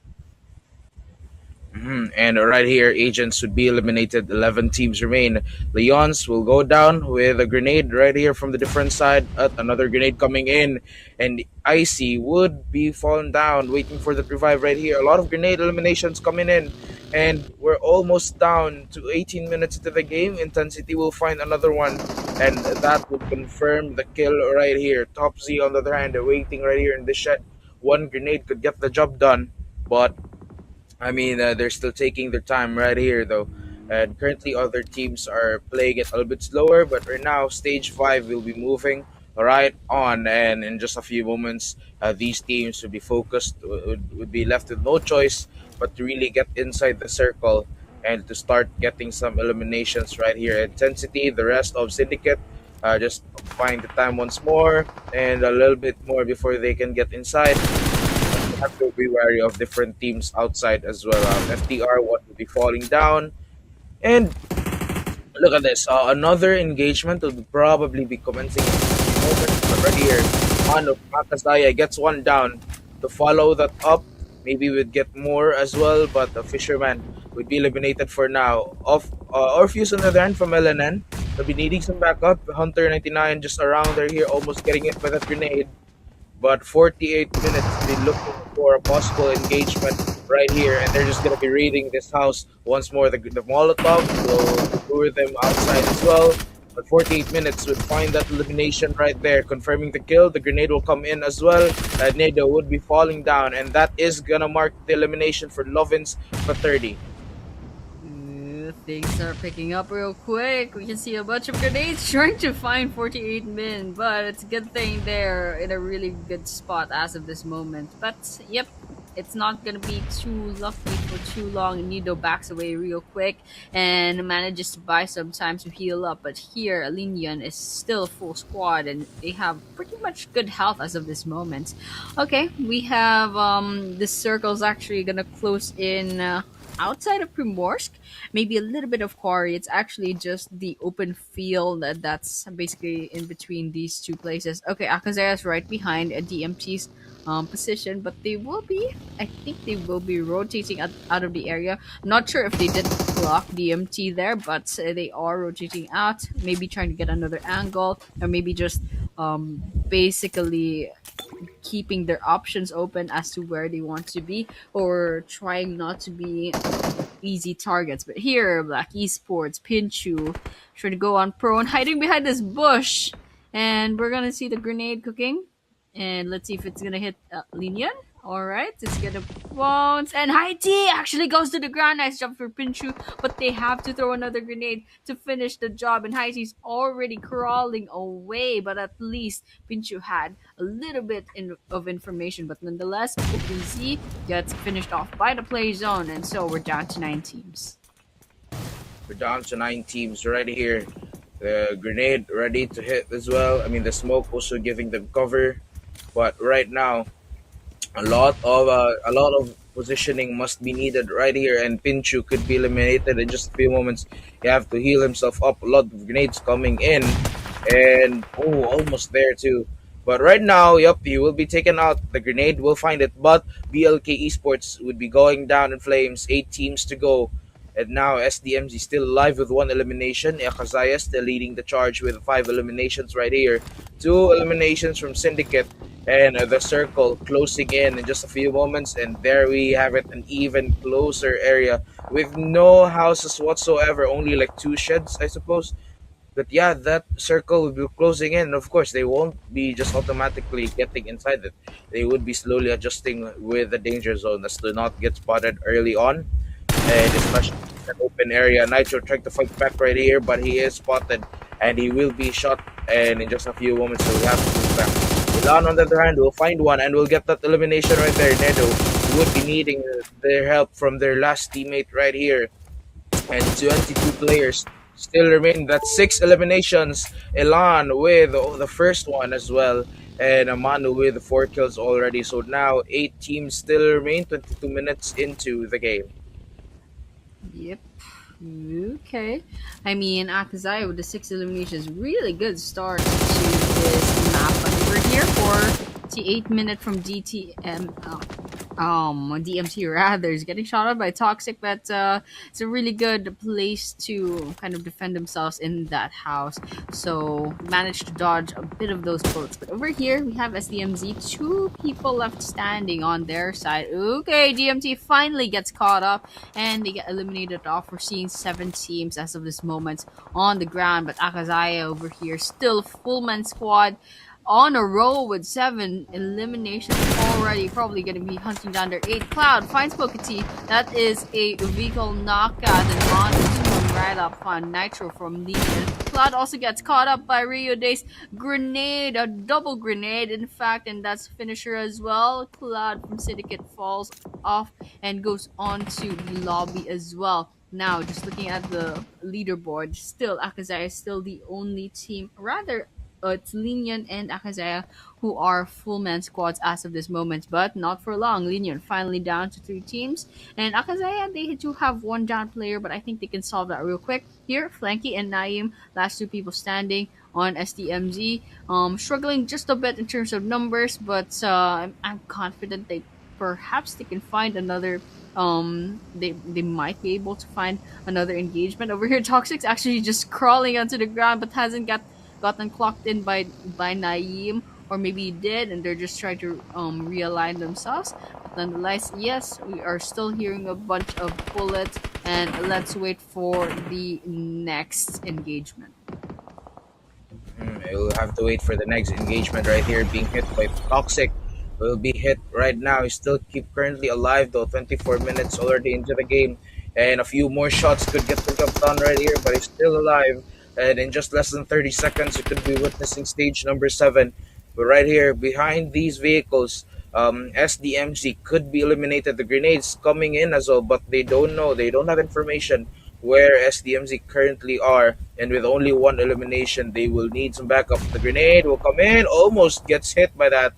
And right here, agents would be eliminated. 11 teams remain. Leons will go down with a grenade right here from the different side. Another grenade coming in. And Icy would be falling down, waiting for the revive right here. A lot of grenade eliminations coming in. And we're almost down to 18 minutes into the game. Intensity will find another one. And that would confirm the kill right here. Top Z, on the other hand, they're waiting right here in the shed. One grenade could get the job done. But I mean, they're still taking their time right here, though. And currently, other teams are playing it a little bit slower. But right now, stage 5 will be moving right on. And in just a few moments, these teams would be focused, would be left with no choice but to really get inside the circle and to start getting some eliminations right here. Intensity, the rest of Syndicate, just find the time once more and a little bit more before they can get inside. Have to be wary of different teams outside as well. FTR one will be falling down, and look at this. Another engagement will probably be commencing in a moment. But right here, Mano Makasaya gets one down. To follow that up, maybe we'd get more as well, but the Fisherman would be eliminated for now. Orpheus on the other hand from LNN will be needing some backup. Hunter 99 just around there here, almost getting it with a grenade. But 48 minutes, they're looking for a possible engagement right here, and they're just going to be raiding this house once more. The Molotov will lure them outside as well. But 48 minutes would find that elimination right there, confirming the kill. The grenade will come in as well. Nado would be falling down, and that is going to mark the elimination for Lovins for 30. Things are picking up real quick. We can see a bunch of grenades trying to find 48 men, but it's a good thing they're in a really good spot as of this moment. But yep, it's not gonna be too lucky for too long. Nido backs away real quick and manages to buy some time to heal up. But here, Alinian is still full squad, and they have pretty much good health as of this moment. Okay, we have the circle's actually gonna close in. outside of Primorsk, maybe a little bit of quarry. It's actually just the open field that's basically in between these two places. Okay, Akazaya is right behind DMT's position, but they will be, I think they will be rotating out of the area. Not sure if they did block DMT there, but they are rotating out, maybe trying to get another angle, or maybe just basically keeping their options open as to where they want to be, or trying not to be easy targets. But here, Black Esports, Pinchu, trying to go on prone, hiding behind this bush. And we're gonna see the grenade cooking. And let's see if it's gonna hit Linian. Alright, it's gonna bounce. And High T actually goes to the ground. Nice jump for Pinchu. But they have to throw another grenade to finish the job. And High T's already crawling away. But at least Pinchu had a little bit of information. But nonetheless, OpenZ gets finished off by the play zone. And so we're down to 9 teams. We're down to 9 teams right here. The grenade ready to hit as well. I mean, the smoke also giving them cover. But right now, a lot of positioning must be needed right here, and Pinchu could be eliminated in just a few moments. He have to heal himself up. A lot of grenades coming in, and oh, almost there too. But right now, yep, he will be taken out. The grenade will find it, but BLK Esports would be going down in flames. 8 teams to go. And now SDMZ still alive with 1 elimination. Yakazaya still leading the charge with 5 eliminations right here. 2 eliminations from Syndicate, and the circle closing in just a few moments. And there we have it, an even closer area with no houses whatsoever, only like 2 sheds, I suppose. But yeah, that circle will be closing in. Of course, they won't be just automatically getting inside it. They would be slowly adjusting with the danger zone as to not get spotted early on. And especially in an open area, Nitro trying to fight back right here, but he is spotted and he will be shot. And in just a few moments, he'll have to move back. Milan, on the other hand, will find one and will get that elimination right there. Nedo would be needing their help from their last teammate right here. And 22 players still remain. That's 6 eliminations. Elan with the first one as well. And Amanu with 4 kills already. So now 8 teams still remain, 22 minutes into the game. Yep. Okay. I mean, Akazaya with the 6 eliminations, really good start to this map. But we're here for the 8 minute from DMT rather. Is getting shot at by Toxic, but it's a really good place to kind of defend themselves in that house. So managed to dodge a bit of those bullets. But over here we have SDMZ, 2 people left standing on their side. Okay, DMT finally gets caught up and they get eliminated off. We're seeing 7 teams as of this moment on the ground, but Akazaya over here still full man squad on a roll with 7 eliminations already. Probably going to be hunting down their 8. Cloud finds Pokety. That is a vehicle knockout and on to him right up on Nitro from Legion. Cloud also gets caught up by Rio Day's grenade, a double grenade in fact, and that's finisher as well. Cloud from Syndicate falls off and goes on to the lobby as well. Now, just looking at the leaderboard, still Akazaya is still the only team, rather it's Linian and Akazaya who are full man squads as of this moment, but not for long. Linian finally down to 3 teams, and Akazaya, they do have 1 down player, but I think they can solve that real quick. Here, Flanky and Naim, last 2 people standing on SDMZ, struggling just a bit in terms of numbers, but I'm confident perhaps they can find another. They might be able to find another engagement. Over here, Toxic's actually just crawling onto the ground, but hasn't gotten clocked in by Naeem, or maybe he did, and they're just trying to realign themselves. But nonetheless, yes, we are still hearing a bunch of bullets, and let's wait for the next engagement. We'll have to wait for the next engagement right here, being hit by Toxic. Will be hit right now. He's still currently alive though. 24 minutes already into the game, and a few more shots could get the job done right here, but he's still alive. And in just less than 30 seconds, you could be witnessing stage number 7. But right here, behind these vehicles, SDMZ could be eliminated. The grenades coming in as well, but they don't know. They don't have information where SDMZ currently are. And with only 1 elimination, they will need some backup. The grenade will come in, almost gets hit by that.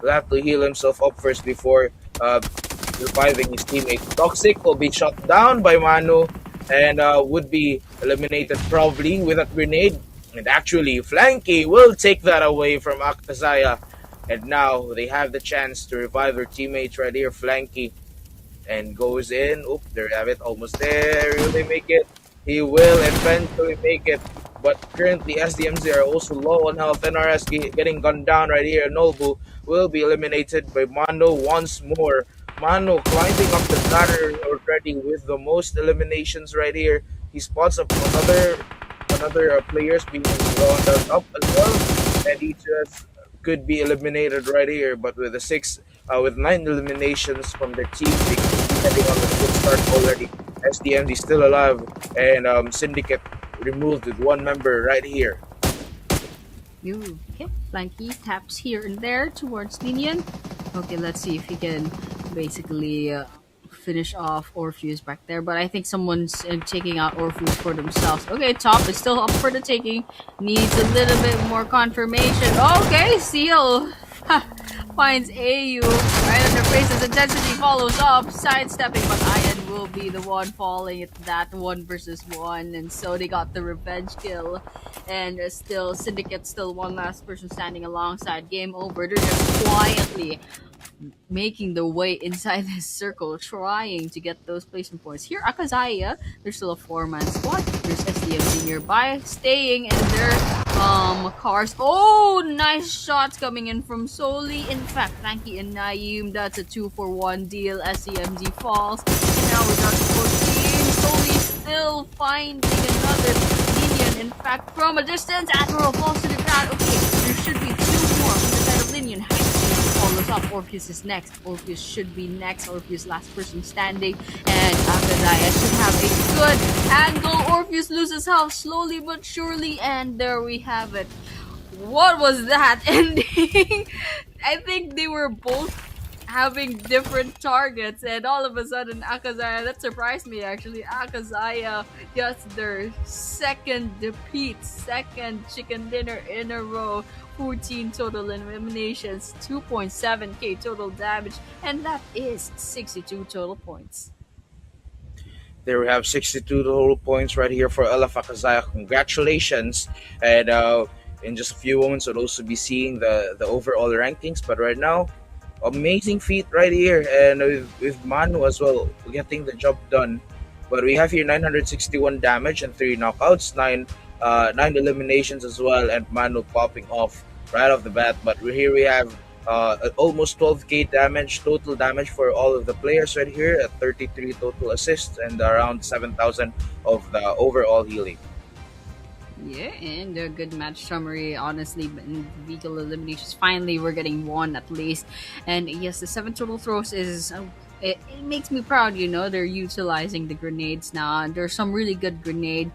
Will have to heal himself up first before reviving his teammate. Toxic will be shot down by Manu and would be eliminated probably with that grenade. And actually, Flanky will take that away from Akazaya. And now they have the chance to revive their teammates right here. Flanky and goes in. Oop, there you have it. Almost there. Will they make it? He will eventually make it. But currently, SDMZ are also low on health. NRS getting gunned down right here. Nobu will be eliminated by Mano once more. Mano climbing up the ladder already with the most eliminations right here. He spots up another players being rounded up as well, and he just could be eliminated right here. But with with 9 eliminations from their team, they could be heading on a good start already. SDMZ still alive, and Syndicate removed with one member right here. You okay? Flanky taps here and there towards Linian. Okay, let's see if he can basically finish off Orpheus back there. But I think someone's taking out Orpheus for themselves. Okay, top is still up for the taking. Needs a little bit more confirmation. Okay, Seal finds AU right in their faces. Intensity follows up, sidestepping, but Ian will be the one falling at that 1 versus 1, and so they got the revenge kill. And still, Syndicate still one last person standing alongside. Game over. They're just quietly making their way inside this circle, trying to get those placement points. Here, Akazaya, there's still a 4-man squad. There's SDMC nearby, staying in their cars. Oh, nice shots coming in from Soli. In fact, Frankie and Naeem, that's a 2-for-1 deal. SCMZ falls. And now we're down to 14. Soli still finding another Linian. In fact, from a distance, Admiral falls to the ground. Okay, there should be 2 more from the side of Linian. Follows up. Orpheus is next. Orpheus should be next. Orpheus last person standing. And Akazaya should have a good angle. Orpheus loses health slowly but surely. And there we have it. What was that ending? I think they were both having different targets, and all of a sudden Akazaya, that surprised me actually, Akazaya gets their second defeat, second chicken dinner in a row. 14 total eliminations, 2.7k total damage, and that is 62 total points. There we have 62 total points right here for Ella Fakazaya. Congratulations. And in just a few moments, we'll also be seeing the overall rankings. But right now, amazing feat right here. And with Manu as well, getting the job done. But we have here 961 damage and 3 knockouts, 9 eliminations as well, and Manu popping off right off the bat. But here we have almost 12k damage, total damage for all of the players right here, at 33 total assists and around 7,000 of the overall healing. Yeah, and a good match summary, honestly. In vehicle eliminations, finally we're getting one at least. And yes, the 7 total throws is it makes me proud, you know. They're utilizing the grenades now, and there's some really good grenade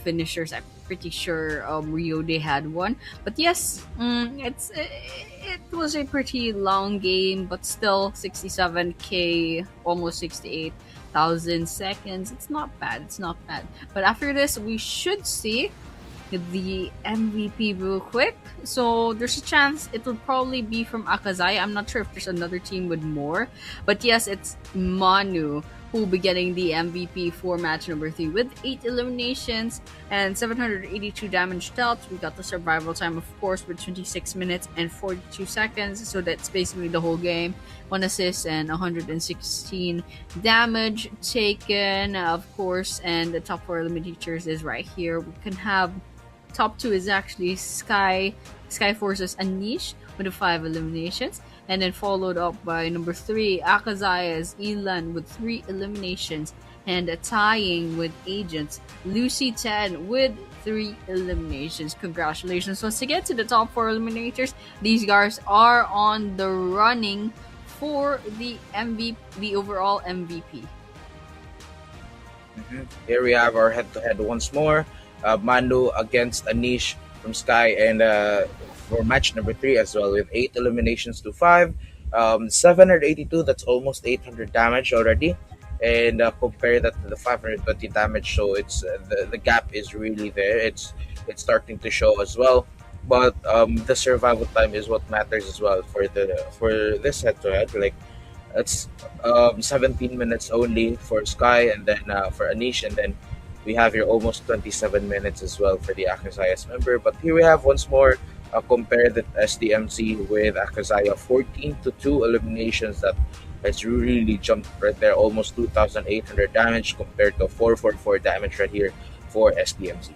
finishers. I'm pretty sure Rio they had one. But yes, it was a pretty long game, but still 67k, almost 68,000 seconds. It's not bad. It's not bad. But after this, we should see the MVP real quick. So there's a chance it will probably be from Akazai. I'm not sure if there's another team with more. But yes, it's Manu who will be getting the MVP for match number 3 with 8 eliminations and 782 damage dealt. We got the survival time, of course, with 26 minutes and 42 seconds. So that's basically the whole game. 1 assist and 116 damage taken, of course. And the top 4 eliminators is right here. We can have top 2 is actually Sky Forces Anish with 5 eliminations, and then followed up by number 3 Akazaya's Elan with 3 eliminations, and tying with Agents Lucy 10 with 3 eliminations. Congratulations once again to the top 4 eliminators. These guys are on the running for the MVP, the overall MVP. Here we have our head-to-head once more. Manu against Anish from Sky, and for match number 3 as well, with 8 eliminations to 5. 782, that's almost 800 damage already. And compare that to the 520 damage, so it's the gap is really there. It's starting to show as well. But the survival time is what matters as well for this head-to-head. Like It's 17 minutes only for Sky, and then for Anish, and then we have here almost 27 minutes as well for the Akazayas member. But here we have once more compare the SDMC with Akazaya, 14 to 2 eliminations. That has really jumped right there, almost 2,800 damage compared to 444 damage right here for SDMC.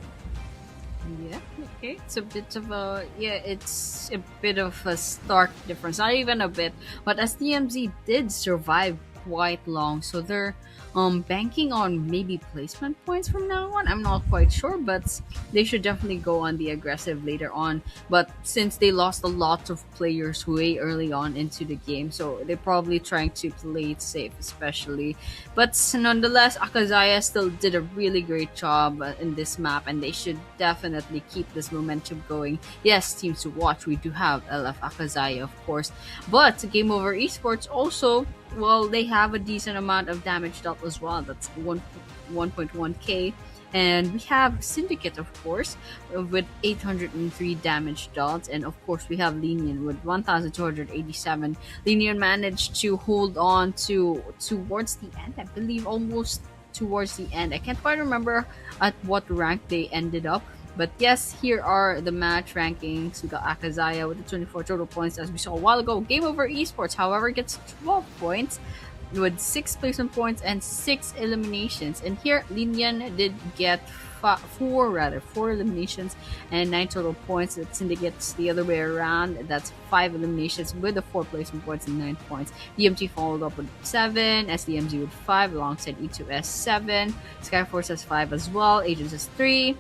Yeah, okay. It's a bit of a it's a bit of a stark difference. Not even a bit, but SDMZ did survive quite long, so they're banking on maybe placement points from now on. I'm not quite sure, but they should definitely go on the aggressive later on. But since they lost a lot of players way early on into the game, so they're probably trying to play it safe, especially. But nonetheless, Akazaya still did a really great job in this map, and they should definitely keep this momentum going. Yes, teams to watch, we do have LF Akazaya, of course, but Game Over Esports also, well, they have a decent amount of damage dealt as well. That's 1.1k. And we have Syndicate, of course, with 803 damage dealt. And of course, we have Lenient with 1,287. Lenient managed to hold on to towards the end, I believe, almost towards the end. I can't quite remember at what rank they ended up. But yes, here are the match rankings. We got Akazaya with the 24 total points, as we saw a while ago. Game Over Esports, however, gets 12 points with 6 placement points and 6 eliminations. And here, Linian did get four eliminations and 9 total points. Syndicate's the other way around. That's 5 eliminations with the 4 placement points and 9 points. DMT followed up with 7, SDMG with 5, alongside E2S 7, Skyforce has 5 as well, Agents has 3.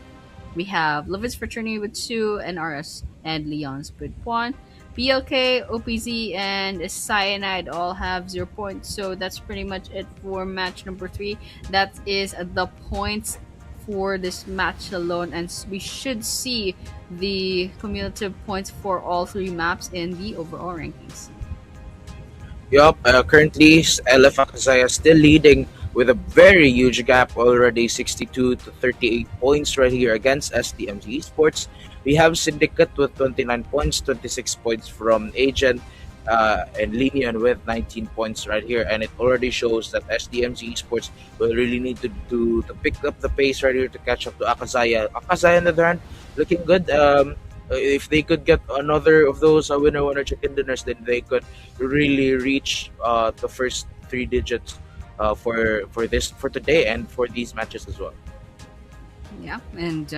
We have Lovin's Fraternity with 2, and RS and Leon's with 1. BLK, OPZ, and Cyanide all have 0 points. So that's pretty much it for match number 3. That is the points for this match alone, and we should see the cumulative points for all 3 maps in the overall rankings. Yup, currently LF Akazaya still leading with a very huge gap already, 62 to 38 points right here against SDMG Esports. We have Syndicate with 29 points, 26 points from Agent, and Linian with 19 points right here. And it already shows that SDMG Esports will really need to pick up the pace right here to catch up to Akazaya. Akazaya, on the other hand, looking good. If they could get another of those winner chicken dinners, then they could really reach the first 3 digits for today and for these matches as well. Yeah, and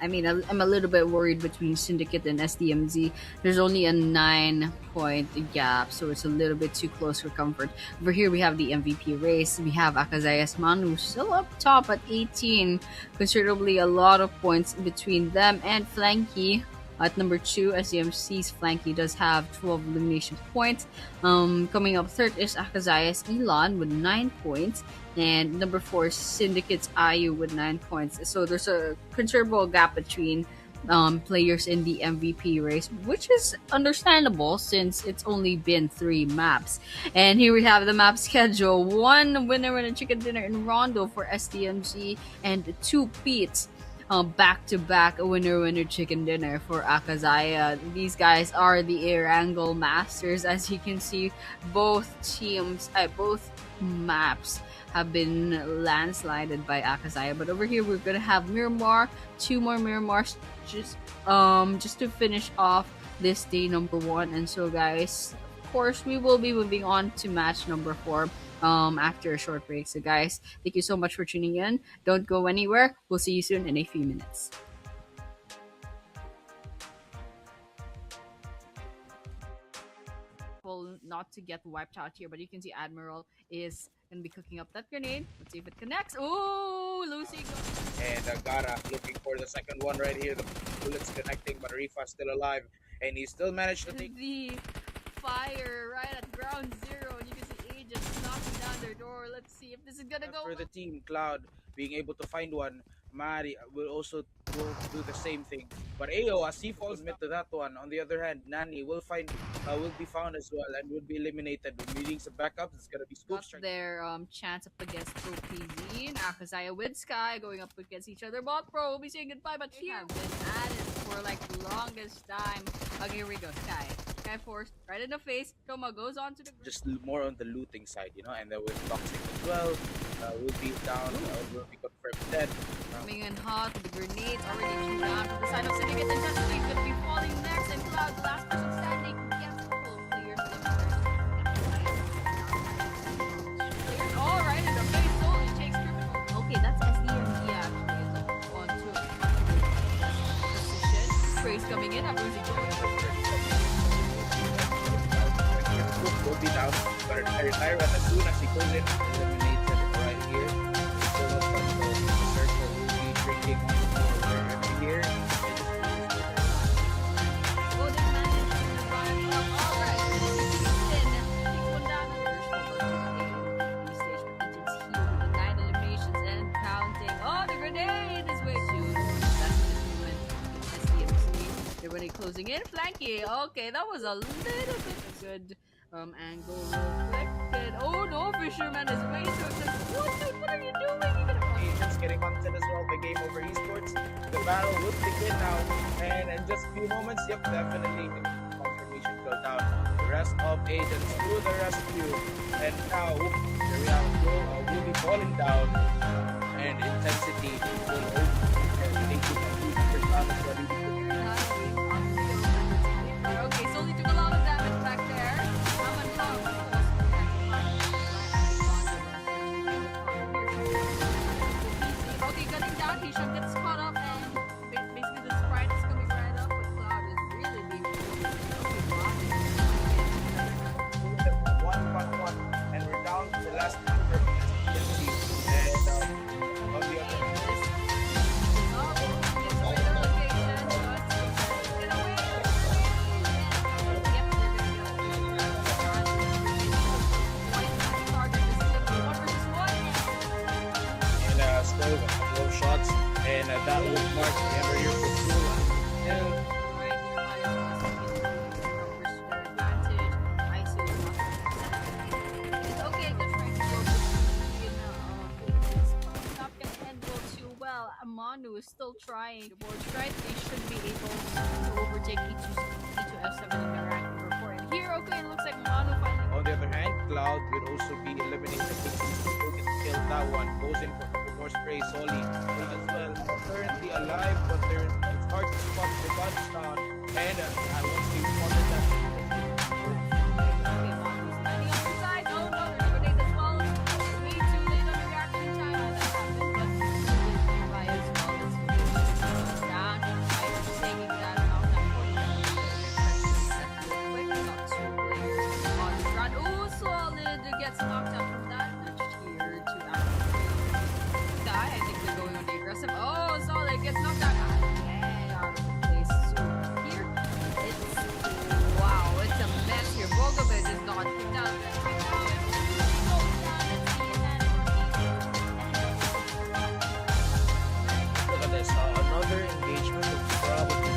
I mean, I'm a little bit worried between Syndicate and SDMZ. There's only a 9-point gap, so it's a little bit too close for comfort. Over here, we have the MVP race. We have Akazaya's Manu still up top at 18. Considerably a lot of points between them and Flanky. At number 2, SDMC's Flanky does have 12 elimination points. Coming up third is Akazaya's Elon with 9 points. And number 4 is Syndicate's Ayu with 9 points. So there's a considerable gap between players in the MVP race, which is understandable since it's only been 3 maps. And here we have the map schedule. 1 winner chicken dinner in Rondo for SDMG, and 2 Pete's back-to-back winner chicken dinner for Akazaya. These guys are the air angle masters. As you can see, both maps have been landslided by Akazaya. But over here, we're gonna have Miramar, 2 more Miramars, just to finish off this day number 1. And so, guys, of course, we will be moving on to match number 4 after a short break. So, guys, thank you so much for tuning in. Don't go anywhere. We'll see you soon in a few minutes. Not to get wiped out here, but you can see Admiral is gonna be cooking up that grenade. Let's see if it connects. Oh, Lucy And Gara looking for the second one right here. The bullets connecting, but Rifa's still alive, and he still managed to take the fire right at ground 0, and you can see Agents knocking down their door. Let's see if this is gonna go for the team. Cloud being able to find one. Mari will also go do the same thing. But Ayo, as he falls mid to that one. On the other hand, Nani will be found as well and will be eliminated. Meeting some backups, it's gonna be Scoop got Strike. their chance up against OPZ and Akazaya with Sky going up against each other. Bot Pro will be saying goodbye, but here have been at it for like the longest time. Okay, here we go. Sky Sky forced right in the face. Chroma goes on to the ground. Just more on the looting side, and then with Toxic as well, will be down, will be confirmed dead. Coming in hot with the grenades already queued down from the side of Syndicate. Intensity is going to be falling next, and Cloud, the last person standing, gets a couple of players players all right in the face. Solely takes criminal. Okay, that's SDMD actually. It's on to position. Praise coming in. I'm losing Will be down, but retire as soon as he goes in, eliminates it right here. So the circle will be drinking wherever here. Oh, they managed to revive up. All right, Houston takes one down. The stage for Agents here with the 9 eliminations and counting. Oh, the grenade is way too. That's what this moment. SDMC. They're really closing in. Flanky. Okay, that was a little bit good. Angle reflected. Oh no, Fisherman is way too expensive. What, dude? What are you doing? You're gonna Agents getting content as well by Game Over Esports. The battle would begin now, and in just a few moments, yep, definitely confirmation fell down. The rest of Agents to the rescue, and now the reality will be falling down, and intensity will open, and they took a few first round as well. Okay, Solely took a lot of damage back there. Okay, cutting down, Hisham gets caught up, and basically the sprite is coming right up, but Cloud is really being One, and we're down to the last number. And on the other hand, still a couple of shots, and that would mark the end of your Manu is still trying to board strike. They should be able to overtake E2F7 in the ranking report. And here, okay, it looks like Manu finally. On the other hand, Cloud will also be eliminated. Still get killed. That one goes in for more spray. Solly as well. Currently alive, but it's hard to spot the guns down. And I want to spotted that. Okay, Manu's landing on the side. Oh no, they're eliminated as well. Way too late on the reaction time when that happened. But by as well as down. I was taking that out. Quick, got 2 players on the ground. Oh, Solid gets knocked out from that. Here to Sky. I think they're going on the aggressive. Oh, Solid gets knocked out. Yeah, out of the place. So here, it's wow, it's a mess here. Bogovic is not kicked out. Look at this. Another engagement of probably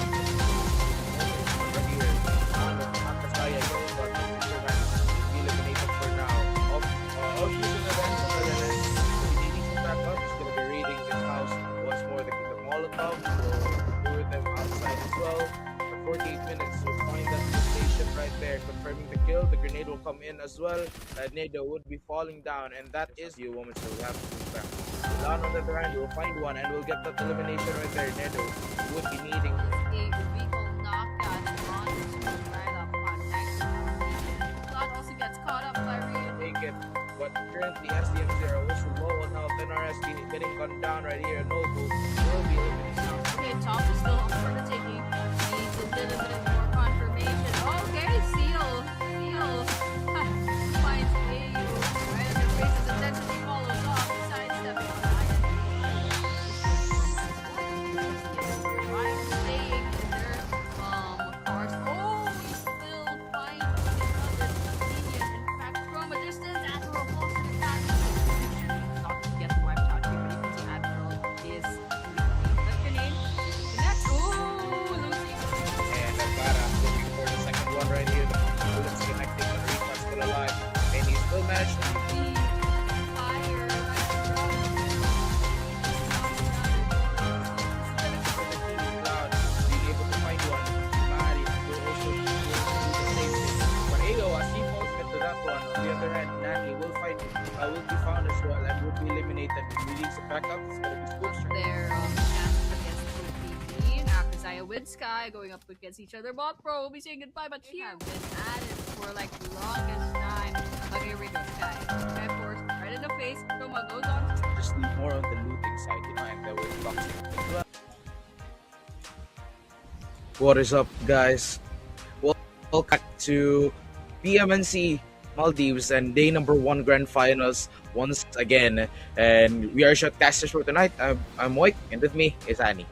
here. Not the Syed, but be eliminated for now. Of using the event, we need to back up. He's going to be raiding this house once more. The Molotov will lure them outside as well. For 48 minutes, we'll find that the station right there, confirming the kill. The grenade will come in as well. Nado would be falling down, and that is a few moments, so we have to move back. Down on the other hand, we'll find one, and we'll get that elimination right there. Nado would be needing A vehicle knockout on right up on next. Cloud also gets caught up by Rio. take it. But currently, SDMs are also low on health. NRS getting gunned down right here. Nobu will be eliminated. Okay, Top is still up for the taking. Needs a little bit more confirmation. Okay, Seal finds AU right in their faces. Intensity follows off, sidestepping on the right, staying in their cars. Oh, we still find another minion. In fact, from a distance, Admiral falls to the back. Not to get wiped out here, but you can see Admiral is with Sky going up against each other. But Pro will be saying goodbye, but they have been at it for like the longest time. Okay, here we go, Sky. Sky, of course, right in the face. Roma goes on. Just more on the looting side, and with boxing. What is up, guys? Welcome back to PMNC Maldives and day number 1 grand finals once again. And we are shotcasters for tonight. I'm Moik, and with me is Annie.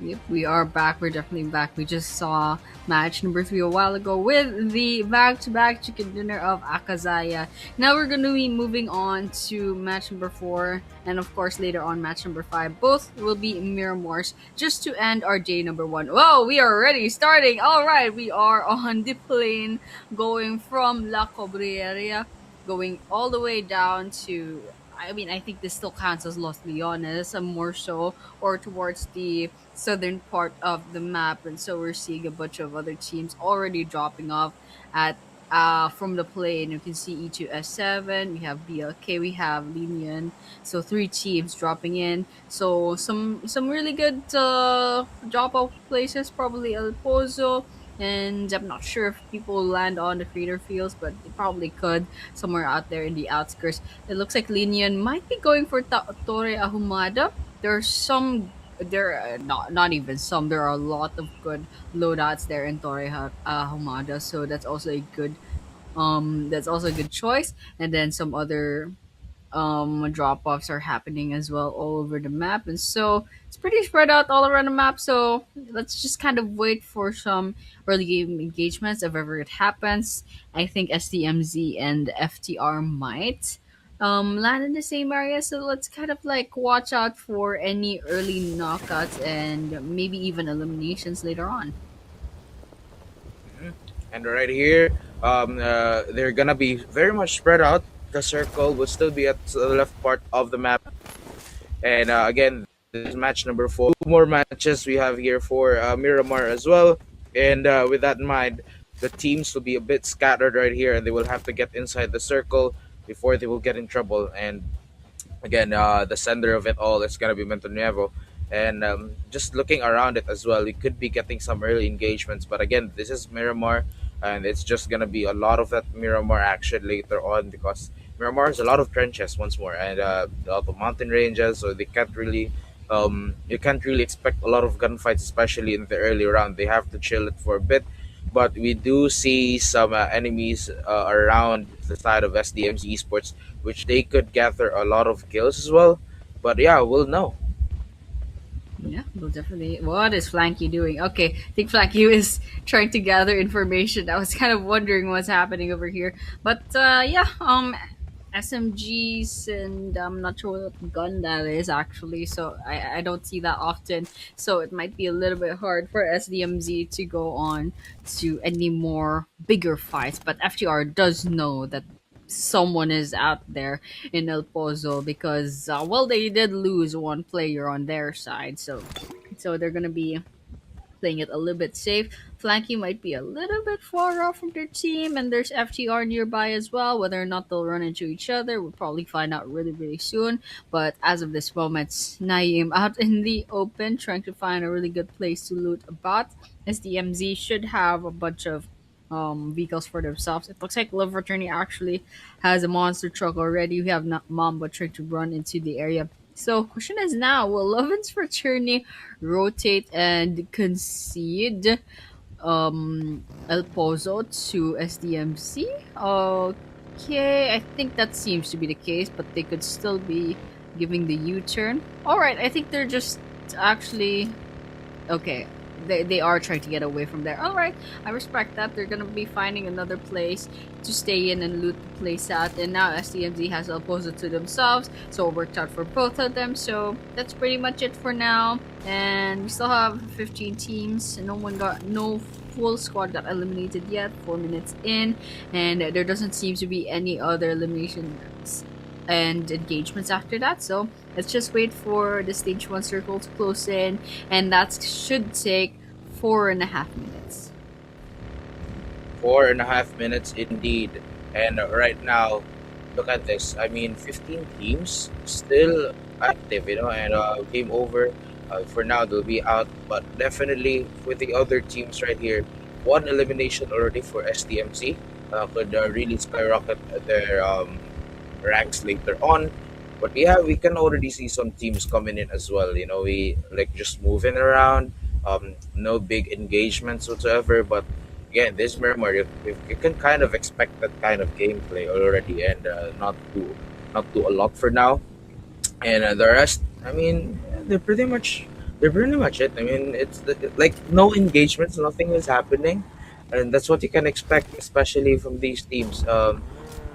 Yep, we are back. We're definitely back. We just saw match number 3 a while ago with the back-to-back chicken dinner of Akazaya. Now we're going to be moving on to match number 4, and of course later on match number 5. Both will be Miramars just to end our day number 1. Whoa, we are already starting. All right, we are on the plane going from La Cobrieria, going all the way down to, I mean, I think this still counts as Los Leones, more so, or towards the southern part of the map. And so we're seeing a bunch of other teams already dropping off at from the plane. You can see E2S7, we have BLK, we have Linian. So 3 teams dropping in. So some really good drop off places, probably El Pozo. And I'm not sure if people land on the feeder fields, but they probably could somewhere out there in the outskirts. It looks like Linian might be going for Torre Ahumada. There are not even some. There are a lot of good loadouts there in Torre Ahumada, so that's also a good choice. And then some other drop offs are happening as well all over the map, and so it's pretty spread out all around the map. So let's just kind of wait for some early game engagements if ever it happens. I think STMZ and FTR might land in the same area, so let's kind of like watch out for any early knockouts and maybe even eliminations later on. And right here, they're gonna be very much spread out. The circle will still be at the left part of the map. And again, this is match number 4. 2 more matches we have here for Miramar as well. And with that in mind, the teams will be a bit scattered right here, and they will have to get inside the circle before they will get in trouble. And again, the sender of it all is going to be Montonuevo. And just looking around it as well, we could be getting some early engagements. But again, this is Miramar, and it's just going to be a lot of that Miramar action later on because Miramar has a lot of trenches once more, and a lot of mountain ranges, so they can't really. You can't really expect a lot of gunfights, especially in the early round. They have to chill it for a bit, but we do see some enemies around the side of SDM's esports, which they could gather a lot of kills as well. But yeah, we'll know. Yeah, we'll definitely. What is Flanky doing? Okay, I think Flanky is trying to gather information. I was kind of wondering what's happening over here, but yeah, SMGs, and I'm not sure what gun that is actually. So I don't see that often. So it might be a little bit hard for SDMZ to go on to any more bigger fights. But FTR does know that someone is out there in El Pozo because well, they did lose one player on their side, so they're gonna be playing it a little bit safe. Flanky might be a little bit far off from their team, and there's FTR nearby as well. Whether or not they'll run into each other, we'll probably find out really, really soon. But as of this moment, Naeem out in the open trying to find a really good place to loot a bot. SDMZ should have a bunch of vehicles for themselves. It looks like Love Fraternity actually has a monster truck already. We have not Mamba trying to run into the area. So question is now, will Lovin's Fraternity rotate and concede El Pozo to SDMC? Okay, I think that seems to be the case, but they could still be giving the U-turn. Alright, I think they're just actually okay. They are trying to get away from there. Alright, I respect that. They're gonna be finding another place to stay in and loot the place out. And now STMZ has El Pozo to themselves, so it worked out for both of them. So that's pretty much it for now. And we still have 15 teams. No full squad got eliminated yet. 4 minutes in, and there doesn't seem to be any other eliminations and engagements after that. So let's just wait for the stage 1 circle to close in, and that should take 4.5 minutes. 4.5 minutes indeed. And right now, look at this. I mean, 15 teams still active, and game over For now, they'll be out, but definitely with the other teams right here, one elimination already for STMC could really skyrocket their ranks later on. But yeah, we can already see some teams coming in as well. You know, we like just moving around, no big engagements whatsoever. But again, this Miramar, you can kind of expect that kind of gameplay already, and not do a lot for now. And the rest, I mean, they're pretty much it. I mean, like no engagements, nothing is happening, and that's what you can expect, especially from these teams.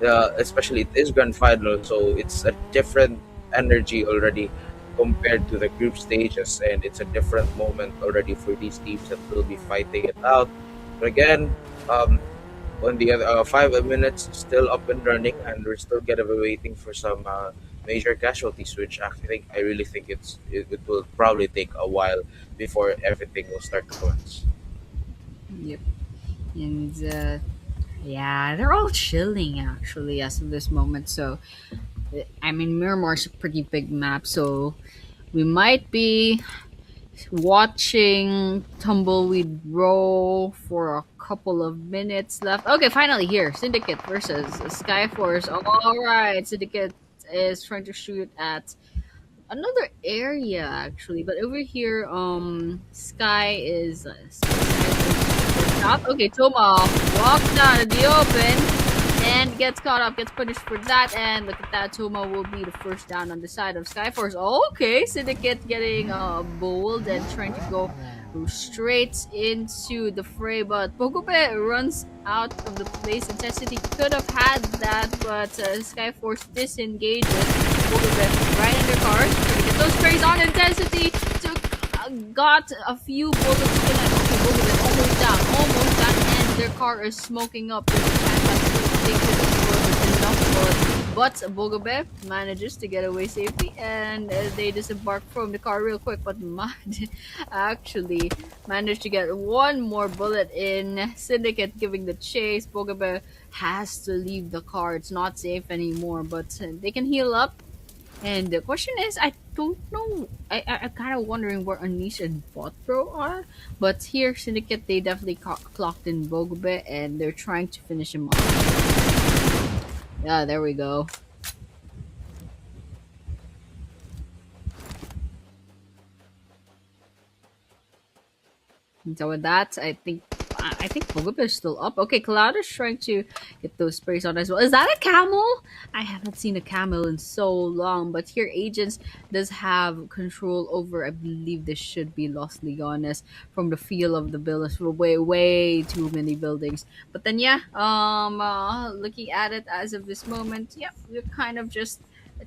Especially it is grand final, so it's a different energy already compared to the group stages, and it's a different moment already for these teams that will be fighting it out. But again, on the other 5 minutes still up and running, and we're still gonna be waiting for some major casualties, which I really think it will probably take a while before everything will start to commence. Yep. And yeah, they're all chilling actually as of this moment. So I mean, Miramar's a pretty big map, so we might be watching Tumbleweed Row for a couple of minutes left. Okay, finally here. Syndicate versus Skyforce. All right, Syndicate is trying to shoot at another area actually, but over here, Sky is stopped. Okay, Toma walks down in the open and gets caught up, gets punished for that, and look at that, Toma will be the first down on the side of Skyforce. Okay, Syndicate getting bold and trying to go straight into the fray, but Pogope runs out of the place. Intensity could have had that, but Skyforce disengages Pogope right in their cars. Trying to get those sprays on. Intensity got a few bullets in it. Okay, Pogope almost down, and their car is smoking up. There's a chance that they could have enough bullets. But Bogobe manages to get away safely, and they disembark from the car real quick. But Mad actually managed to get one more bullet in. Syndicate giving the chase. Bogobe has to leave the car. It's not safe anymore, but they can heal up. And the question is, I don't know. I'm kind of wondering where Anish and Botbro are. But here, Syndicate, they definitely clocked in Bogobe, and they're trying to finish him off. Yeah, there we go. And so with that, I think Pogba is still up. Okay, Cloud is trying to get those sprays on as well. Is that a camel? I haven't seen a camel in so long. But here, Agents does have control over. I believe this should be Los Ligones from the feel of the buildings. Way, way too many buildings. But then, yeah, looking at it as of this moment, yeah, we're kind of just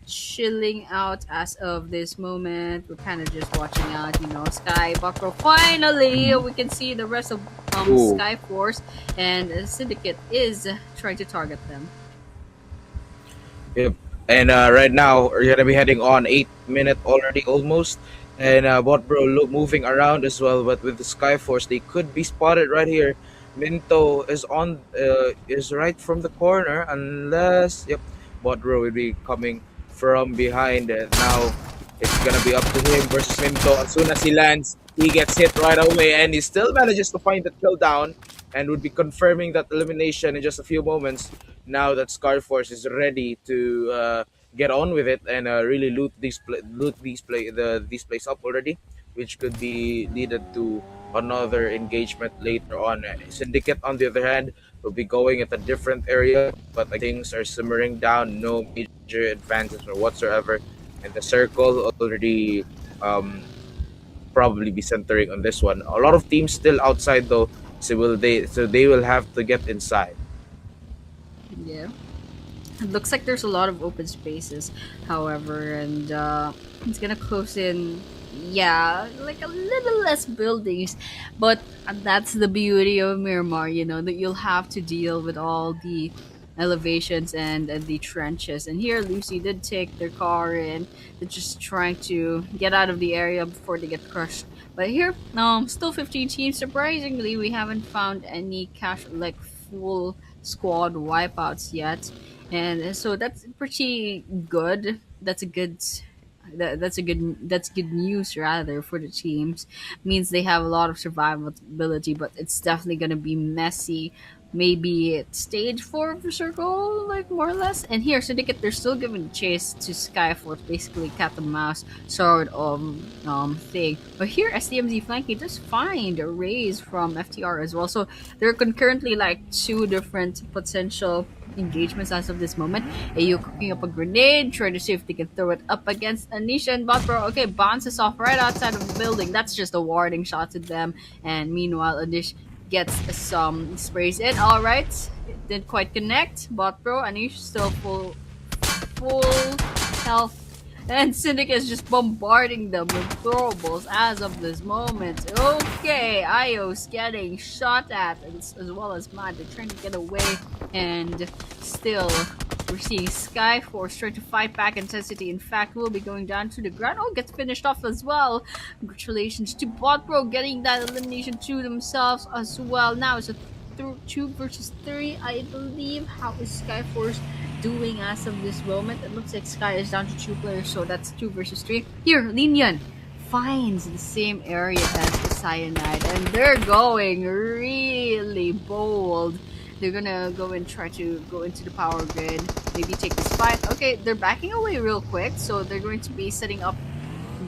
chilling out as of this moment. We're kind of just watching out, Sky Buckro. Finally, we can see the rest of Ooh. Sky Force, and Syndicate is trying to target them. Yep. And right now we're gonna be heading on 8 minute already almost, and Bot Bro moving around as well. But with the Skyforce, they could be spotted right here. Minto is right from the corner, unless yep, Bot Bro will be coming from behind. And now it's gonna be up to him versus Minto. As soon as he lands, he gets hit right away, and he still manages to find the kill down, and would be confirming that elimination in just a few moments now that Scarforce is ready to get on with it and really loot these plays up already, which could be needed to another engagement later on. Syndicate, on the other hand, will be going at a different area, but things are simmering down, no major advances or whatsoever, and the circle already probably be centering on this one. A lot of teams still outside though, so they will have to get inside. Yeah. It looks like there's a lot of open spaces, however, and it's gonna close in. Yeah, like a little less buildings, but that's the beauty of Miramar. That you'll have to deal with all the elevations and the trenches. And here, Lucy did take their car and they're just trying to get out of the area before they get crushed. But here, still 15 teams. Surprisingly, we haven't found any cash like full squad wipeouts yet, and so that's pretty good. That's a good That's good news rather for the teams. Means they have a lot of survivability, but it's definitely gonna be messy. Maybe it's stage four of the circle, like more or less. And here, Syndicate, they're still giving chase to Skyforce, basically cat and mouse sort of thing. But here, STMZ flanking just find a raise from FTR as well. So there are concurrently like two different potential engagements as of this moment. AU cooking up a grenade, trying to see if they can throw it up against Anisha and Botbro. Okay, bounces off right outside of the building. That's just a warning shot to them. And meanwhile, Anish gets some sprays in. All right, it didn't quite connect. Botbro, Anish still full health. And Syndicate is just bombarding them with throwables as of this moment. Okay, Io's getting shot at as well as Mad. They're trying to get away, and still we're seeing Skyforce trying to fight back. Intensity, in fact, will be going down to the ground. Oh, gets finished off as well. Congratulations to Botbro getting that elimination to themselves as well. Now it's a 2 versus 3, I believe. How is Skyforce doing as of this moment? It looks like Sky is down to 2 players, so that's 2 versus 3. Here, Linian finds the same area as the Cyanide, and they're going really bold. They're gonna go and try to go into the power grid, maybe take this fight. Okay, they're backing away real quick, so they're going to be setting up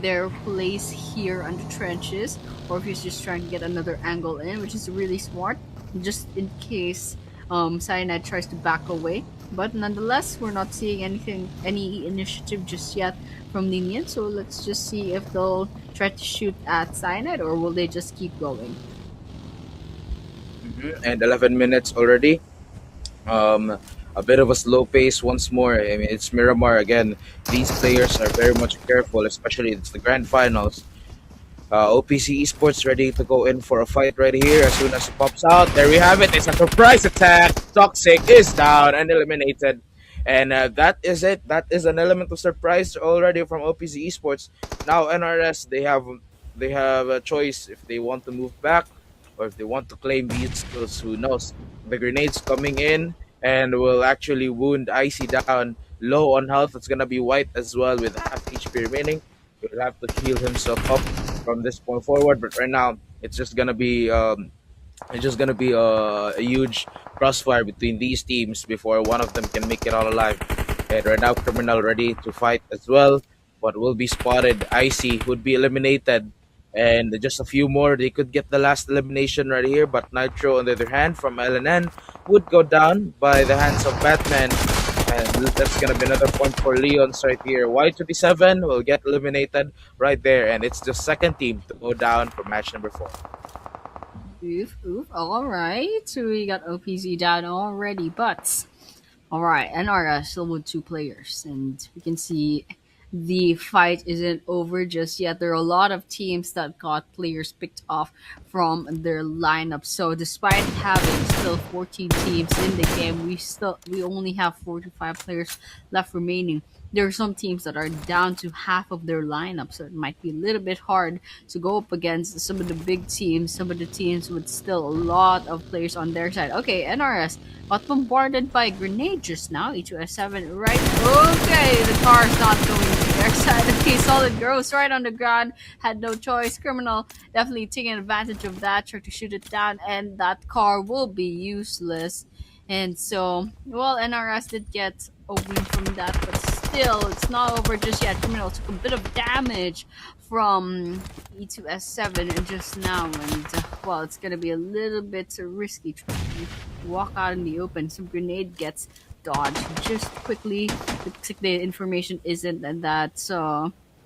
their place here on the trenches, or if he's just trying to get another angle in, which is really smart, just in case Cyanide tries to back away. But nonetheless, we're not seeing any initiative just yet from Linian, so let's just see if they'll try to shoot at Cyanide, or will they just keep going? And 11 minutes already. A bit of a slow pace once more. I mean, it's Miramar again. These players are very much careful, especially it's the grand finals. OPC Esports ready to go in for a fight right here. As soon as it pops out, there we have it. It's a surprise attack. Toxic is down and eliminated. And that is it. That is an element of surprise already from OPC Esports. Now NRS, they have a choice if they want to move back or if they want to claim these skills. Who knows? The grenades coming in and will actually wound Icy down low on health. It's gonna be White as well with half HP remaining. He'll have to heal himself up from this point forward. But right now, it's just gonna be a huge crossfire between these teams before one of them can make it all alive. And right now, Criminal ready to fight as well, but will be spotted. Icy would be eliminated, and just a few more, they could get the last elimination right here. But Nitro, on the other hand, from LNN, would go down by the hands of Batman. And that's gonna be another point for Leons right here. Y27 will get eliminated right there, and it's the second team to go down for match number 4. Oof, oof. All right. So we got OPZ down already, but all right. NRS still with 2 players, and we can see the fight isn't over just yet. There are a lot of teams that got players picked off from their lineup. So despite having still 14 teams in the game, we only have 45 players left remaining. There are some teams that are down to half of their lineup, so it might be a little bit hard to go up against some of the big teams, some of the teams with still a lot of players on their side. Okay, NRS got bombarded by a grenade just now. E2S7, right? Okay, the car is not going to their side. Okay, Solid goes right on the ground. Had no choice. Criminal definitely taking advantage of that, trying to shoot it down, and that car will be useless. And so, well, NRS did get a win from that, but still, it's not over just yet. Criminal took a bit of damage from E2S7 just now, and well, it's gonna be a little bit risky trying to walk out in the open. Some grenade gets dodged just quickly. The information isn't that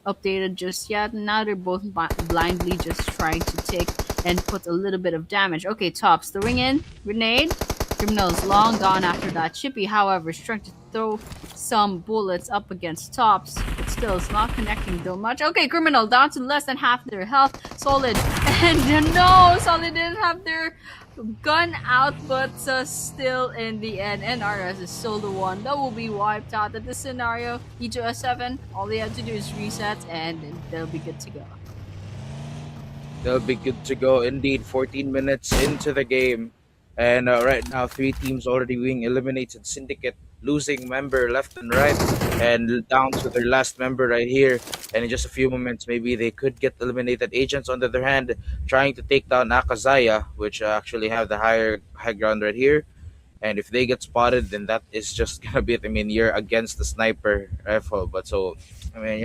updated just yet. Now they're both blindly just trying to take and put a little bit of damage. Okay, Tops, the ring in, grenade. Criminal's long gone after that. Chippy, however, is trying to throw some bullets up against Tops, but still it's not connecting though much. Okay, Criminal down to less than half their health. Solid, and no, Solid didn't have their gun out, but still in the end, NRS is still the one that will be wiped out at this scenario. E2S7, all they have to do is reset and they'll be good to go. They'll be good to go indeed. 14 minutes into the game. And right now, 3 teams already being eliminated. Syndicate losing member left and right, and down to their last member right here. And in just a few moments, maybe they could get eliminated. Agents, on the other hand, trying to take down Akazaya, which actually have the high ground right here. And if they get spotted, then that is just gonna be it. I mean, you're against the sniper rifle, but so I mean,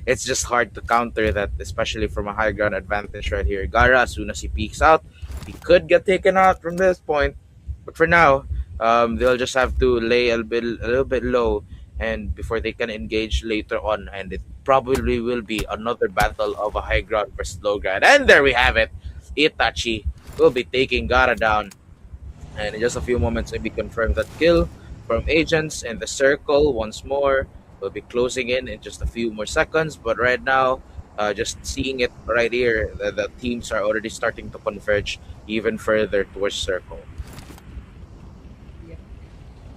it's just hard to counter that, especially from a high ground advantage right here. Gara, as soon as he peeks out, he could get taken out from this point, but for now, they'll just have to lay a little bit low, and before they can engage later on, and it probably will be another battle of a high ground versus low ground. And there we have it. Itachi will be taking Gara down, and in just a few moments, maybe confirm that kill from agents, and the circle once more will be closing in just a few more seconds. But right now, just seeing it right here, the teams are already starting to converge even further towards circle. Yeah.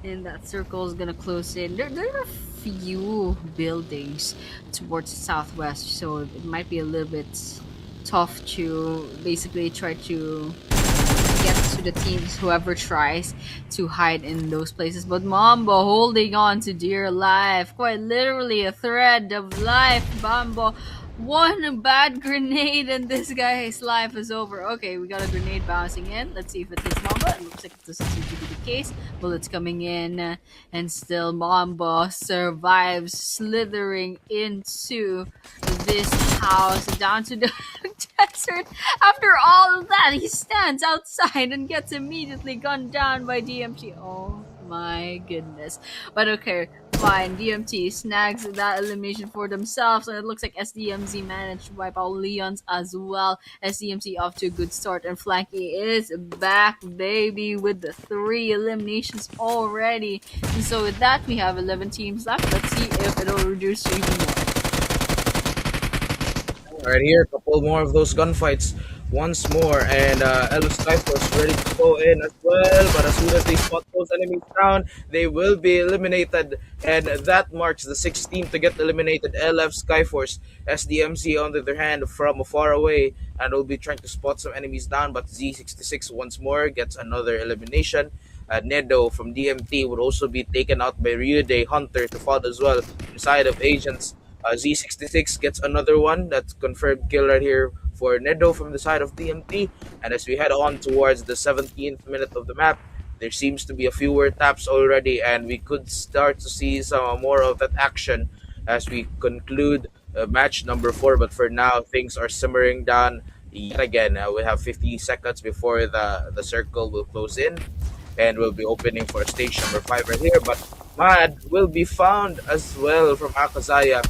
And that circle is gonna close in. There are a few buildings towards the southwest, so it might be a little bit tough to basically try to get to the teams, whoever tries to hide in those places. But Mambo holding on to dear life, quite literally a thread of life. Mambo, one bad grenade and this guy's life is over. Okay, we got a grenade bouncing in. Let's see if it hits Mambo. It looks like it doesn't seem to be the case. Bullets coming in, and still Mambo survives, slithering into this house down to the desert. After all of that, he stands outside and gets immediately gunned down by DMT. Oh my goodness. But okay, fine. DMT snags that elimination for themselves, and it looks like SDMZ managed to wipe out Leon's as well. SDMC off to a good start, and Flanky is back, baby, with the 3 eliminations already. And so with that, we have 11 teams left. Let's see if it'll reduce to even more. Right here, a couple more of those gunfights once more, and Elo Skyforce ready to go in as well. But as soon as they spot those enemies down, they will be eliminated, and that marks the 6th team to get eliminated. LF Skyforce, SDMC on the other hand from far away, and will be trying to spot some enemies down. But Z66 once more gets another elimination. Nedo from DMT would also be taken out by Ryude Hunter to fall as well. Inside of agents, Z66 gets another one. That's confirmed kill right here for Nedo from the side of DMT. And as we head on towards the 17th minute of the map, there seems to be a fewer taps already, and we could start to see some more of that action as we conclude match number 4. But for now, things are simmering down yet again. We have 50 seconds before the circle will close in, and we'll be opening for stage number 5 right here. But Mad will be found as well from Akazaya,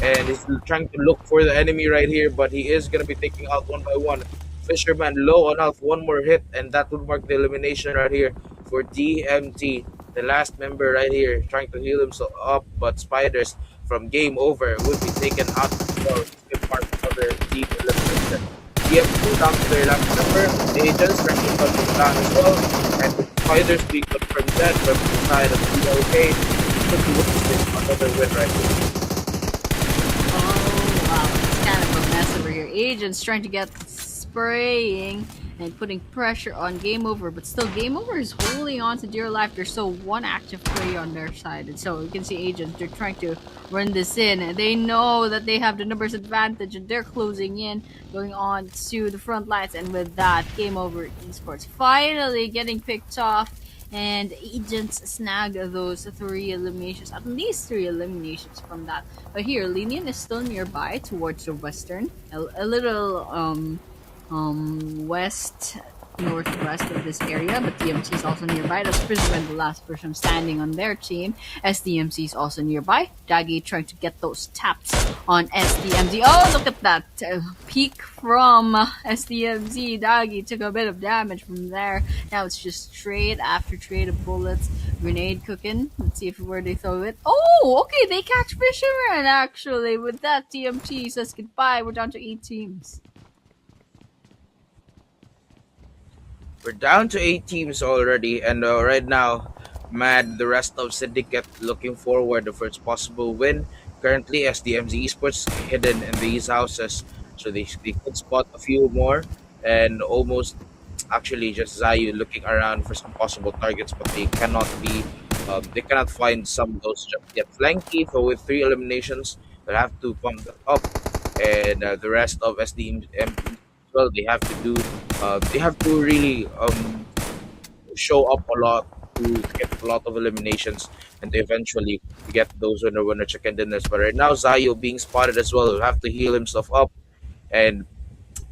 and he's trying to look for the enemy right here, but he is going to be taking out one by one. Fisherman low on health, one more hit, and that would mark the elimination right here for DMT. The last member right here trying to heal himself up, but Spiders from Game Over would be taken out as well. This mark another team elimination. DMT down to their last member. The agents trying to cut them down as well, and the Spiders being confirmed dead from the side of DLK. Could be witnessing another win right here. Oh wow, it's kind of a mess over here. Agents trying to get spraying and putting pressure on Game Over, but still Game Over is holding on to dear life. There's still one active player on their side, and so you can see agents, they're trying to run this in, and they know that they have the numbers advantage, and they're closing in, going on to the front lines. And with that, Game Over Esports finally getting picked off, and agents snag those 3 eliminations, at least 3 eliminations from that. But here, Linian is still nearby towards the western, a little west northwest of this area, but DMC is also nearby. That's Prism, the last person standing on their team. SDMC is also nearby. Dagi trying to get those taps on SDMZ. Oh, look at that peek from SDMZ. Dagi took a bit of damage from there. Now it's just trade after trade of bullets. Grenade cooking. Let's see if where they throw it. Oh, okay, they catch Fisherman actually. With that, DMT says goodbye. We're down to 8 teams. We're down to 8 teams already, and right now, Mad, the rest of Syndicate looking forward for its possible win. Currently, SDMZ Esports hidden in these houses, so they could spot a few more, and almost actually just Zayu looking around for some possible targets, but they cannot be They cannot find some of those just yet. Flanky, so with three eliminations, they'll have to pump that up, and the rest of SDM as well, they have to really show up a lot to get a lot of eliminations and to eventually get those winner chicken dinners. But right now, Zayo being spotted as well, will have to heal himself up, and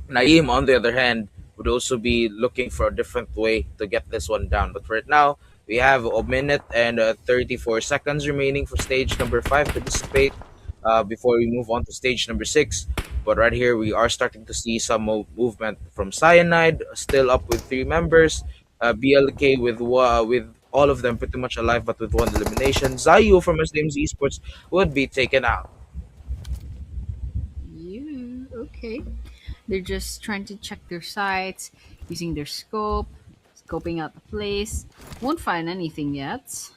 Naeem, on the other hand, would also be looking for a different way to get this one down. But right now, we have a minute and 34 seconds remaining for stage number five to dissipate before we move on to stage number six. But right here, we are starting to see some movement from Cyanide, still up with three members. BLK with all of them pretty much alive, but with one elimination. Zayu from SDMZ Esports would be taken out. You okay? They're just trying to check their sights, using their scope, scoping out the place. Won't find anything yet.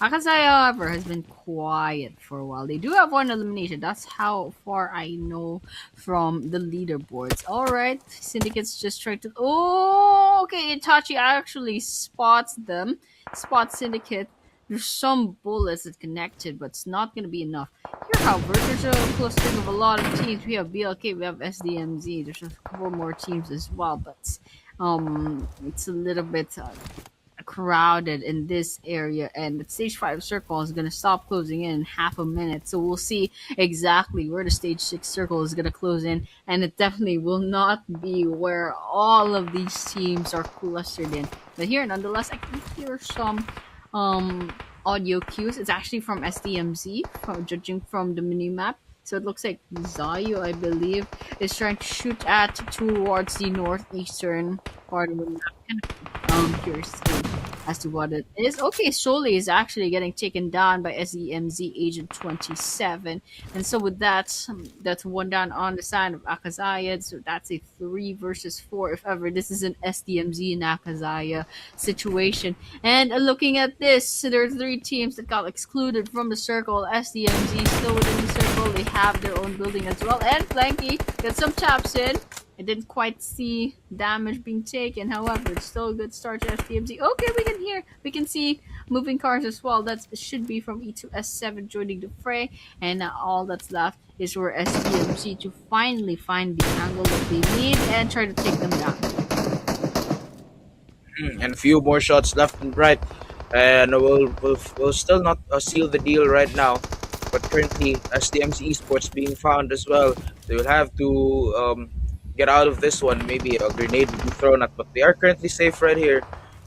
Akazai, however, has been quiet for a while. They do have one elimination. That's how far I know from the leaderboards. Alright, Syndicate's just trying to. Oh, okay. Itachi actually spots them. Spots Syndicate. There's some bullets that connected, but it's not going to be enough. Here, however, there's a clustering of a lot of teams. We have BLK, we have SDMZ. There's a couple more teams as well, but it's a little bit crowded in this area, and the stage 5 circle is going to stop closing in half a minute, so we'll see exactly where the stage 6 circle is going to close in, and it definitely will not be where all of these teams are clustered in. But here, nonetheless, I can hear some audio cues. It's actually from SDMZ, from judging from the mini map. So it looks like Zayu, I believe, is trying to shoot at towards the northeastern part of the map. Kind of curious as to what it is. Okay, Soli is actually getting taken down by SEMZ Agent 27. And so with that, that's one down on the side of Akazaya. So that's a 3 versus 4, if ever this is an SDMZ and Akazaya situation. And looking at this, there are 3 teams that got excluded from the circle. SDMZ still within the circle. They have their own building as well. And Flanky got some taps in. I didn't quite see damage being taken. However, it's still a good start to SDMZ. Okay, we can see moving cars as well. That should be from E2S7 joining the fray. And now all that's left is for SDMZ to finally find the angle that they need and try to take them down. And a few more shots left and right, and we'll still not seal the deal right now. But currently, SDMC Esports being found as well, they will have to get out of this one. Maybe a grenade will be thrown at, but they are currently safe right here,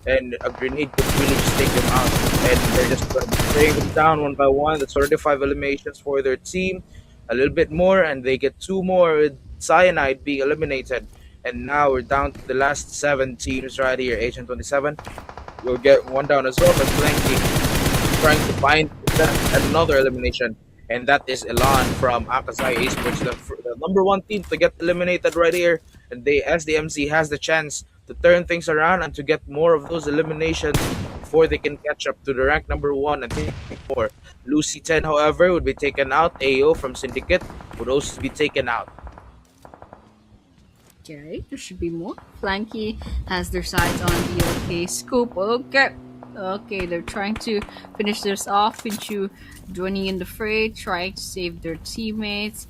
and a grenade could really just take them out. And they're just spraying them down one by one. That's already 5 eliminations for their team. A little bit more, and they get 2 more with Cyanide being eliminated. And now we're down to the last 7 teams right here. Agent 27 will get 1 down as well, but Blanky trying to find another elimination. And that is Elan from Akazai Esports, the number 1 team to get eliminated right here. And SDMC has the chance to turn things around and to get more of those eliminations before they can catch up to the rank number 1 and take more. Lucy 10, however, would be taken out. AO from Syndicate would also be taken out. Okay, there should be more. Flanky has their sights on the OK scoop. Okay, they're trying to finish this off. Pinchu joining in the fray, trying to save their teammates.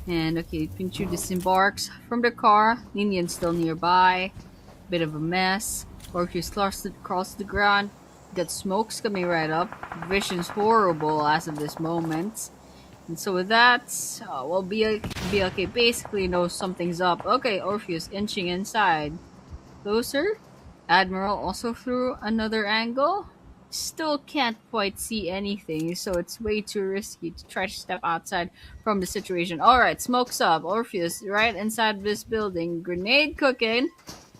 And okay, Pinchu disembarks from the car. Ninian's still nearby. Bit of a mess. Orpheus crawls to the ground. Got smokes coming right up. Vision's horrible as of this moment. And so with that, BLK basically knows something's up. Okay, Orpheus inching inside. Closer. Admiral also threw another angle. Still can't quite see anything, so it's way too risky to try to step outside from the situation. Alright, smoke's up. Orpheus right inside this building. Grenade cooking.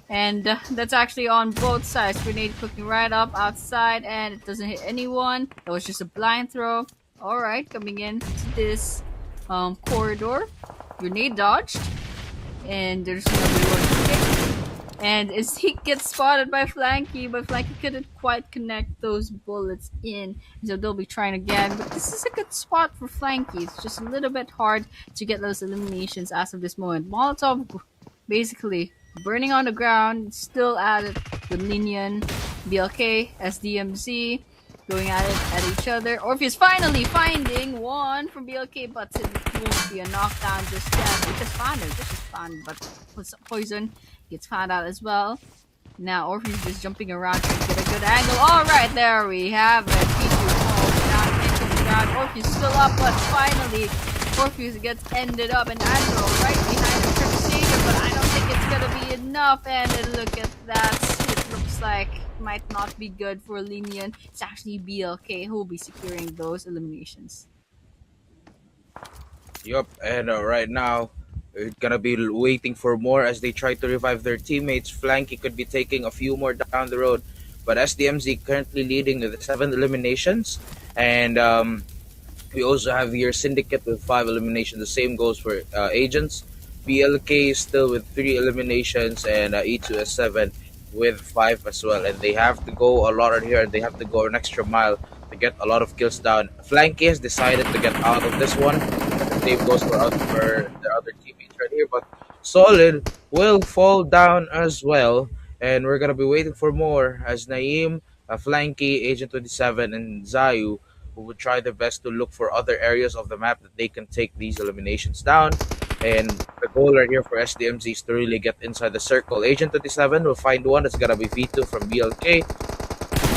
And that's actually on both sides. Grenade cooking right up outside, and it doesn't hit anyone. That was just a blind throw. Alright, coming in to this corridor. Grenade dodged. And there's another one. And as he gets spotted by Flanky, but Flanky couldn't quite connect those bullets in. So they'll be trying again. But this is a good spot for Flanky. It's just a little bit hard to get those eliminations as of this moment. Molotov basically burning on the ground, still at it with Linian, BLK, SDMZ. going at it at each other. Orpheus finally finding one from BLK, but it won't be a knockdown just yet. They just found him, just found, but Poison gets found out as well. Now Orpheus just jumping around trying to get a good angle. Alright, there we have it. P2 falls down into the ground. Orpheus still up, but finally Orpheus gets ended up, and Admiral right behind the Crusader, but I don't think it's gonna be enough. And look at that. It looks like it might not be good for Linian. It's actually BLK who will be securing those eliminations. Yup, and right now we're gonna be waiting for more as they try to revive their teammates. Flanky could be taking a few more down the road, but SDMZ currently leading with 7 eliminations, and we also have here Syndicate with 5 eliminations. The same goes for Agents. BLK is still with 3 eliminations, and E2S7 with 5 as well. And they have to go a lot here. They have to go an extra mile to get a lot of kills down. Flanky has decided to get out of this one. The same goes for the other teammates right here. But Solid will fall down as well. And we're going to be waiting for more as Naeem, Flanky, Agent 27, and Zayu who would try their best to look for other areas of the map that they can take these eliminations down. And the goal right here for SDMZ is to really get inside the circle. Agent 27 will find one. It's gonna be V2 from BLK.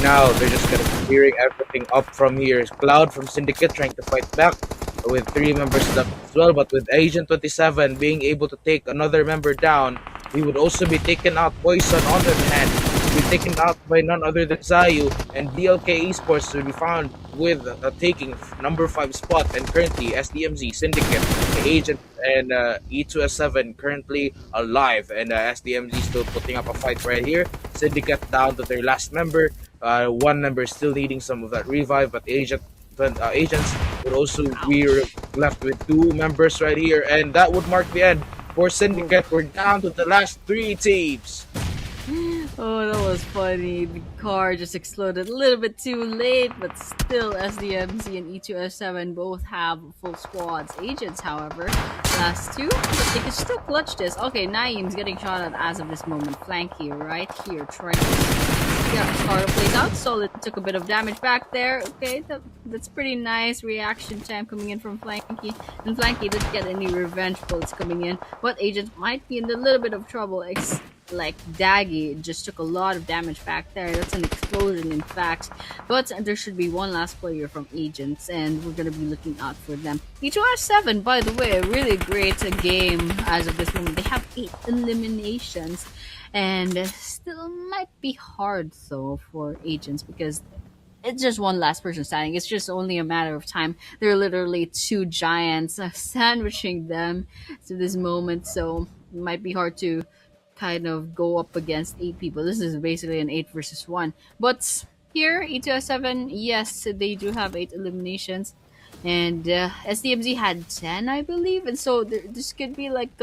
Now they're just gonna be clearing everything up from here. Cloud from Syndicate trying to fight back with 3 members left as well. But with Agent 27 being able to take another member down, he would also be taken out. Poison on the other hand be taken out by none other than Zayu, and BLK Esports will be found with taking number 5 spot, and currently SDMZ, Syndicate, Agent, and E2S7 currently alive, and SDMZ still putting up a fight right here. Syndicate down to their last member. One member still needing some of that revive, but Agents would also be left with 2 members right here, and that would mark the end for Syndicate. We're down to the last 3 teams. Oh, that was funny. The car just exploded a little bit too late, but still SDMZ and E2S7 both have full squads. Agents, however, last 2, but they can still clutch this. Okay, Naeem's getting shot at as of this moment. Flanky right here, trying to car plays out. Solid took a bit of damage back there. Okay, that's pretty nice. Reaction time coming in from Flanky. And Flanky didn't get any revenge bullets coming in, but Agents might be in a little bit of trouble. Like Daggy just took a lot of damage back there. That's an explosion, in fact. But there should be one last player from Agents, and we're gonna be looking out for them. E2R7, by the way, a really great game as of this moment. They have 8 eliminations, and still might be hard though for Agents because it's just one last person standing. It's just only a matter of time. There are literally 2 giants sandwiching them to this moment, so it might be hard to kind of go up against 8 people. This is basically an 8 versus 1. But here, E2S7, yes, they do have 8 eliminations. And SDMZ had 10, I believe. And so this could be like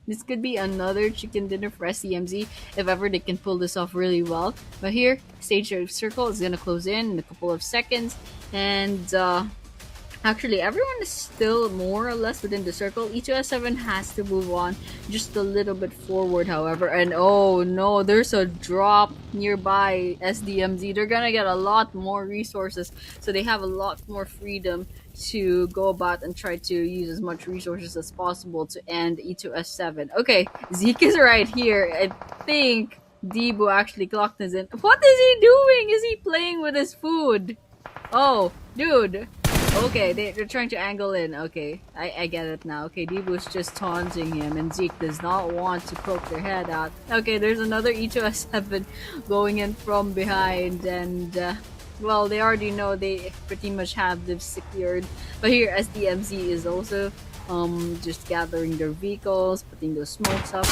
this could be another chicken dinner for SDMZ if ever they can pull this off really well. But here, stage circle is gonna close in a couple of seconds, and actually, everyone is still more or less within the circle. E2S7 has to move on just a little bit forward, however. And oh no, there's a drop nearby SDMZ. They're gonna get a lot more resources, so they have a lot more freedom to go about and try to use as much resources as possible to end E2S7. Okay, Zeke is right here. I think Debo actually clocked us in. What is he doing? Is he playing with his food? Oh, dude. Okay, they're trying to angle in. Okay, I get it now. Okay, Debu's just taunting him, and Zeke does not want to poke their head out. Okay, there's another E2S7 going in from behind, and well, they already know they pretty much have this secured. But here, SDMZ is also just gathering their vehicles, putting those smokes up,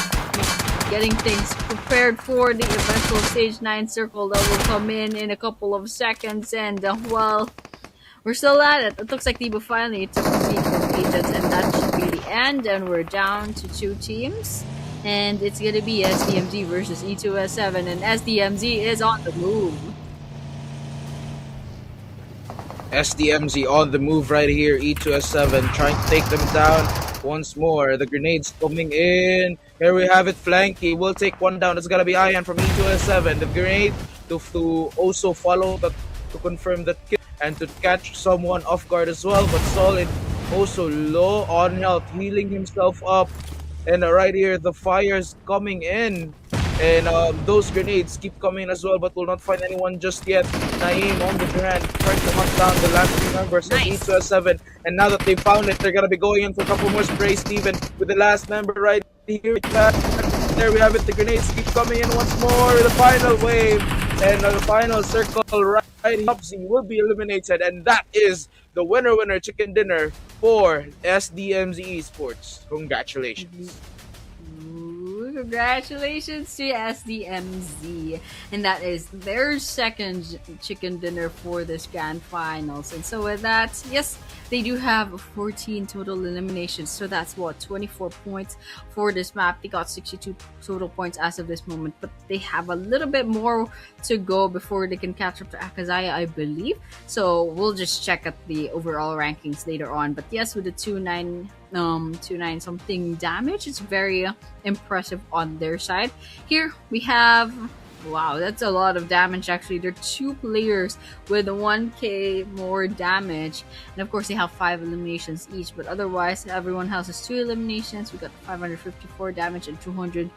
getting things prepared for the eventual stage 9 circle that will come in a couple of seconds, and well, we're still at it. It looks like Debo finally took the lead from Agents, and that should be the end. And we're down to 2 teams. And it's going to be SDMZ versus E2S7. And SDMZ is on the move. SDMZ on the move right here. E2S7 trying to take them down once more. The grenades coming in. Here we have it. Flanky will take one down. It's going to be Ian from E2S7. The grenade to also follow the to confirm that kill and to catch someone off guard as well. But Solid also low on health, healing himself up. And right here, the fire's coming in. And those grenades keep coming as well, but will not find anyone just yet. Naeem on the hand, trying to hunt down the last three members of Nice. E2S7. And now that they found it, they're going to be going in for a couple more sprays, Steven, with the last member right here. There we have it. The grenades keep coming in once more. The final wave. And the final circle right here. PUBG will be eliminated. And that is the winner chicken dinner for SDMZ Esports. Congratulations. Ooh, congratulations to SDMZ. And that is their second chicken dinner for this grand finals. And so with that, yes, they do have 14 total eliminations. So that's what, 24 points for this map. They got 62 total points as of this moment, but they have a little bit more to go before they can catch up to Akazaya, I believe. So we'll just check at the overall rankings later on. But yes, with the 2-9 something damage, it's very impressive on their side. Here we have, wow, that's a lot of damage actually. There are two players with 1k more damage, and of course they have 5 eliminations each, but otherwise everyone else has 2 eliminations. We got 554 damage and 200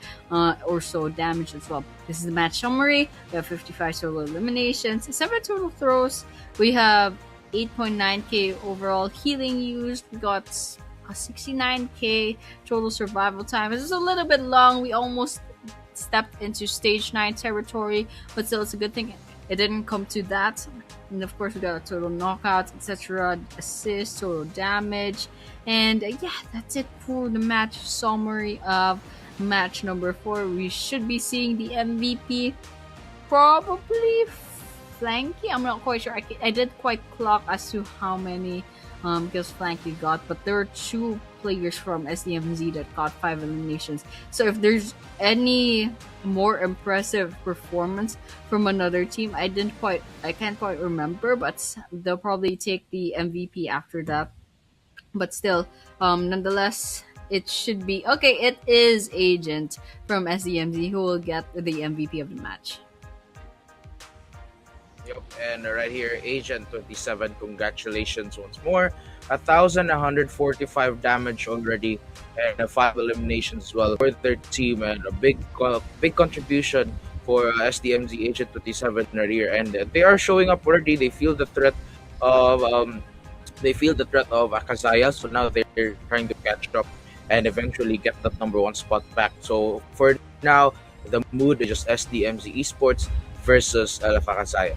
or so damage as well. This is the match summary. We have 55 solo eliminations, 7 total throws. We have 8.9k overall healing used. We got a 69k total survival time. This is a little bit long. We almost stepped into stage 9 territory, but still it's a good thing it didn't come to that. And of course we got a total knockouts, etc., assists, total damage, and yeah, that's it for the match summary of match number 4. We should be seeing the MVP, probably Flanky. I'm not quite sure. I did quite clock as to how many because Flanky got, but there were 2 players from SDMZ that got 5 eliminations. So if there's any more impressive performance from another team, I can't quite remember, but they'll probably take the MVP after that. But still, nonetheless, it should be okay. It is Agent from SDMZ who will get the MVP of the match. Yep, and right here, Agent 27, congratulations once more. 1,145 damage already, and 5 eliminations as well for their team, and a big contribution for SDMZ Agent 27 right here. And they are showing up already. They feel the threat of Akazaya, so now they're trying to catch up and eventually get that number 1 spot back. So for now, the mood is just SDMZ Esports versus Akazaya.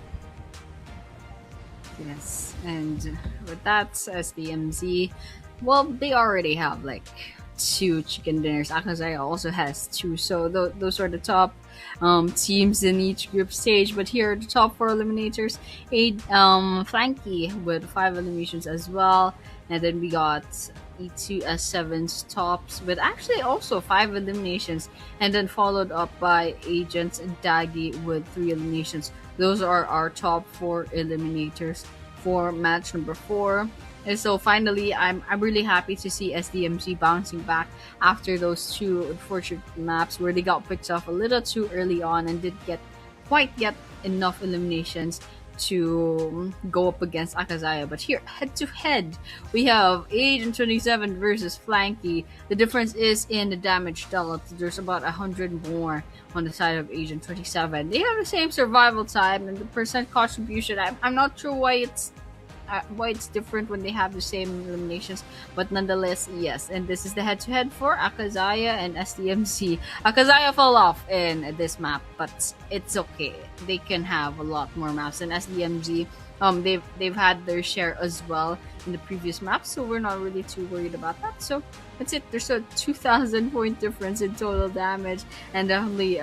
Yes, and with that, SDMZ, well, they already have like 2 chicken dinners. Akazaya also has 2, so those are the top teams in each group stage. But here are the top 4 eliminators. Flanky with 5 eliminations as well, and then we got E2S7's tops with actually also 5 eliminations, and then followed up by Agents and Daggy with 3 eliminations. Those are our top 4 eliminators for match number 4. And so finally, I'm really happy to see SDMG bouncing back after those 2 unfortunate maps where they got picked off a little too early on and didn't quite get enough eliminations to go up against Akazaya. But here, head to head, we have Agent 27 versus Flanky. The difference is in the damage dealt. There's about 100 more on the side of Agent 27. They have the same survival time and the percent contribution. I'm not sure why it's different when they have the same eliminations, but nonetheless, yes. And this is the head-to-head for Akazaya and SDMC. Akazaya fell off in this map, but it's okay. They can have a lot more maps, and SDMG, they've had their share as well in the previous maps, so we're not really too worried about that. So that's it. There's a 2,000 point difference in total damage, and only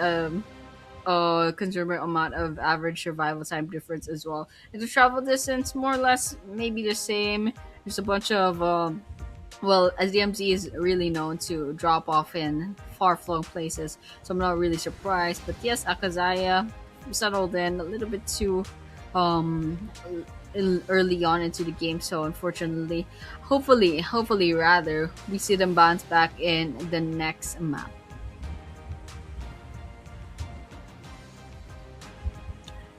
considerable amount of average survival time difference as well. And the travel distance, more or less, maybe the same. There's a bunch of as DMZ is really known to drop off in far-flung places, so I'm not really surprised. But yes, Akazaya settled in a little bit too early on into the game, so unfortunately, hopefully rather, we see them bounce back in the next map.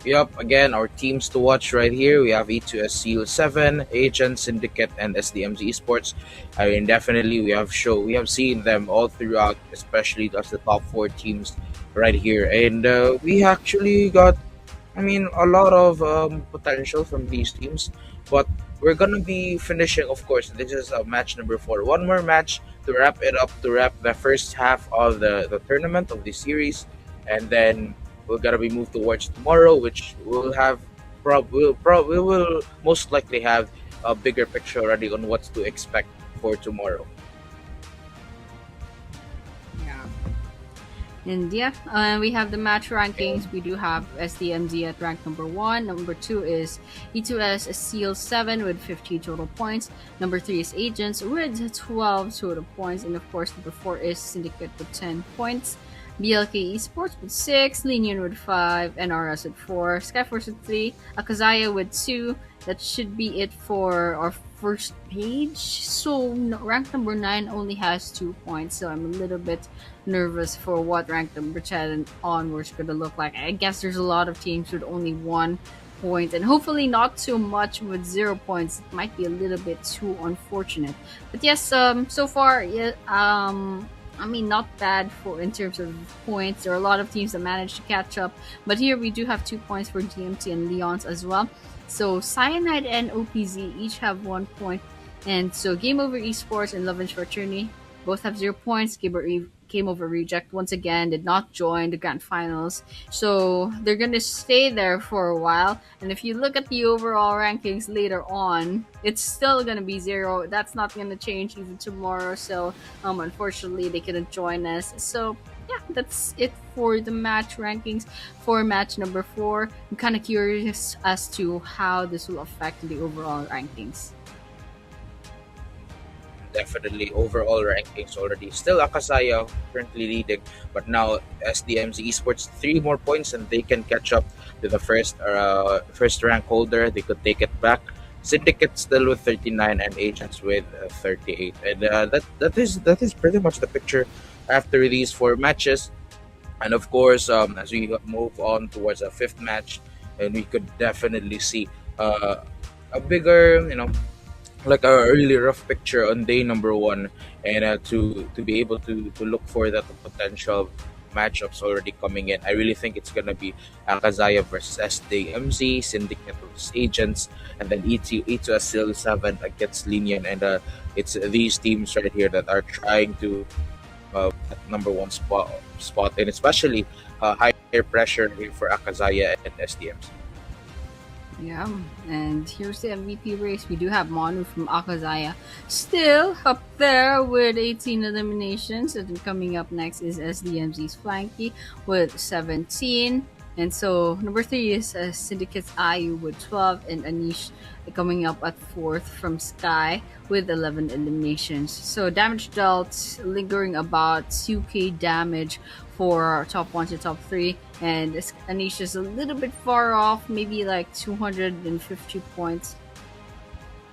Yup, again, our teams to watch right here. We have E2S Seal 7, Agent, Syndicate, and SDMZ Esports. I mean, definitely we have seen them all throughout, especially as the top four teams right here. And we actually got, I mean, a lot of potential from these teams. But we're gonna be finishing, of course. This is match number 4. One more match to wrap it up, to wrap the first half of the tournament of the series, and then we're gonna be moved towards tomorrow, which will have we will most likely have a bigger picture already on what to expect for tomorrow. Yeah. And yeah, we have the match rankings. We do have SDMZ at rank number 1. Number 2 is E2S Seal 7 with 50 total points. Number 3 is Agents with 12 total points. And of course, number 4 is Syndicate with 10 points. BLK Esports with 6, Linian with 5, NRS with 4, Skyforce with 3, Akazaya with 2. That should be it for our first page. So rank number 9 only has 2 points, so I'm a little bit nervous for what rank number 10 and onwards going to look like. I guess there's a lot of teams with only 1 point, and hopefully not too much with 0 points. It might be a little bit too unfortunate. But yes, so far, yeah, I mean, not bad for in terms of points. There are a lot of teams that managed to catch up, but here we do have 2 points for DMT and Leon's as well. So Cyanide and OPZ each have 1 point, and so Game Over Esports and Love and Short Journey both have 0 points. Game Over Reject once again did not join the grand finals, so they're gonna stay there for a while. And if you look at the overall rankings later on, it's still gonna be 0. That's not gonna change even tomorrow. So unfortunately, they couldn't join us. So yeah, that's it for the match rankings for match number 4. I'm kind of curious as to how this will affect the overall rankings. Definitely overall rankings already. Still Akasaya currently leading, but now SDMZ Esports 3 more points and they can catch up to the first rank holder. They could take it back. Syndicate still with 39 and Agents with 38. And that is pretty much the picture after these 4 matches. And of course, as we move on towards a 5th match, and we could definitely see a bigger, like a really rough picture on day number 1, and to be able to look for that potential matchups already coming in. I really think it's gonna be Akazaya versus SDMZ, Syndicate versus Agents, and then E2S Seal 7 against Linian, and it's these teams right here that are trying to at number 1 spot, and especially higher pressure here for Akazaya and SDMZ. Yeah, and here's the MVP race. We do have Manu from Akazaya still up there with 18 eliminations. And then coming up next is SDMZ's Flanky with 17. And so number 3 is Syndicate's Ayu with 12, and Anish coming up at 4th from Sky with 11 eliminations. So damage dealt lingering about 2k damage for top 1 to top 3, and Anish is a little bit far off, maybe like 250 points.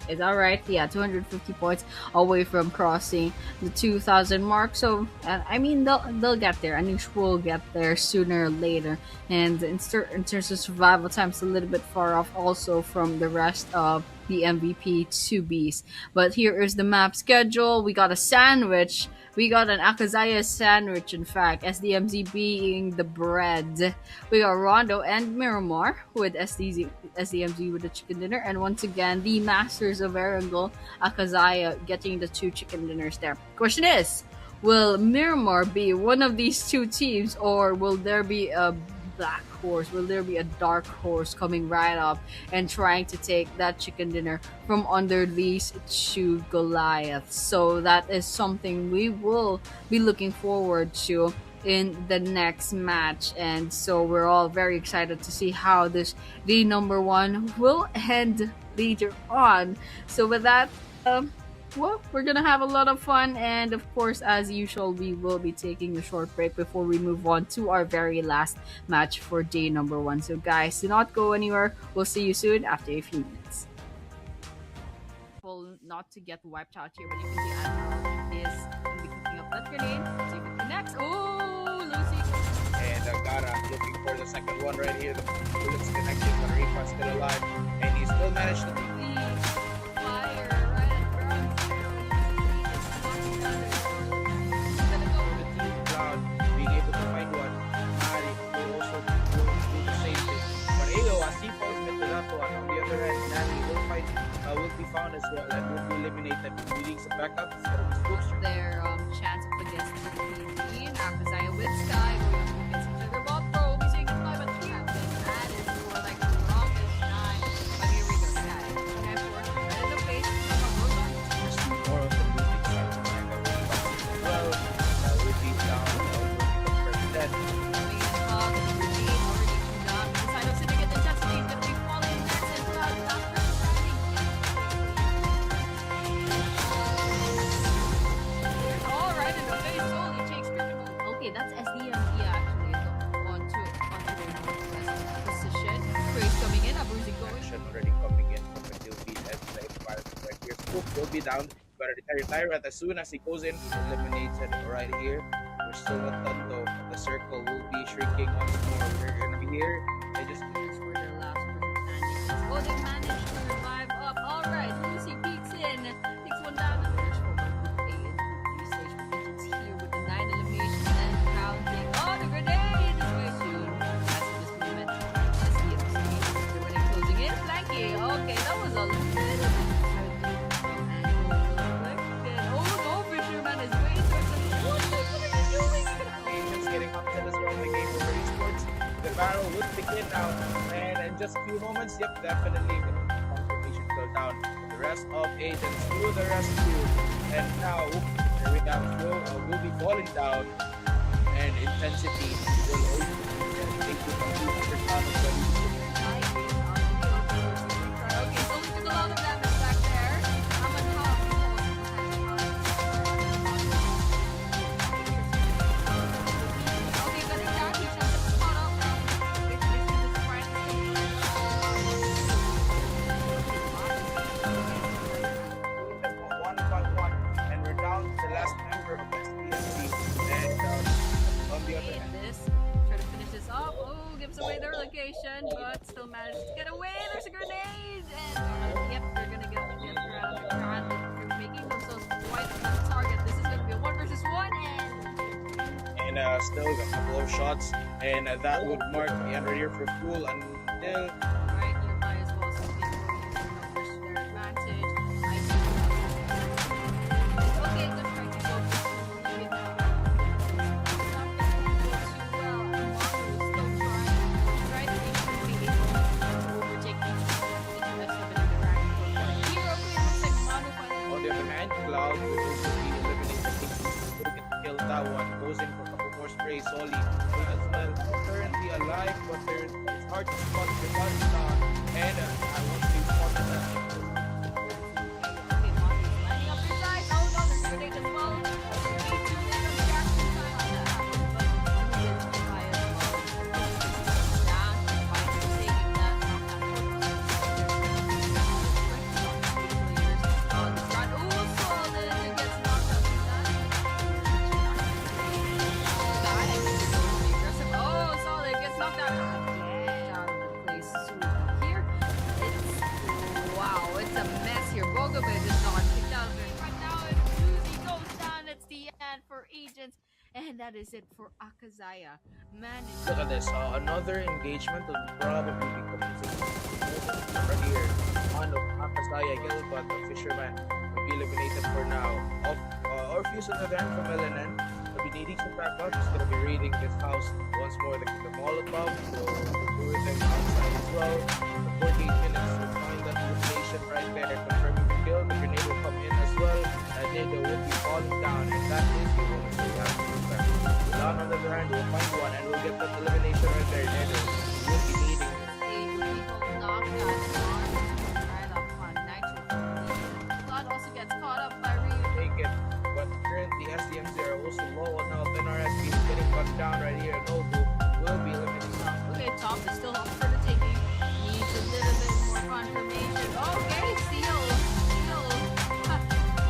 Is that right? Yeah, 250 points away from crossing the 2,000 mark. So, I mean, they'll get there. Anish will get there sooner or later. And in terms of survival time, it's a little bit far off also from the rest of the MVP 2Bs. But here is the map schedule. We got a sandwich. We got an Akazaya sandwich, in fact. SDMZ being the bread. We got Rondo and Miramar with SDMZ with the chicken dinner. And once again, the Masters of Erangel, Akazaya getting the 2 chicken dinners there. Question is, will Miramar be one of these 2 teams, or will there be a black horse? Will there be a dark horse coming right up and trying to take that chicken dinner from under these 2 Goliaths? So that is something we will be looking forward to in the next match, and so we're all very excited to see how this day number 1 will end later on. So with that, well, we're gonna have a lot of fun, and of course, as usual, we will be taking a short break before we move on to our very last match for day number 1. So guys, do not go anywhere. We'll see you soon after a few minutes. Not to get wiped out here, but you can see Admiral is going to be cooking up that grenade. See if it connects. Oh, Lucy! And Ara looking for the second one right here. The bullets connected, but Rifa's still alive, and he still managed to The fire right at ground zero. It's gonna go. the team ground, being able to find one. Ari will also do the same thing. But Ayo, as he falls into that one, on the other hand, Nani will be found as well and will be eliminated. Needing some backup, it's gonna be Spookster. Their chance up against the team. Akazaya with Sky going up against each other. Bob Pro will be saying goodbye, but here that is more like the longest time. But here we go, Sky. Time for right in the face. Goes on. Just more of the moving side of Manga will come as well. Will be down, will be confirmed dead. Coming in hot, the grenade already tuned up. The side of Syndicate intensity is gonna be falling next and Cloud last person standing. Alright, and the face only takes critical. Okay, that's SDMT actually onto their northwest position. Praise coming in, Abuzi going. Action already coming in from the kill feed and the environment right here. Spook will be down, but retire as soon as he goes in, he's eliminated right here. We're still not done though. The circle will be shrinking once more. We're gonna be here. They just This were their last person standing. Oh, they managed to revive up. Alright, Lucy peeks in, takes one down, and there's for the stage begins here with the 9 eliminations and counting. Oh, the grenade is way soon. As of this moment, let's see if they're winning closing in. Flanky. Okay, that was a little bit of oh no, Fisherman is way towards the what are you doing? agents getting upset as well. The game over esports. The barrel will begin now, and in just a few moments, yep, definitely confirmation fell down. The rest of agents to the rescue, and now here we have will be falling down, and intensity will also take the complete down as well. Okay, so we took a lot of damage back there. I'm on top. Okay, cutting down. He's on the spot up now. One by one, and we're down to the last member of SPSC. And on the other hand, This. Try to finish this up. Oh, gives away their location, but still managed to get away. There's a grenade! And yep, they're gonna get around the ground. They're making themselves quite a good target. This is gonna be a 1 versus 1 and still a couple of shots, and that would mark the end here for full until right nearby as well, so people will use their numbers to their advantage. I see. Okay, good try to go for it now. Not gonna go too well. Amaro is still trying to be able to overtake each other. It's the best of it in the rank. Hero Queen looks like Manu finally. on the other hand, Cloud would also be eliminated. Look at kill that one, goes in for a couple more sprays. Solly as well, currently alive, but it's hard to spot the touchdown, and I won't be spotted that. Okay, Manu's lining up his eyes. Oh no, there's a grenade as well. Jackson time on that. But he gets high as well. Down, fights for taking that. On the front. Ooh, Solid gets knocked out. Oh, Solid gets knocked out. Get out of the place soon. Here, wow, it's a mess here. Bogovic is not kicked out of it. Right now, if Susie goes down, it's the end for Agents. And that is it for Akazaya. Man, Look at this, another engagement will probably be coming right here. One of Akasaya Gilbert, the fisherman, will be eliminated for now. Orpheus on the other hand from LNN will be needing some backup. He's going to be raiding this house once more. The Molotov will do it outside as well. For 48 minutes to find that location right there, confirming the kill. The grenade will come in as well. And Nado will be falling down, and that is the one that we have to expect. Milan on the other hand will find one, and we'll get that elimination right there. Nado will be needing right up on Nitro. Claude also gets caught up by Ryu. take it. But currently SDMs are also low on health. NRS is getting cut down right here. Nobu will be eliminated. Okay, Top is still up for the taking. Needs a little bit more confirmation. Okay, Seal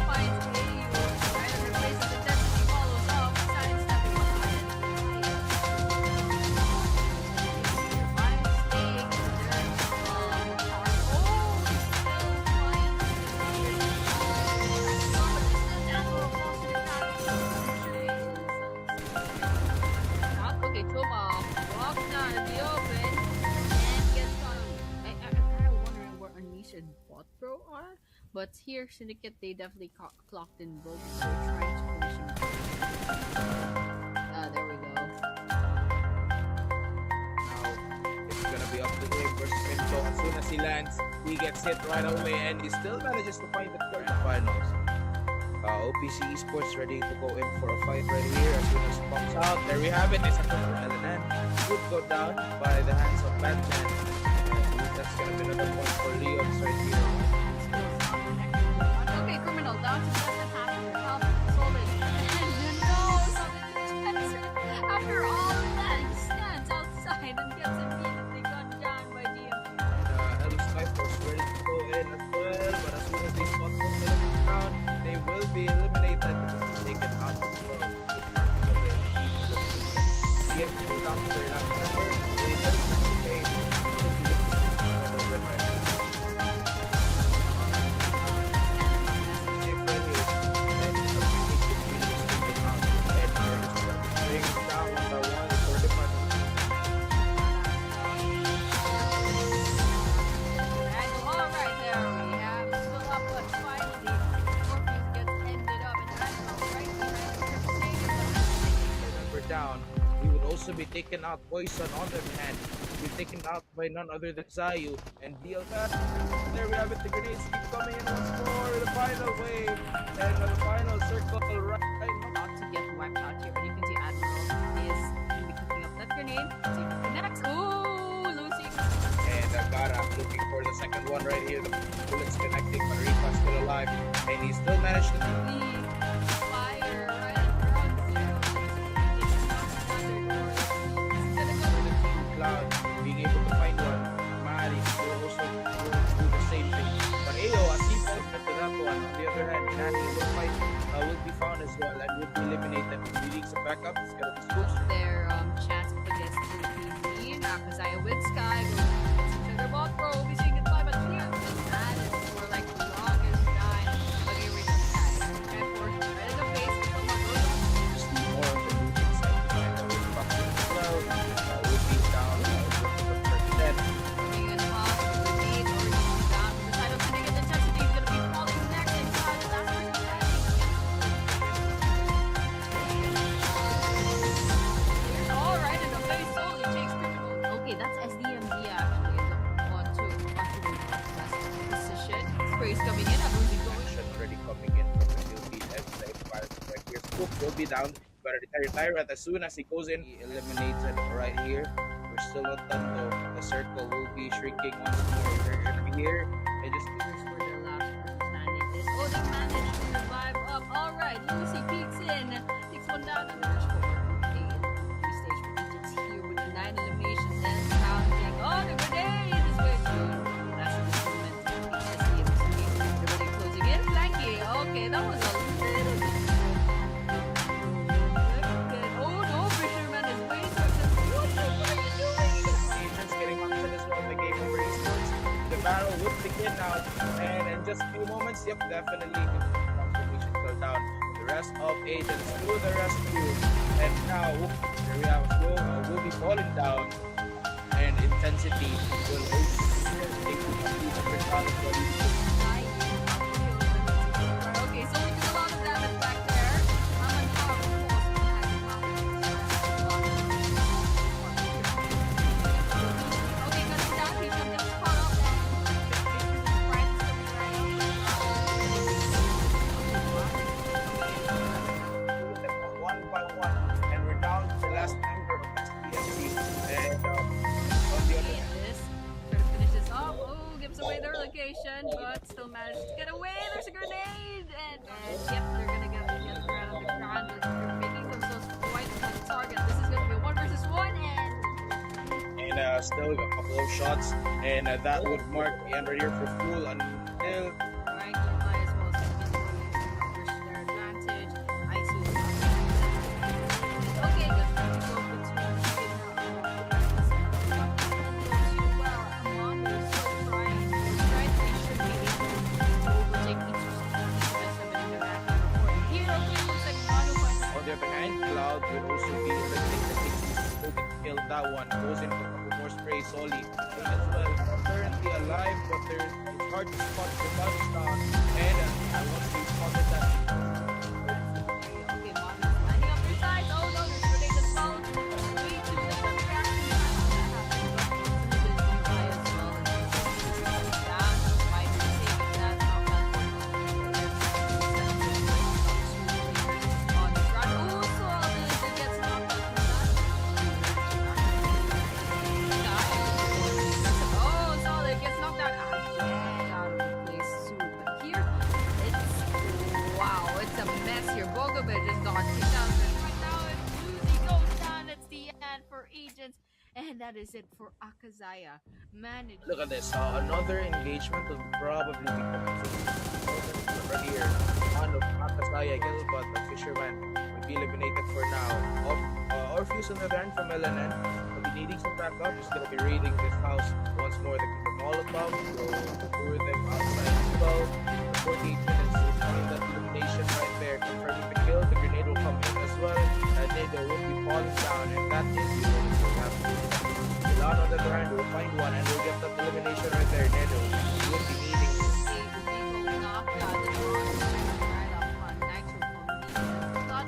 finds AU. Right under place of the density follows up. Sidestepping behind. But here, Syndicate, they definitely clocked in both. So they're trying to finish him. Ah, there we go. Now it's gonna be up to him versus Minto. As soon as he lands, he gets hit right away, and he still manages to find the quarterfinals. OPC Esports ready to go in for a fight right here. As soon as it comes out, there we have it. It's a LNN. Would go down by the hands of Batman. That's gonna be another point for Leon's right here. Okay, Criminal down to less than half of your health. Solid. And no, Solid Spencer. After all of that, he stands outside and gets immediately gunned down by DMT. Ellis Sniper was ready to go in as well, but as soon as they spot one down, they will be eliminated because it's taken out of the world. Get to the top of their last member, they just pay. Down, we would also be taken out. Poison on their hand be taken out by none other than Zayu and DL. There we have it. The grenades keep coming in once more. The final wave and the final circle right About to get wiped out here, but you can see Admiral is going to be cooking up that grenade. See if it connects. Ooh, Lucy. and Gara looking for the second one right here. The bullets connecting, but Rifa's still alive, and he still managed to Fire right around zero. Cloud being able to find one. Mari will also do the same thing. But Ayo, as he falls into that one, on the other hand, Nani will be found as well and will be eliminated. He needs a backup. It's gonna be Scoops. Their chance up against the team. Kazaya with Sky. It's another ball pro. We'll be saying goodbye, but here, that is for like the longest time. But here we go, Sky. Okay, for right in the face. Just more of the looting side to find out with Bucky as well. Will be down. Dead. Coming in hot, the lead, or he's down. The side of sitting at intensity is going to be falling next. And Sky, the last person standing. Here's all right in the face. Solely takes critical. Okay, that's SDMD actually. Onto the position. Sprays coming in. Abuzi going. Action already coming in from the field beat and the Empire right here. Scoop will be down, but retire as soon as he goes in. He eliminated right here. We're still not done though. The circle will be shrinking once more. They're gonna be here and just Here's where the last person standing is. Oh, they managed to revive up. All right, Lucy peeks in, takes one down on the rush forward. Okay, the stage for Egypt's here with the 9 eliminations and counting. Oh, the grenade is way too. That's the moment. Everybody closing in, flanking. Okay, that was a little bit. Good. Oh no, Fisherman is way too. What are you doing? Asians getting upset as well. The game over esports. The battle would begin now, and in just a few moments, yep, definitely confirmation fell down. The rest of agents to the rescue, and now there we have will be falling down, and intensity will also take to complete the first round of the league. Okay, so we did a lot of damage back there. And how okay, gonna down. He's gonna get caught up One by one, and we're down to the last member of SPFC. And on the other hand, this try to finish this off. Oh, gives away their location, but still managed to get away. There's a grenade, and yep, they're gonna get right on the ground. They're making themselves quite a target. This is gonna be 1 versus 1, and still a couple of shots, and that would mark the end right here for full until right, you might as well continue versus their advantage. ISO. Okay, good to go between well, among the so trying, right? They should be able to overtake each interaction before hero looks like Mono on the other hand, Cloud will also be eliminated. Kill that one, goes in for a couple more sprays. Solly as well, currently alive, but there's hard to spot the bugs down. And once we spotted that, Okay, Mom is lining up your sides. Oh no, there's grenade as well. Way too different reaction time on that happened. But as well as down, might be saving that from that on the run. Oh, Solid gets knocked out from that. Oh, Solid gets knocked out. Out of the place soon. But here, it's wow, it's a mess here. Bogovic is gone. Kicked out. Right now, if Lucy goes down, it's the end for Agents. And that is it for Akazaya. Managed. look at this. Another engagement will probably be coming from right here. One of Akasaya, Gilbert, the fisherman will be eliminated for now. Orpheus on the other hand from LNN will be needing some backup. He's going to be raiding this house once more. The Molotov will lure them outside as well. 48 minutes will find that elimination right there. Confirming the kill. The grenade will come in as well. And Nado will be falling down. And that is the only thing happening. Milan on the other hand will find one and will get that elimination right there. Nado will be needing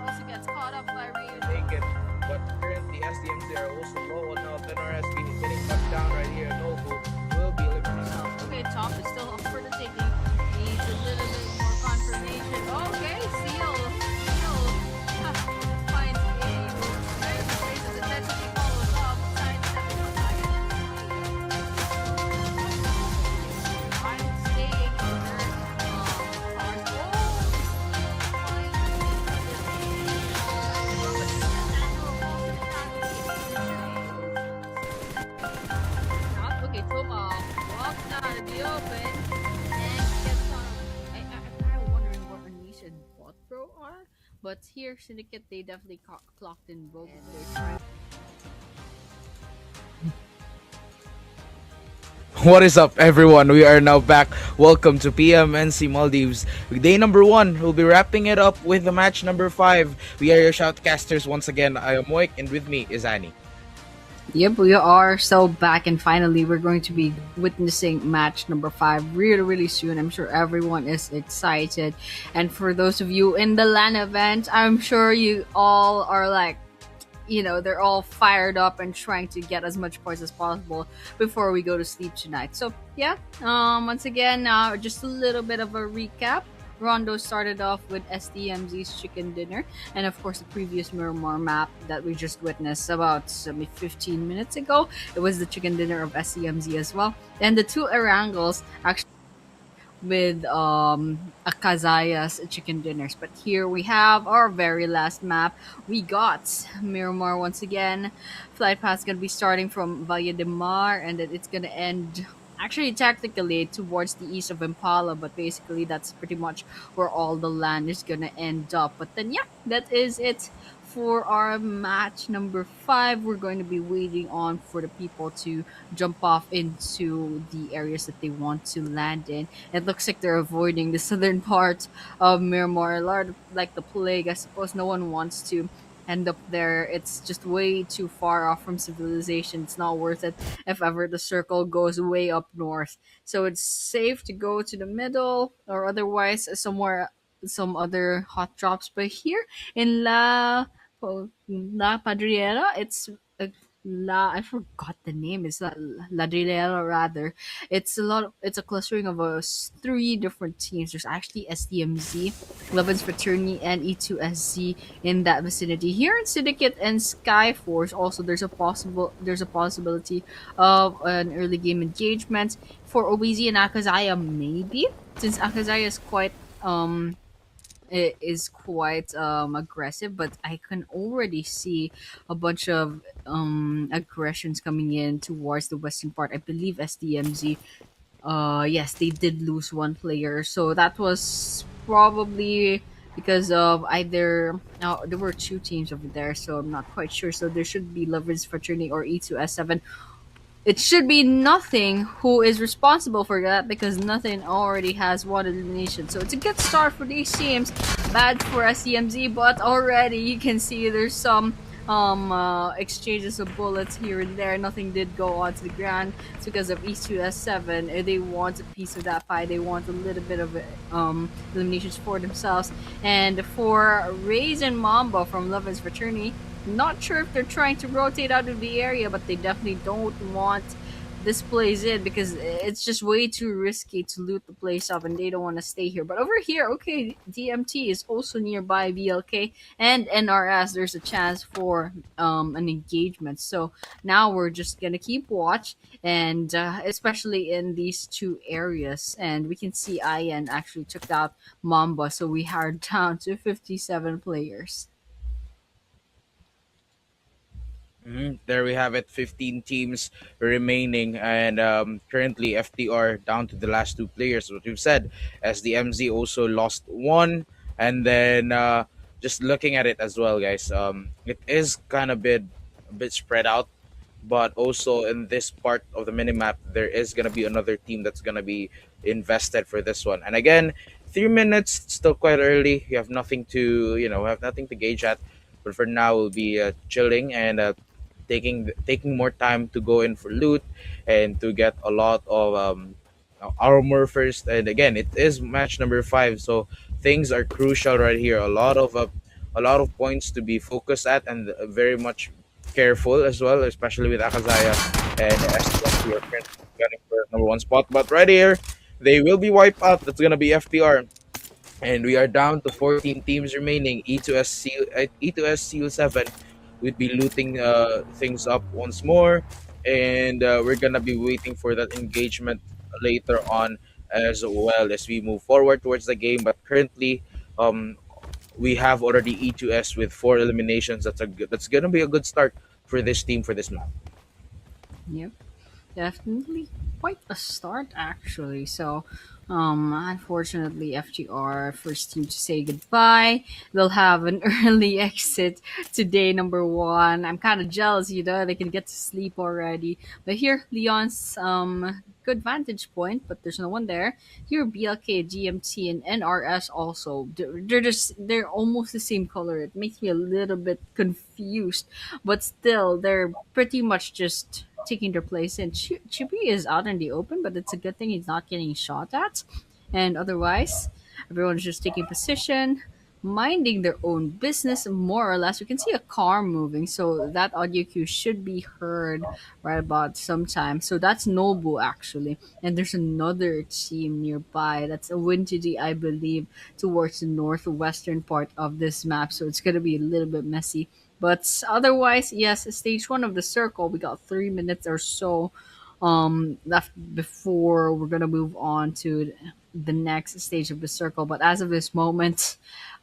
Also gets caught up by Ryu. take it. But currently SDMs are also low on health. Tenor has been getting cut down right here. Nobu will be eliminated. Okay, top is still up for the taking. Needs a little bit more confirmation. Okay, Seal finds a very good place of intensity, follows up. Side stepping on I'm staying in there. Okay, Toma walks out of the open and gets on. I'm kind of wondering what Anish and Botbro are, but here Syndicate they definitely clocked in both of their trying. What is up, everyone? We are now back. Welcome to PMNC Maldives. Day number 1. We'll be wrapping it up with the match number 5. We are your shoutcasters once again. I am Moik, and with me is Annie. Yep, we are so back, and finally we're going to be witnessing match number 5 really, really soon. I'm sure everyone is excited. And for those of you in the LAN event, I'm sure you all are like, they're all fired up and trying to get as much points as possible before we go to sleep tonight. So yeah, once again, just a little bit of a recap. Rondo started off with SDMZ's chicken dinner, and of course the previous Miramar map that we just witnessed about 15 minutes ago, it was the chicken dinner of SDMZ as well. And the two Arangles actually with Akazaya's chicken dinners. But here we have our very last map. We got Miramar once again. Flight path is going to be starting from Valle de Mar, and then it's going to end actually technically towards the east of Impala, but basically that's pretty much where all the land is going to end up. But then yeah, that is it for our match number 5. We're going to be waiting on for the people to jump off into the areas that they want to land in. It looks like they're avoiding the southern part of Miramar like the plague. I suppose no one wants to end up there. It's just way too far off from civilization. It's not worth it if ever the circle goes way up north. So it's safe to go to the middle or otherwise somewhere some other hot drops. But here in La Padriera, it's I forgot the name. It's La Drilera rather. It's a clustering of 3 different teams. There's actually SDMZ, Levin's Fraternity, and E2SZ in that vicinity. Here in Syndicate and Skyforce, also there's a possibility of an early game engagement for OBZ and Akazaya, maybe, since Akazaya is quite aggressive, but I can already see a bunch of aggressions coming in towards the western part. I believe SDMZ, yes, they did lose one player, so that was probably because of either there were 2 teams over there, so I'm not quite sure. So there should be Lovers Fraternity or E2S7. It should be Nothing who is responsible for that, because Nothing already has 1 elimination. So it's a good start for these teams. Bad for SCMZ, but already you can see there's some exchanges of bullets here and there. Nothing did go onto the ground. It's because of E2S7. They want a piece of that pie. They want a little bit of eliminations for themselves. And for Ray's and Mamba from Love is Fraternity, not sure if they're trying to rotate out of the area, but they definitely don't want this plays in because it's just way too risky to loot the place up and they don't want to stay here. But over here, okay, DMT is also nearby BLK and NRS. There's a chance for an engagement. So now we're just gonna keep watch and especially in these two areas. And we can see Ian actually took out Mamba, so we are down to 57 players. There we have it. 15 teams remaining, and currently FTR down to the last two players. What we've said, as the MZ also lost one, and then just looking at it as well, guys. It is kind of a bit spread out, but also in this part of the minimap, there is gonna be another team that's gonna be invested for this one. And again, 3 minutes, still quite early. You have nothing to, have nothing to gauge at. But for now, we'll be chilling and taking more time to go in for loot and to get a lot of armor first. And again, it is match number 5, so things are crucial right here. A lot of points to be focused at, and very much careful as well, especially with Akazaya and STS, who are currently gunning for number 1 spot. But right here, they will be wiped out. That's gonna be FTR, and we are down to 14 teams remaining. E2S Seal 7 would be looting things up once more, and we're gonna be waiting for that engagement later on as well as we move forward towards the game. But currently, um, we have already E2S with 4 eliminations. That's gonna be a good start for this team for this map. Yep. Definitely quite a start, actually. So, unfortunately, FTR first team to say goodbye. They'll have an early exit today, number one. I'm kind of jealous, they can get to sleep already. But here, Leon's good vantage point, but there's no one there. Here, BLK, GMT, and NRS also. They're almost the same color. It makes me a little bit confused, but still, they're pretty much just taking their place. And Chippy is out in the open, but it's a good thing he's not getting shot at. And otherwise, everyone's just taking position, minding their own business, more or less. You can see a car moving, so that audio cue should be heard right about sometime. So that's Nobu actually, and there's another team nearby. That's a Wintity, I believe, towards the northwestern part of this map. So it's gonna be a little bit messy. But otherwise, yes, stage one of the circle, we got 3 minutes or so left before we're gonna move on to the next stage of the circle. But as of this moment,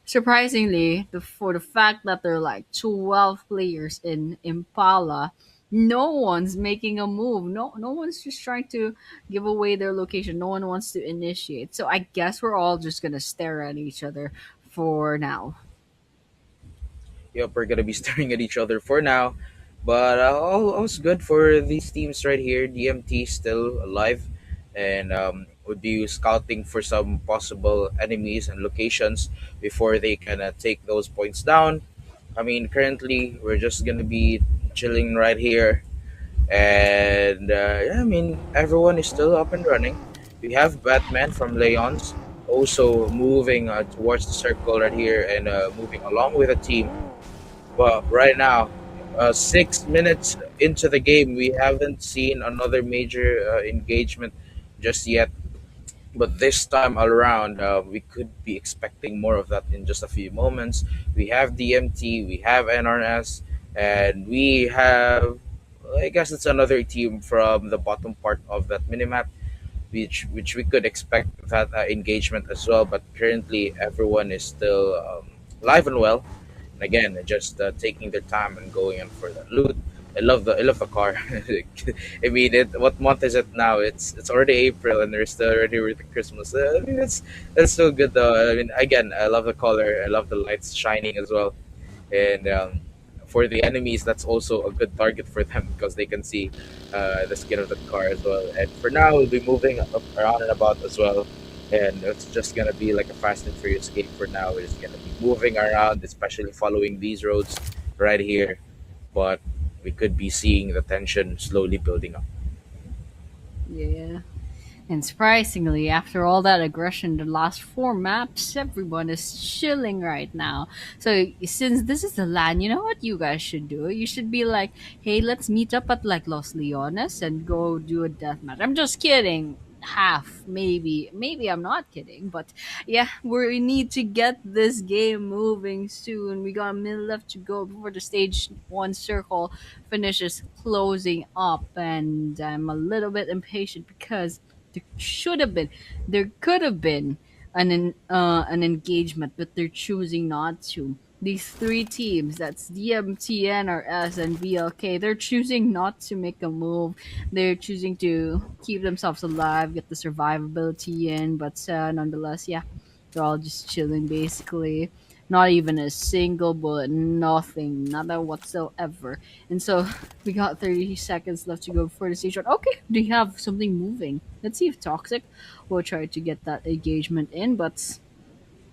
surprisingly, for the fact that there are like 12 players in Impala, no one's making a move. No one's just trying to give away their location. No one wants to initiate. So I guess we're all just gonna stare at each other for now. Yep, we're gonna be staring at each other for now. But all's good for these teams right here. DMT still alive, and would be scouting for some possible enemies and locations before they can take those points down. I mean, currently we're just gonna be chilling right here, and yeah, I mean everyone is still up and running. We have Batman from Leon's also moving towards the circle right here and moving along with a team. But right now, 6 minutes into the game, we haven't seen another major engagement just yet. But this time around, we could be expecting more of that in just a few moments. We have DMT, we have NRS, and we have, I guess it's another team from the bottom part of that minimap, which we could expect that engagement as well. But currently, everyone is still alive and well, and again, just taking their time and going in for the loot. I love the car. I mean, what month is it now? It's already April, and they're still already with the Christmas. I mean, that's so good though. I mean, again, I love the color. I love the lights shining as well, and for the enemies, that's also a good target for them because they can see the skin of the car as well. And for now, we'll be moving up around and about as well. And it's just gonna be like a Fast and Furious game for now. We're just gonna be moving around, especially following these roads right here. but we could be seeing the tension slowly building up. Yeah. And surprisingly, after all that aggression, the last four maps, everyone is chilling right now. So since this is the land, you know what you guys should do? You should be like, hey, let's meet up at like Los Leones and go do a deathmatch. I'm just kidding. Half, maybe I'm not kidding, but yeah, we need to get this game moving soon. We got a minute left to go before the stage one circle finishes closing up, and I'm a little bit impatient because there should have been, there could have been an engagement, but they're choosing not to. These three teams, that's DMT, NRS, and VLK, they're choosing not to make a move. They're choosing to keep themselves alive, get the survivability in, but nonetheless, yeah, they're all just chilling basically. Not even a single bullet, nothing, nada whatsoever. And so we got 30 seconds left to go for the stage one. Okay, do you have something moving? Let's see if Toxic will try to get that engagement in, but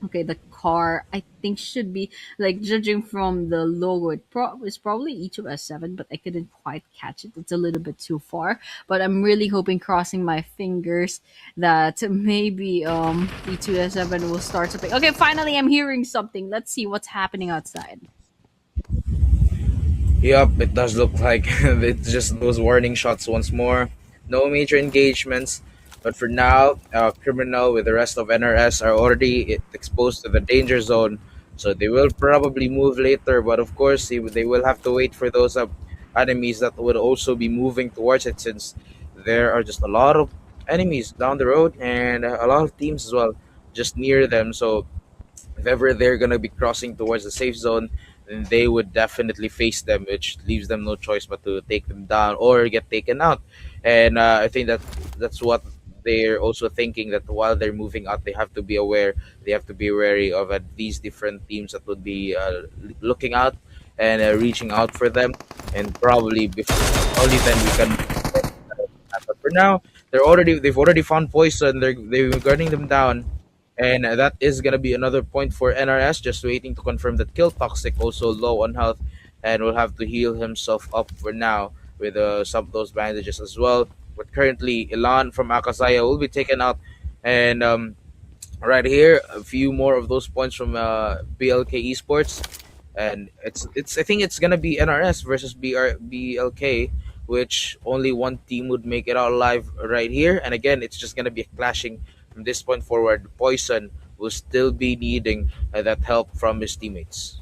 okay, the car I think should be like judging from the logo. It's probably E2S7, but I couldn't quite catch it. It's a little bit too far. But I'm really hoping, crossing my fingers, that maybe E2S7 will start something. Okay, finally I'm hearing something. Let's see what's happening outside. Yep, it does look like it's just those warning shots once more. No major engagements, but for now, Criminal with the rest of NRS are already exposed to the danger zone, so they will probably move later. But of course, they will have to wait for those enemies that would also be moving towards it, since there are just a lot of enemies down the road and a lot of teams as well just near them. So if ever they're gonna be crossing towards the safe zone, then they would definitely face them, which leaves them no choice but to take them down or get taken out. And I think that's what they're also thinking, that while they're moving out, they have to be aware, they have to be wary of these different teams that would be looking out and reaching out for them, and probably only then we can. But for now, they've already found poison. They're gunning them down, and that is gonna be another point for NRS. Just waiting to confirm that Kill Toxic also low on health, and will have to heal himself up for now with some of those bandages as well. But currently, Ilan from Akasaya will be taken out, and right here, a few more of those points from BLK Esports, and it's I think it's gonna be NRS versus BLK, which only one team would make it out alive right here. And again, it's just gonna be clashing from this point forward. Poison will still be needing that help from his teammates.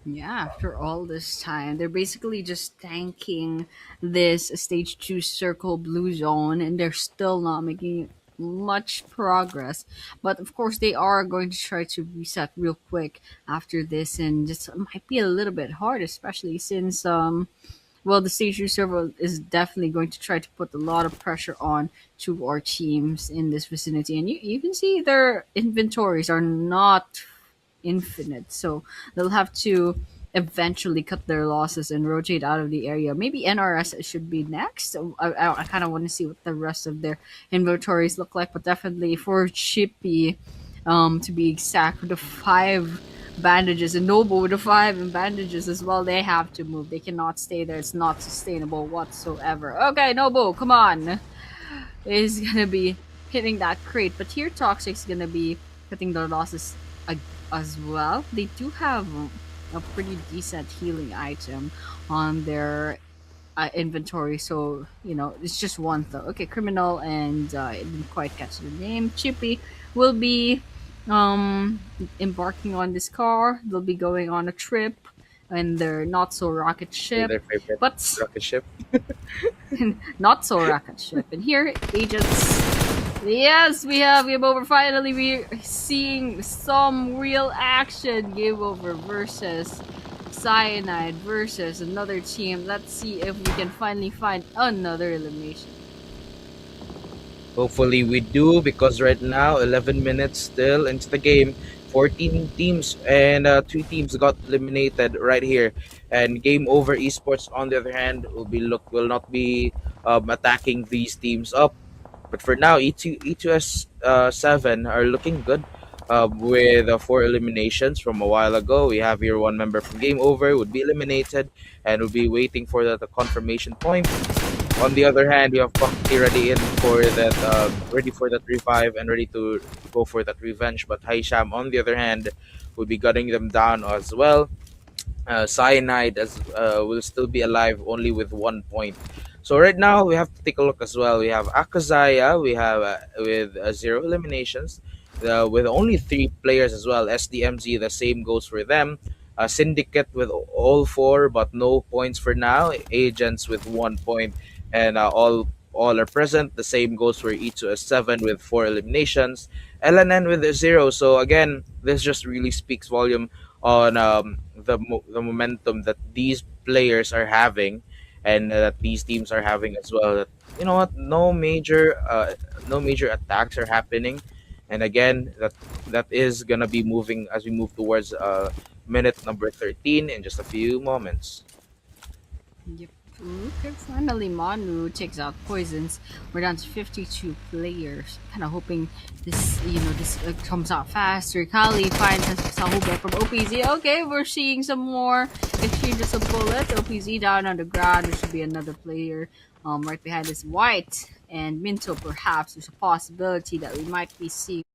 Yeah, after all this time, they're basically just tanking this stage two circle blue zone, and they're still not making much progress. But of course, they are going to try to reset real quick after this, and this might be a little bit hard, especially since well, the stage two server is definitely going to try to put a lot of pressure on to our teams in this vicinity, and you can see their inventories are not infinite. So they'll have to eventually cut their losses and rotate out of the area. Maybe NRS should be next. So I kind of want to see what the rest of their inventories look like, but definitely for Chippy, to be exact, with the five bandages, and Noble with the five and bandages as well, they have to move. They cannot stay there. It's not sustainable whatsoever. Okay, Noble, come on. Is gonna be hitting that crate, but here Toxic's gonna be cutting their losses as well. They do have a pretty decent healing item on their inventory, so you know it's just one though. Okay, Criminal and I didn't quite catch the name. Chippy will be embarking on this car. They'll be going on a trip and their not so rocket With ship, their favorite but rocket ship. not so rocket ship. And here, agents. Yes, we have game over. Finally, we're seeing some real action. Game over versus Cyanide versus another team. Let's see if we can finally find another elimination. Hopefully we do, because right now 11 minutes still into the game. 14 teams and two teams got eliminated right here. And Game Over Esports, on the other hand, will not be attacking these teams up. But for now, E2S 7 are looking good. with four eliminations from a while ago. We have here one member from Game Over would be eliminated and would be waiting for that confirmation point. On the other hand, you have Pakti ready in for that, ready for that revive and ready to go for that revenge. But Haisham, on the other hand, would be gutting them down as well. Cyanide as will still be alive only with 1 point. So right now we have to take a look as well. We have Akazaya, we have with zero eliminations, with only three players as well. SDMZ, the same goes for them. Syndicate with all four, but no points for now. Agents with 1 point, and all are present. The same goes for E2S7 with four eliminations. LNN with a zero. So again, this just really speaks volume on the momentum that these players are having, and that these teams are having as well. That, you know what, no major attacks are happening, and again that is gonna be moving as we move towards minute number 13 in just a few moments. Yep. Okay, finally Manu takes out poisons. We're down to 52 players. Kind of hoping this comes out faster. Kali finds Sahuba from OPZ. Okay, we're seeing some more exchanges of bullets. OPZ down on the ground. There should be another player right behind us. White and Minto, perhaps. There's a possibility that we might be seeing